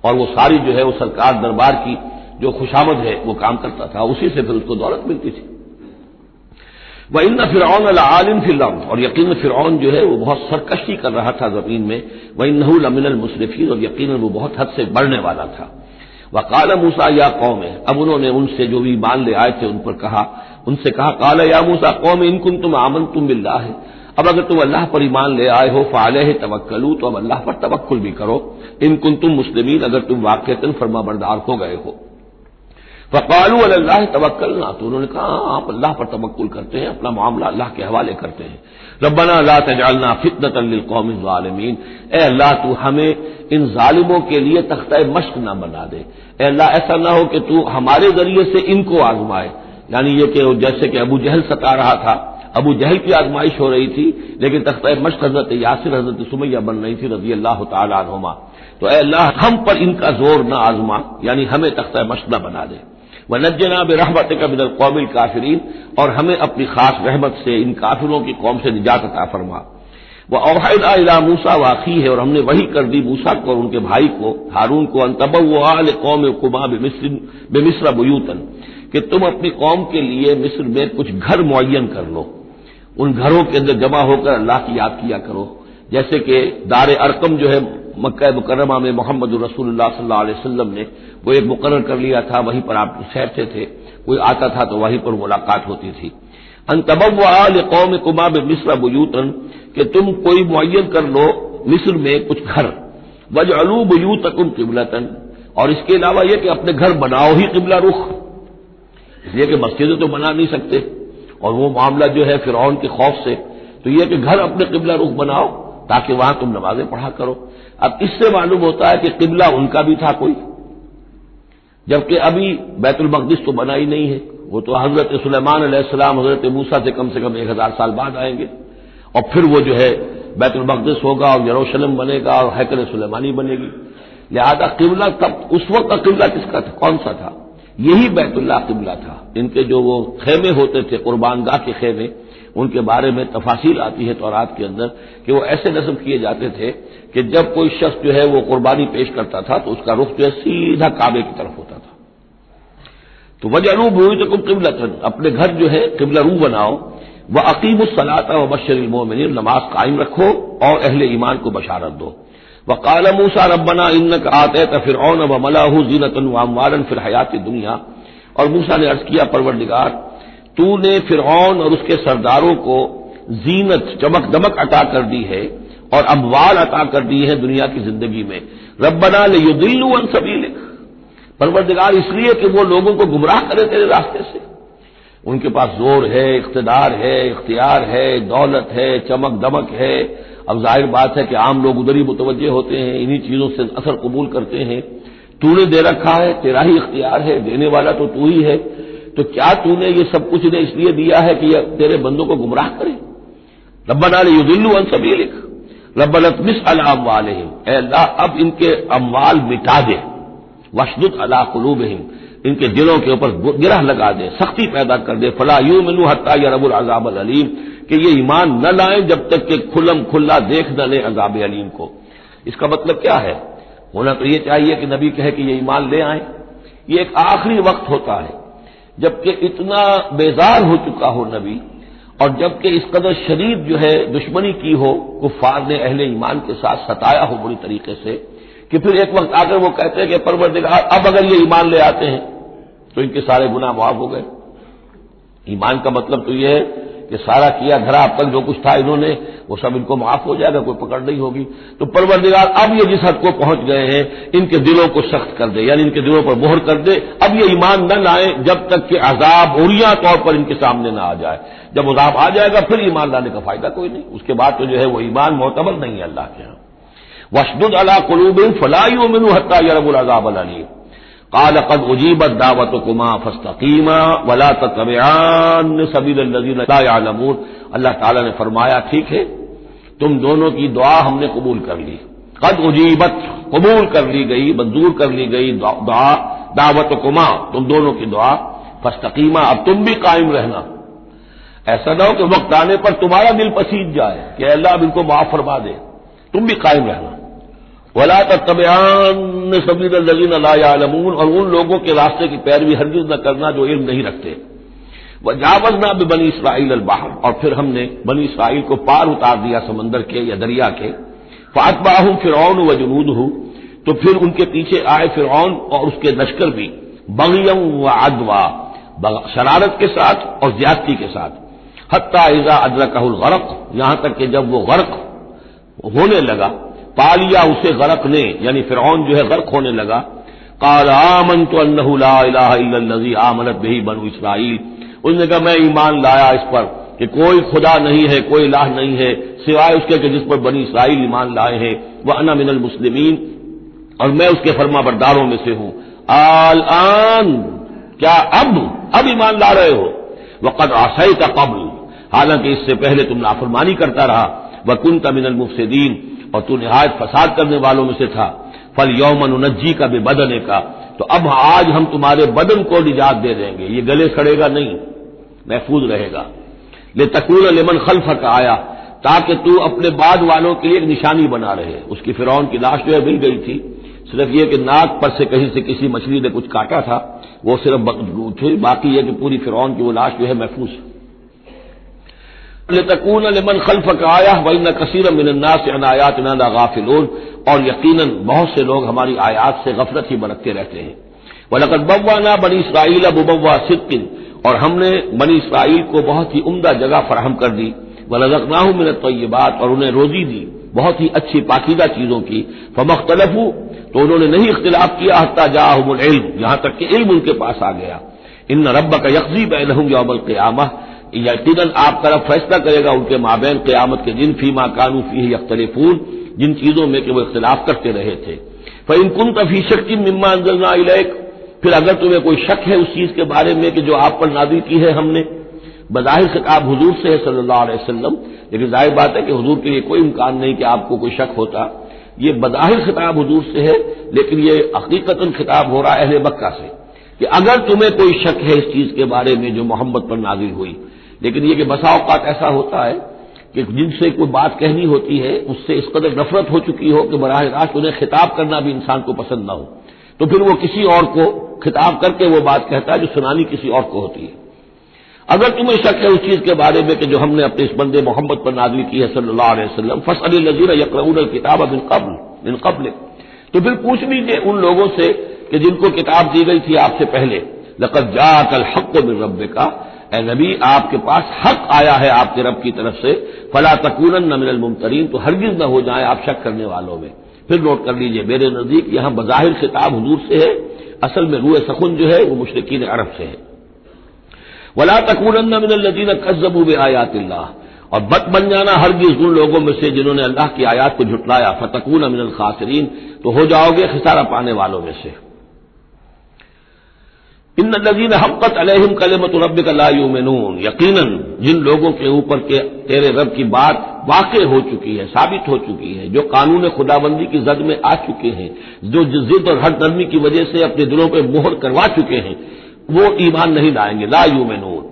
اور وہ ساری جو ہے وہ سرکار دربار کی جو خوشامد ہے وہ کام کرتا تھا، اسی سے پھر اس کو دولت ملتی تھی۔ وَإِنَّ فِرْعَوْنَ لَعَالٍ فِي الْأَرْضِ، اور یقیناً فرعون جو ہے وہ بہت سرکشی کر رہا تھا زمین میں، وَإِنَّهُ لَمِنَ الْمُسْرِفِينَ، اور یقیناً وہ بہت حد سے بڑھنے والا تھا۔ وَقَالَ مُوسَىٰ يَا قَوْمِ، اب انہوں نے ان سے جو بھی ایمان لے آئے تھے ان سے کہا قَالَ يَا مُوسَىٰ قَوْمِ إِن كُنتُمْ آمَنتُم بِاللَّهِ، اب اگر تم اللہ پر ایمان لے آئے ہو فَعَلَيْهِ تَوَكَّلُوا، تو اب اللہ پر توکل بھی کرو، إِن كُنتُم مُسْلِمِينَ، اگر تم واقعتاً فرما بردار ہو گئے ہو۔ فقالوا علی اللہ توکلنا، تو انہوں نے کہا ہاں آپ اللہ پر توکل کرتے ہیں، اپنا معاملہ اللہ کے حوالے کرتے ہیں۔ ربنا لا تجعلنا فتنة للقوم الظالمین، اے اللہ تو ہمیں ان ظالموں کے لیے تختہ مشق نہ بنا دے، اے اللہ ایسا نہ ہو کہ تو ہمارے ذریعے سے ان کو آزمائے، یعنی یہ کہ جیسے کہ ابو جہل ستا رہا تھا، ابو جہل کی آزمائش ہو رہی تھی، لیکن تختہ مشق حضرت یاسر حضرت سمیہ بن رہی تھی رضی اللہ تعالی عنہما، تو اے اللہ ہم پر ان کا زور نہ آزما، یعنی ہمیں تختہ مشق نہ بنا دے۔ وَنَجِّنَا بِرَحْمَتِكَ مِنَ الْقَوْمِ الْكَافِرِينَ، اور ہمیں اپنی خاص رحمت سے ان کافروں کی قوم سے نجات عطا فرما۔ وَأَوْحَيْنَا إِلَىٰ مُوسَىٰ وَأَخِيهِ، اور ہم نے وحی کر دی موسیٰ کو اور ان کے بھائی کو ہارون کو، أَن تَبَوَّآ لِقَوْمِكُمَا بِمِصْرَ بُيُوتًا، کہ تم اپنی قوم کے لیے مصر میں کچھ گھر معین کر لو، ان گھروں کے اندر جمع ہو کر اللہ کی یاد کیا کرو، جیسے کہ دار ارقم جو ہے مکہ مکرمہ میں محمد رسول اللہ صلی اللہ علیہ وسلم نے وہ ایک مقرر کر لیا تھا، وہیں پر آپ ٹھہرتے تھے، کوئی آتا تھا تو وہیں پر ملاقات ہوتی تھی۔ ان تبوأ لقومکما بمصر بیوتا، کہ تم کوئی معین کر لو مصر میں کچھ گھر، واجعلوا بیوتکم قبلۃ، اور اس کے علاوہ یہ کہ اپنے گھر بناؤ ہی قبلہ رخ، اس لیے کہ مسجدیں تو بنا نہیں سکتے، اور وہ معاملہ جو ہے فرعون کے خوف سے، تو یہ کہ گھر اپنے قبلہ رخ بناؤ تاکہ وہاں تم نمازیں پڑھا کرو۔ اب اس سے معلوم ہوتا ہے کہ قبلہ ان کا بھی تھا کوئی، جبکہ ابھی بیت المقدس تو بنا ہی نہیں ہے، وہ تو حضرت سلیمان علیہ السلام حضرت موسیٰ سے کم 1000 سال بعد آئیں گے، اور پھر وہ جو ہے بیت المقدس ہوگا اور یروشلم بنے گا اور ہیکل سلیمانی بنے گی، لہذا قبلہ تب اس وقت کا قبلہ کس کا تھا، کون سا تھا؟ یہی بیت اللہ قبلہ تھا۔ ان کے جو وہ خیمے ہوتے تھے قربان گاہ کے خیمے، ان کے بارے میں تفاصیل آتی ہے تورات کے اندر کہ وہ ایسے نصب کیے جاتے تھے کہ جب کوئی شخص جو ہے وہ قربانی پیش کرتا تھا تو اس کا رخ جو ہے سیدھا کعبے کی طرف ہوتا تھا۔ تو وجعلوا بیوتکم قبلۃ، اپنے گھر جو ہے قبلہ رو بناؤ، واقیموا الصلاۃ وبشر المؤمنین، نماز قائم رکھو اور اہل ایمان کو بشارت دو۔ وقال موسیٰ ربنا انک آتیت فرعون وملأہ زینۃ واموالا فی الحیاۃ الدنیا، اور موسیٰ نے عرض کیا پروردگار تو نے فرعون اور اس کے سرداروں کو زینت چمک دمک عطا کر دی ہے اور اموال عطا کر دی ہے دنیا کی زندگی میں، ربنا لیضلوا عن سبیلک، پروردگار اس لیے کہ وہ لوگوں کو گمراہ کرے تیرے راستے سے، ان کے پاس زور ہے، اقتدار ہے، اختیار ہے، دولت ہے، چمک دمک ہے، اب ظاہر بات ہے کہ عام لوگ ادھر ہی متوجہ ہوتے ہیں، انہی چیزوں سے اثر قبول کرتے ہیں، تو نے دے رکھا ہے، تیرا ہی اختیار ہے، دینے والا تو تو ہی ہے، تو کیا تو نے یہ سب کچھ نے اس لیے دیا ہے کہ یہ تیرے بندوں کو گمراہ کرے؟ ربنا لیضلوا عن سبیلک ربنا اطمس علی اموالہم، اے اللہ اب ان کے اموال مٹا دے، واشدد علی قلوبہم، ان کے دلوں کے اوپر گرہ لگا دے، سختی پیدا کر دے، فلا یؤمنوا حتی یروا العذاب العلیم، کہ یہ ایمان نہ لائیں جب تک کہ کھلم کھلا دیکھ نہ لیں عذاب علیم کو۔ اس کا مطلب کیا ہے؟ ہونا تو یہ چاہیے کہ نبی کہے کہ یہ ایمان لے آئیں، یہ ایک آخری وقت ہوتا ہے جبکہ اتنا بیزار ہو چکا ہو نبی، اور جبکہ اس قدر شدید جو ہے دشمنی کی ہو کفار نے اہل ایمان کے ساتھ ستایا ہو بری طریقے سے، کہ پھر ایک وقت آ کر وہ کہتے ہیں کہ پروردگار اب اگر یہ ایمان لے آتے ہیں تو ان کے سارے گناہ معاف ہو گئے۔ ایمان کا مطلب تو یہ ہے کہ کہ سارا کیا دھرا اب تک جو کچھ تھا انہوں نے وہ سب ان کو معاف ہو جائے گا، کوئی پکڑ نہیں ہوگی۔ تو پروردگار اب یہ جس حد کو پہنچ گئے ہیں ان کے دلوں کو سخت کر دے، یعنی ان کے دلوں پر مہر کر دے، اب یہ ایمان نہ لائیں جب تک کہ عذاب عریاں طور پر ان کے سامنے نہ آ جائے۔ جب عذاب آ جائے گا پھر ایمان لانے کا فائدہ کوئی نہیں، اس کے بعد تو جو ہے وہ ایمان معتبر نہیں ہے اللہ کے ہاں۔ واشدد علی قلوبہم فلا یؤمنوا حتی یروا العذاب الالیم قال قد اجیبت دعوتکما فاستقیما ولا تتبعان سبیل الذین لا یعلمون۔ اللہ تعالیٰ نے فرمایا ٹھیک ہے تم دونوں کی دعا ہم نے قبول کر لی، قد اجیبت قبول کر لی گئی، منظور کر لی گئی دعا، دعوتکما تم دونوں کی دعا، فاستقیما اب تم بھی قائم رہنا، ایسا نہ ہو کہ وقت آنے پر تمہارا دل پسیج جائے کہ اللہ اب ان کو معاف فرما دے، تم بھی قائم رہنا۔ ولا تتبعان سبیل الذین لا یعلمون، اور ان لوگوں کے راستے کی پیروی ہرگز نہ کرنا جو علم نہیں رکھتے۔ وجاوزنا ببنی اسرائیل البحر، اور پھر ہم نے بنی اسرائیل کو پار اتار دیا سمندر کے یا دریا کے، فاتبعہم فرعون وجنودہ، تو پھر ان کے پیچھے آئے فرعون اور اس کے لشکر بھی، بغیا وعدوا، شرارت کے ساتھ اور زیادتی کے ساتھ، حتی اذا ادرکہ الغرق، یہاں تک کہ جب وہ غرق ہونے لگا، پا لیا اسے غرق نے، یعنی فرعون جو ہے غرق ہونے لگا، قال آمنت انہ لا الہ الا الذی آمنت بہ بنو اسرائیل، اس نے کہا میں ایمان لایا اس پر کہ کوئی خدا نہیں ہے، کوئی الہ نہیں ہے سوائے اس کے کہ جس پر بنی اسرائیل ایمان لائے ہیں، وانا من المسلمین، اور میں اس کے فرما برداروں میں سے ہوں۔ الآن کیا اب ایمان لا رہے ہو؟ وقد عصیت قبل، حالانکہ اس سے پہلے تم نافرمانی کرتا رہا، وکنت من المفسدین، اور تو نہایت فساد کرنے والوں میں سے تھا، فالیوم ننجیک ببدنک، تو اب آج ہم تمہارے بدن کو نجات دے دیں گے، یہ گلے سڑے گا نہیں، محفوظ رہے گا، لتکون لمن خلفک آیا، تاکہ تو اپنے بعد والوں کے لیے ایک نشانی بنا رہے۔ اس کی فرعون کی لاش جو ہے مل گئی تھی، صرف یہ کہ ناک پر سے کہیں سے کسی مچھلی نے کچھ کاٹا تھا، وہ صرف باقی یہ کہ پوری فرعون کی وہ لاش جو ہے محفوظ۔ لتکون لمن خلفک آیہ وان کثیرا من الناس عن آیاتنا لغافلون، اور یقیناً بہت سے لوگ ہماری آیات سے غفلت ہی برتتے رہتے ہیں۔ وَلَقَدْ بَوَّأْنَا بَنِي إِسْرَائِيلَ مُبَوَّأَ صِدْقٍ، اور ہم نے بنی اسرائیل کو بہت ہی عمدہ جگہ فراہم کر دی، وَرَزَقْنَاهُم مِّنَ الطَّيِّبَاتِ، اور انہیں روزی دی بہت ہی اچھی پاکیزہ چیزوں کی، فَمَا اخْتَلَفُوا، تو انہوں نے نہیں اختلاف کیا، حتیٰ جاءہم العلم، یہاں تک کہ علم ان کے پاس آ گیا۔ ان ربک یقضی بینہم یوم القیامہ، یقیناً آپ طرف فیصلہ کرے گا ان کے مابین قیامت کے دن، فیما کانوا فیہ یختلفون، جن چیزوں میں کہ وہ اختلاف کرتے رہے تھے۔ فإن كنت في شك مما انزلنا إليك، پھر اگر تمہیں کوئی شک ہے اس چیز کے بارے میں کہ جو آپ پر نازل کی ہے ہم نے، بظاہر خطاب حضور سے ہے صلی اللہ علیہ وسلم، لیکن ظاہر بات ہے کہ حضور کے لیے کوئی امکان نہیں کہ آپ کو کوئی شک ہوتا، یہ بظاہر خطاب حضور سے ہے، لیکن یہ حقیقتاً خطاب ہو رہا ہے اہل مکہ سے، کہ اگر تمہیں کوئی شک ہے اس چیز کے بارے میں جو محمد پر نازل ہوئی، لیکن یہ کہ بسا اوقات ایسا ہوتا ہے کہ جن سے کوئی بات کہنی ہوتی ہے اس سے اس قدر نفرت ہو چکی ہو کہ براہ راست انہیں خطاب کرنا بھی انسان کو پسند نہ ہو، تو پھر وہ کسی اور کو خطاب کر کے وہ بات کہتا ہے جو سنانی کسی اور کو ہوتی ہے۔ اگر تمہیں شک ہے اس چیز کے بارے میں کہ جو ہم نے اپنے اس بندے محمد پر نازل کی ہے صلی اللہ علیہ وسلم، فاسأل الذین یقرؤون الکتاب من قبل، تو پھر پوچھ لیجیے ان لوگوں سے کہ جن کو کتاب دی گئی تھی آپ سے پہلے، لقد جاءک الحق من ربک، اے نبی آپ کے پاس حق آیا ہے آپ کے رب کی طرف سے، فلا تکونن من الممترین، تو ہرگز نہ ہو جائیں آپ شک کرنے والوں میں۔ پھر نوٹ کر لیجئے میرے نزدیک یہاں بظاہر خطاب حضور سے ہے، اصل میں روح سخن جو ہے وہ مشرکین عرب سے ہے۔ ولا تکونن من الذین کذبوا بآیات اللہ، اور بت بن جانا ہرگز ان لوگوں میں سے جنہوں نے اللہ کی آیات کو جھٹلایا، فتکون من الخاسرین، تو ہو جاؤ گے خسارہ پانے والوں میں سے۔ ان الذین حقت علیہم کلمۃ ربک لا یؤمنون، یقیناً جن لوگوں کے اوپر کے تیرے رب کی بات واقع ہو چکی ہے، ثابت ہو چکی ہے، جو قانون خداوندی کی زد میں آ چکے ہیں، جو ضد اور ہر نرمی کی وجہ سے اپنے دلوں پہ مہر کروا چکے ہیں، وہ ایمان نہیں لائیں گے، لا یؤمنون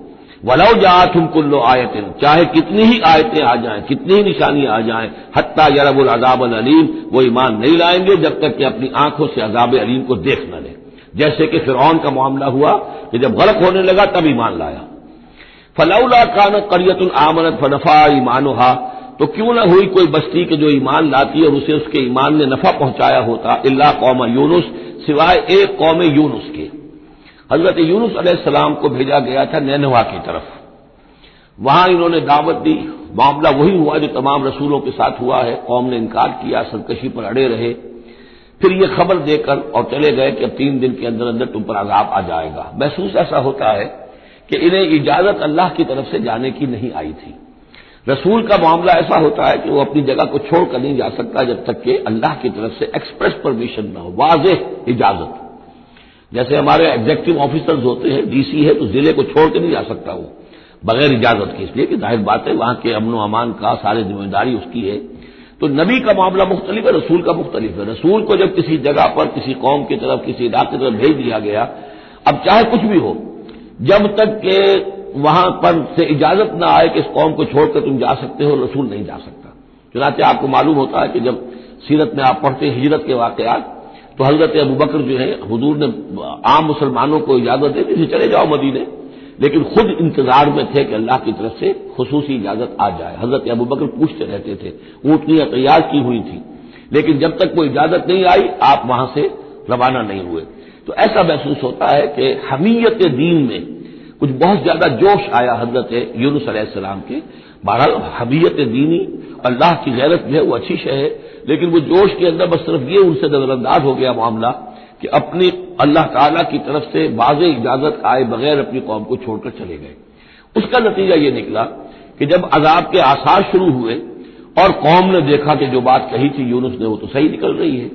ولو جاءتہم کل آیۃ، چاہے کتنی ہی آیتیں آ جائیں، کتنی ہی نشانیاں آ جائیں، حتی یروا العذاب العلیم، وہ ایمان نہیں لائیں گے جب تک کہ اپنی آنکھوں سے عذاب علیم کو دیکھ نہ لیں، جیسے کہ فرعون کا معاملہ ہوا کہ جب غرق ہونے لگا تب ایمان لایا۔ فلولا كانت قرية آمنت فنفعها ایمانها، تو کیوں نہ ہوئی کوئی بستی کہ جو ایمان لاتی اور اسے اس کے ایمان نے نفع پہنچایا ہوتا، الا قوم یونس، سوائے ایک قوم یونس کے۔ حضرت یونس علیہ السلام کو بھیجا گیا تھا نینوا کی طرف، وہاں انہوں نے دعوت دی، معاملہ وہی ہوا جو تمام رسولوں کے ساتھ ہوا ہے، قوم نے انکار کیا، سرکشی پر اڑے رہے، پھر یہ خبر دے کر اور چلے گئے کہ اب 3 دن کے اندر اندر تم پر عذاب آ جائے گا۔ محسوس ایسا ہوتا ہے کہ انہیں اجازت اللہ کی طرف سے جانے کی نہیں آئی تھی۔ رسول کا معاملہ ایسا ہوتا ہے کہ وہ اپنی جگہ کو چھوڑ کر نہیں جا سکتا جب تک کہ اللہ کی طرف سے ایکسپریس پرمیشن نہ ہو، واضح اجازت۔ جیسے ہمارے ایگزیکٹو آفیسرز ہوتے ہیں، ڈی سی ہے تو ضلع کو چھوڑ کے نہیں جا سکتا وہ بغیر اجازت کے، اس لیے کہ ظاہر بات ہے وہاں کے امن و امان کا سارے ذمہ داری اس کی ہے۔ تو نبی کا معاملہ مختلف ہے، رسول کا مختلف ہے۔ رسول کو جب کسی جگہ پر کسی قوم کی طرف کسی علاقے کی طرف بھیج دیا گیا، اب چاہے کچھ بھی ہو، جب تک کہ وہاں پر سے اجازت نہ آئے کہ اس قوم کو چھوڑ کر تم جا سکتے ہو، رسول نہیں جا سکتا۔ چنانچہ آپ کو معلوم ہوتا ہے کہ جب سیرت میں آپ پڑھتے ہیں ہجرت کے واقعات، تو حضرت ابوبکر جو ہے حضور نے عام مسلمانوں کو اجازت دے دی تھی چلے جاؤ مدینے، لیکن خود انتظار میں تھے کہ اللہ کی طرف سے خصوصی اجازت آ جائے۔ حضرت ابوبکر پوچھتے رہتے تھے، اونٹنیاں تیار کی ہوئی تھی، لیکن جب تک کوئی اجازت نہیں آئی آپ وہاں سے روانہ نہیں ہوئے۔ تو ایسا محسوس ہوتا ہے کہ حمیت دین میں کچھ بہت زیادہ جوش آیا حضرت یونس علیہ السلام کے۔ بہرحال حمیت دینی، اللہ کی غیرت جو ہے وہ اچھی شے ہے، لیکن وہ جوش کے اندر بس صرف یہ ان سے نظر انداز ہو گیا معاملہ کہ اپنی اللہ تعالیٰ کی طرف سے واضح اجازت آئے بغیر اپنی قوم کو چھوڑ کر چلے گئے۔ اس کا نتیجہ یہ نکلا کہ جب عذاب کے آثار شروع ہوئے اور قوم نے دیکھا کہ جو بات کہی تھی یونس نے وہ تو صحیح نکل رہی ہے،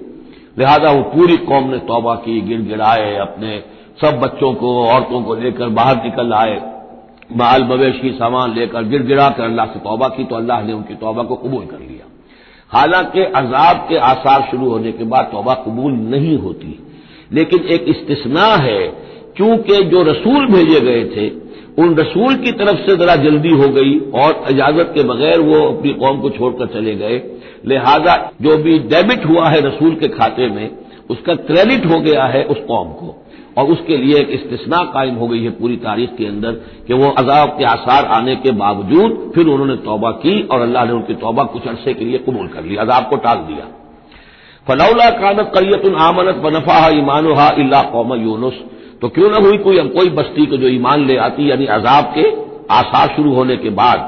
لہذا وہ پوری قوم نے توبہ کی، گڑ گڑائے، اپنے سب بچوں کو عورتوں کو لے کر باہر نکل آئے، مال مویشی سامان لے کر گڑ گڑا کر اللہ سے توبہ کی، تو اللہ نے ان کی توبہ کو قبول کر لیا۔ حالانکہ عذاب کے آثار شروع ہونے کے بعد توبہ قبول نہیں ہوتی، لیکن ایک استثناء ہے، چونکہ جو رسول بھیجے گئے تھے ان رسول کی طرف سے ذرا جلدی ہو گئی اور اجازت کے بغیر وہ اپنی قوم کو چھوڑ کر چلے گئے، لہذا جو بھی ڈیبٹ ہوا ہے رسول کے کھاتے میں اس کا کریڈٹ ہو گیا ہے اس قوم کو، اور اس کے لیے ایک استثناء قائم ہو گئی ہے پوری تاریخ کے اندر کہ وہ عذاب کے آثار آنے کے باوجود پھر انہوں نے توبہ کی اور اللہ نے ان کی توبہ کچھ عرصے کے لیے قبول کر لی، عذاب کو ٹال دیا۔ فلولا كانت قرية آمنت ونفعها ایمانها الا قوم یونس، تو کیوں نہ ہوئی کوئی بستی کو جو ایمان لے آتی، یعنی عذاب کے آثار شروع ہونے کے بعد،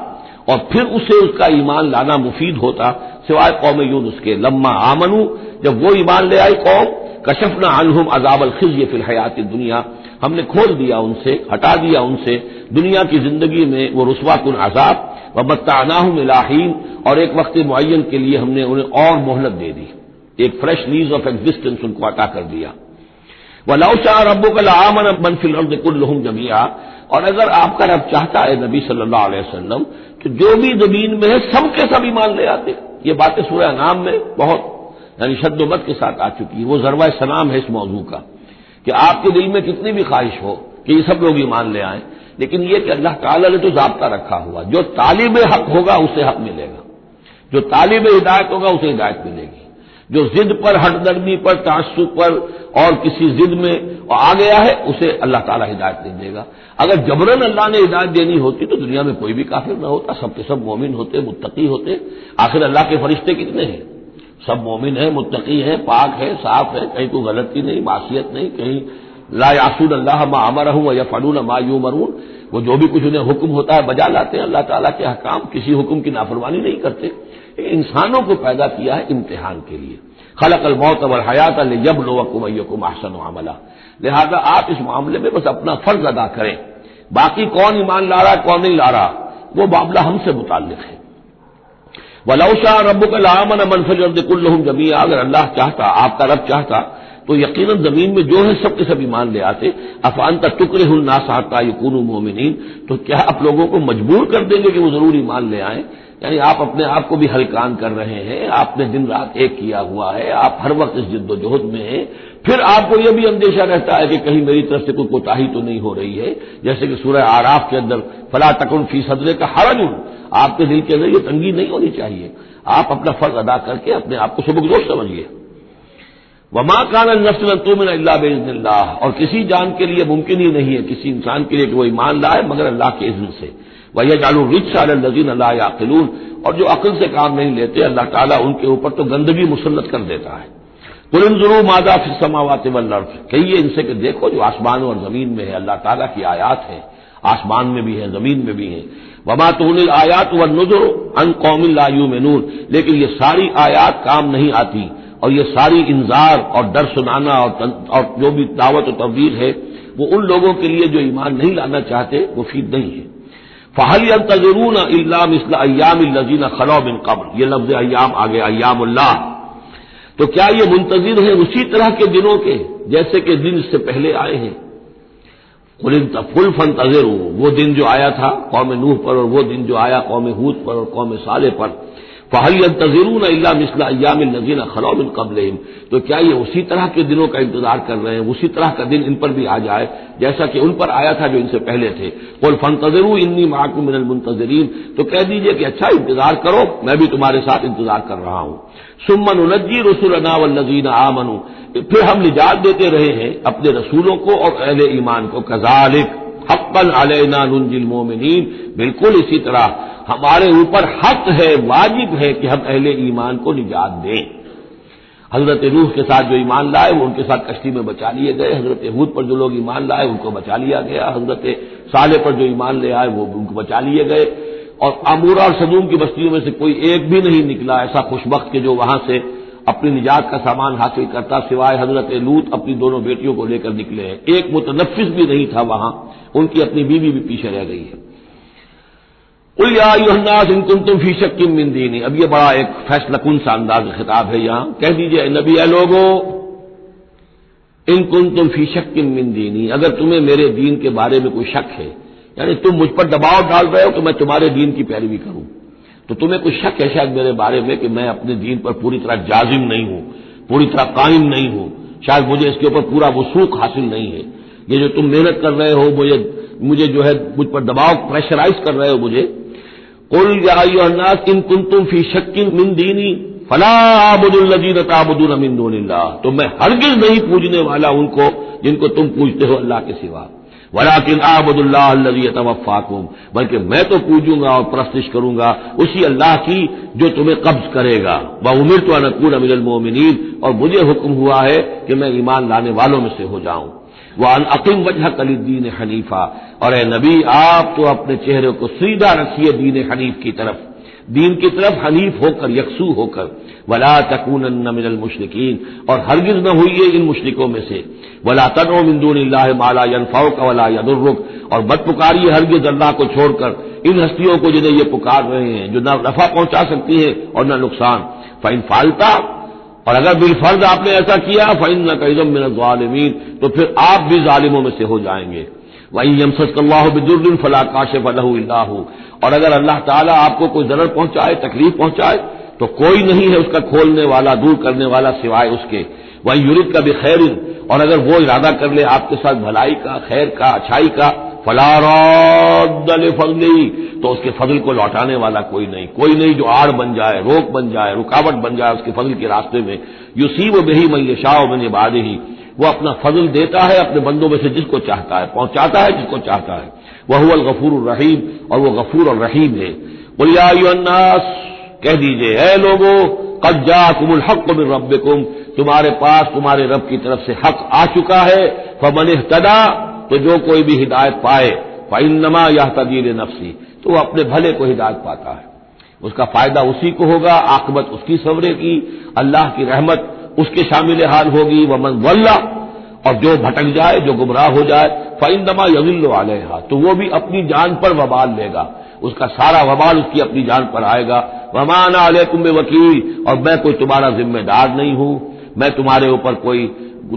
اور پھر اسے اس کا ایمان لانا مفید ہوتا سوائے قوم یونس کے۔ لما آمنوا، جب وہ ایمان لے آئی قوم، کشفنا عنہم عذاب الخزي فی الحیات الدنیا، ہم نے کھول دیا ان سے، ہٹا دیا ان سے دنیا کی زندگی میں وہ رسوا کن عذاب، ومتعناہم الی حین، اور ایک وقت معین کے لیے ہم نے انہیں اور مہلت دے دی، ایک فریش لیز آف ایگزسٹنس ان کو عطا کر دیا۔ وَلَوْ شَاءَ رَبُّكَ لَآمَنَ مَنْ فِي الْأَرْضِ كُلُّهُمْ جَمِيعًا، اور اگر آپ کا رب چاہتا ہے نبی صلی اللہ علیہ وسلم کہ جو بھی زمین میں ہے سب کے سب ایمان لے آتے۔ یہ باتیں سورہ انعام میں بہت یعنی شد و مت کے ساتھ آ چکی ہے، وہ ذروہ سلام ہے اس موضوع کا کہ آپ کے دل میں کتنی بھی خواہش ہو کہ یہ سب لوگ ایمان لے آئیں، لیکن یہ کہ اللہ تعالیٰ نے تو ضابطہ رکھا ہوا، جو طالب حق ہوگا اسے حق ملے گا، جو طالب ہدایت ہوگا اسے ہدایت ملے گی، جو ضد پر، ہٹ درمی پر، تعصب پر اور کسی ضد میں آ گیا ہے اسے اللہ تعالیٰ ہدایت نہیں دے گا۔ اگر جبراً اللہ نے ہدایت دینی ہوتی تو دنیا میں کوئی بھی کافر نہ ہوتا، سب کے سب مومن ہوتے، متقی ہوتے۔ آخر اللہ کے فرشتے کتنے ہیں؟ سب مومن ہیں، متقی ہیں، پاک ہیں، صاف ہیں، کہیں کوئی غلطی نہیں، معصیت نہیں، کہیں لا یعصون اللہ ما امرهم ویفعلون ما یؤمرون، وہ جو بھی کچھ انہیں حکم ہوتا ہے بجا لاتے ہیں اللہ تعالیٰ کے احکام، کسی حکم کی نافرمانی نہیں کرتے۔ انسانوں کو پیدا کیا ہے امتحان کے لیے، خلق الموت والحیات لیبلوکم ایکم احسن عملا، لہذا آپ اس معاملے میں بس اپنا فرض ادا کریں، باقی کون ایمان لا رہا کون نہیں لا رہا وہ معاملہ ہم سے متعلق ہے۔ وَلَوْ شَاءَ رَبُّكَ لَآمَنَ مَنْ فِي الْأَرْضِ كُلُّهُمْ جَمِيعًا، اگر اللہ چاہتا، آپ کا رب چاہتا تو یقیناً زمین میں جو ہے سب کے سب ایمان لے آتے۔ أَفَأَنْتَ تُكْرِهُ النَّاسَ حَتَّى يَكُونُوا مُؤْمِنِينَ، تو کیا آپ لوگوں کو مجبور کر دیں گے کہ وہ ضرور ایمان لے آئیں؟ یعنی آپ اپنے آپ کو بھی ہلکان کر رہے ہیں، آپ نے دن رات ایک کیا ہوا ہے، آپ ہر وقت اس جد و جہد میں ہیں، پھر آپ کو یہ بھی اندیشہ رہتا ہے کہ کہیں میری طرف سے کوئی کوتاہی تو نہیں ہو رہی ہے، جیسے کہ سورہ اعراف کے اندر فَلَا تَكُنْ فِي صَدْرِكَ حَرَجٌ، آپ کے دل کے اندر یہ تنگی نہیں ہونی چاہیے، آپ اپنا فرض ادا کر کے اپنے آپ کو سبکدوش سمجھیے۔ وَمَا كَانَ لِنَفْسٍ أَن تُؤْمِنَ إِلَّا بِإِذْنِ اللَّهِ، اور کسی جان کے لیے ممکن ہی نہیں ہے، کسی انسان کے لیے کہ وہ ایمان لائے مگر اللہ کے اذن سے۔ وَيَجْعَلُ الرِّجْسَ عَلَى الَّذِينَ لَا يَعْقِلُونَ، اور جو عقل سے کام نہیں لیتے اللہ تعالیٰ ان کے اوپر تو گندگی مسلط کر دیتا ہے۔ قُلِ انظُرُوا مَاذَا فِي السَّمَاوَاتِ وَالْأَرْضِ، کہیے ان سے کہ دیکھو جو آسمانوں اور زمین میں ہے اللہ تعالیٰ کی آیات ہیں، آسمان میں بھی ہیں، زمین میں بھی ہیں۔ وما تغنی الآیات والنذر عن قوم لا یؤمنون، لیکن یہ ساری آیات کام نہیں آتی، اور یہ ساری انذار اور ڈر سنانا اور جو بھی دعوت و تبلیغ ہے وہ ان لوگوں کے لیے جو ایمان نہیں لانا چاہتے مفید نہیں ہے۔ فَهَلْ يَنتَظِرُونَ إِلَّا مِثْلَ أَيَّامِ الَّذِينَ خَلَوْا مِن قَبْلُ، یہ لفظ ایام آگے ایام اللہ، تو کیا یہ منتظر ہیں اسی طرح کے دنوں کے جیسے کہ دن اس سے پہلے آئے ہیں؟ قُلْ فَانتَظِرُوا، وہ دن جو آیا تھا قوم نوح پر، اور وہ دن جو آیا قوم ہود پر اور قوم صالح پر، فَهَلْ يَنتَظِرُونَ إِلَّا مِثْلَ أَيَّامِ الَّذِينَ خَلَوْا مِن قَبْلِهِمْ، تو کیا یہ اسی طرح کے دنوں کا انتظار کر رہے ہیں، اسی طرح کا دن ان پر بھی آ جائے جیسا کہ ان پر آیا تھا جو ان سے پہلے تھے؟ قُلْ فَانتَظِرُوا إِنِّي مَعَكُم مِّنَ الْمُنتَظِرِينَ، تو کہہ دیجئے کہ اچھا انتظار کرو، میں بھی تمہارے ساتھ انتظار کر رہا ہوں۔ ثُمَّ نُنَجِّي رُسُلَنَا وَالَّذِينَ آمَنُوا، پھر ہم نجات دیتے رہے ہیں اپنے رسولوں کو اور اہل ایمان کو۔ كَذَلِكَ حقا علینا ننجی المؤمنین، بالکل اسی طرح ہمارے اوپر حق ہے، واجب ہے کہ ہم اہل ایمان کو نجات دیں۔ حضرت نوح کے ساتھ جو ایمان لائے وہ ان کے ساتھ کشتی میں بچا لیے گئے، حضرت ہود پر جو لوگ ایمان لائے ان کو بچا لیا گیا، حضرت صالح پر جو ایمان لے آئے وہ ان کو بچا لیے گئے، اور عمورہ اور سدوم کی بستیوں میں سے کوئی ایک بھی نہیں نکلا ایسا خوشبخت کہ جو وہاں سے اپنی نجات کا سامان حاصل کرتا، سوائے حضرت لوط اپنی دونوں بیٹیوں کو لے کر نکلے ہیں، ایک متنفس بھی نہیں تھا وہاں، ان کی اپنی بیوی بھی پیچھے رہ گئی ہے۔ قل یا ایھا الناس ان کنتم فی شک من دینی، اب یہ بڑا ایک فیصلہ کن سا انداز خطاب ہے یہاں، کہہ دیجئے اے نبی، اے لوگو، ان کنتم فی شک من دینی، اگر تمہیں میرے دین کے بارے میں کوئی شک ہے، یعنی تم مجھ پر دباؤ ڈال رہے ہو کہ میں تمہارے دین کی پیروی کروں، تو تمہیں کچھ شک ہے شاید میرے بارے میں کہ میں اپنے دین پر پوری طرح جازم نہیں ہوں، پوری طرح قائم نہیں ہوں، شاید مجھے اس کے اوپر پورا وثوق حاصل نہیں ہے، یہ جو تم محنت کر رہے ہو، مجھے جو ہے مجھ پر دباؤ پریشرائز کر رہے ہو مجھے۔ قل یا ایھا الناس ان کنتم فی شک من دینی فلا اعبد الذین تعبدون من دون اللہ، تو میں ہرگز نہیں پوجنے والا ان کو جن کو تم پوجتے ہو اللہ کے سوا، ولکن اعبد اللہ الذی یتوفاکم، بلکہ میں تو پوجوں گا اور پرستش کروں گا اسی اللہ کی جو تمہیں قبض کرے گا۔ وامرت ان اکون من المؤمنین، اور مجھے حکم ہوا ہے کہ میں ایمان لانے والوں میں سے ہو جاؤں۔ وَأَنْ أَقِمْ وَجْهَكَ لِلدِّينِ حَنِيفًا، اور اے نبی آپ تو اپنے چہرے کو سیدھا رکھیے دین حنیف کی طرف، دین کی طرف حنیف ہو کر، یکسو ہو کر۔ وَلَا تَكُونَنَّ مِنَ الْمُشْرِكِينَ، اور ہرگز نہ ہوئیے ان مشرکوں میں سے۔ وَلَا تَدْعُ مِن دُونِ اللَّهِ مَا لَا يَنفَعُكَ وَلَا يَضُرُّكَ، اور مت پکاریے ہرگز اللہ کو چھوڑ کر ان ہستیوں کو جنہیں یہ پکار رہے ہیں جو نہ نفع پہنچا سکتی ہیں اور نہ نقصان۔ فَإِنْ فَعَلْتَ، اور اگر بالفرض آپ نے ایسا کیا، فَإِنَّكَ إِذًا مِّنَ الظَّالِمِينَ، تو پھر آپ بھی ظالموں میں سے ہو جائیں گے۔ وَإِن يَمْسَسْكَ اللَّهُ بِضُرٍّ فَلَا كَاشِفَ لَهُ إِلَّا هُوَ، اور اگر اللہ تعالیٰ آپ کو کوئی ضرر پہنچائے، تکلیف پہنچائے، تو کوئی نہیں ہے اس کا کھولنے والا، دور کرنے والا سوائے اس کے۔ وَإِن يُرِدْكَ بِخَيْرٍ، اور اگر وہ ارادہ کر لے آپ کے ساتھ بھلائی کا، خیر کا، اچھائی کا، فَلَا رَادَّ لِفَضْلِهِ، تو اس کے فضل کو لوٹانے والا کوئی نہیں جو آڑ بن جائے، روک بن جائے، رکاوٹ بن جائے اس کے فضل کے راستے میں۔ یصیب بہ من یشاء من عبادہ، وہ اپنا فضل دیتا ہے اپنے بندوں میں سے جس کو چاہتا ہے، پہنچاتا ہے جس کو چاہتا ہے۔ وہو الغفور الرحیم، اور وہ غفور اور رحیم ہے۔ قل یا ایھا الناس، کہہ دیجئے اے لوگو، قد جاءکم الحق من ربکم، تمہارے پاس تمہارے رب کی طرف سے حق آ چکا ہے۔ فمن اہتدی، تو جو کوئی بھی ہدایت پائے، فإنما یہتدی لنفسہ، تو وہ اپنے بھلے کو ہدایت پاتا ہے، اس کا فائدہ اسی کو ہوگا، عاقبت اس کی سورے کی، اللہ کی رحمت اس کے شامل حال ہوگی۔ ومن ضل، اور جو بھٹک جائے، جو گمراہ ہو جائے، فإنما یضل علیہا، تو وہ بھی اپنی جان پر وبال لے گا، اس کا سارا وبال اس کی اپنی جان پر آئے گا۔ وما انا علیکم بوکیل، اور میں کوئی تمہارا ذمہ دار نہیں ہوں، میں تمہارے اوپر کوئی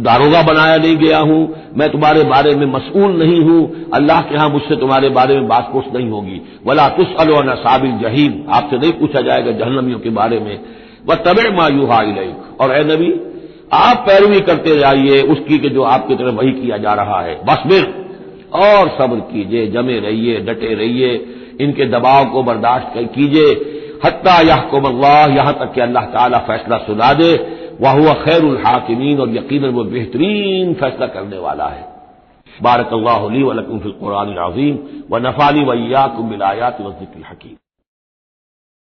داروغہ بنایا نہیں گیا ہوں، میں تمہارے بارے میں مسئول نہیں ہوں، اللہ کے ہاں مجھ سے تمہارے بارے میں بات پوچھ نہیں ہوگی۔ ولا تسأل عن اصحاب الجحیم، آپ سے نہیں پوچھا جائے گا جہنمیوں کے بارے میں۔ واتبع ما یوحی الیک، اور اے نبی آپ پیروی کرتے جائیے اس کی کہ جو آپ کی طرف وحی کیا جا رہا ہے۔ واصبر، اور صبر کیجئے، جمے رہیے، ڈٹے رہیے، ان کے دباؤ کو برداشت کیجئے، حتی یحکم اللہ، یہاں تک کہ اللہ تعالیٰ فیصلہ سنا دے۔ وہو خیر الحاکمین، اور یقیناً وہ بہترین فیصلہ کرنے والا ہے۔ بارک اللہ لی ولکم فی القرآن العظیم ونفعنی وإیاکم بالآیات والذکر الحکیم۔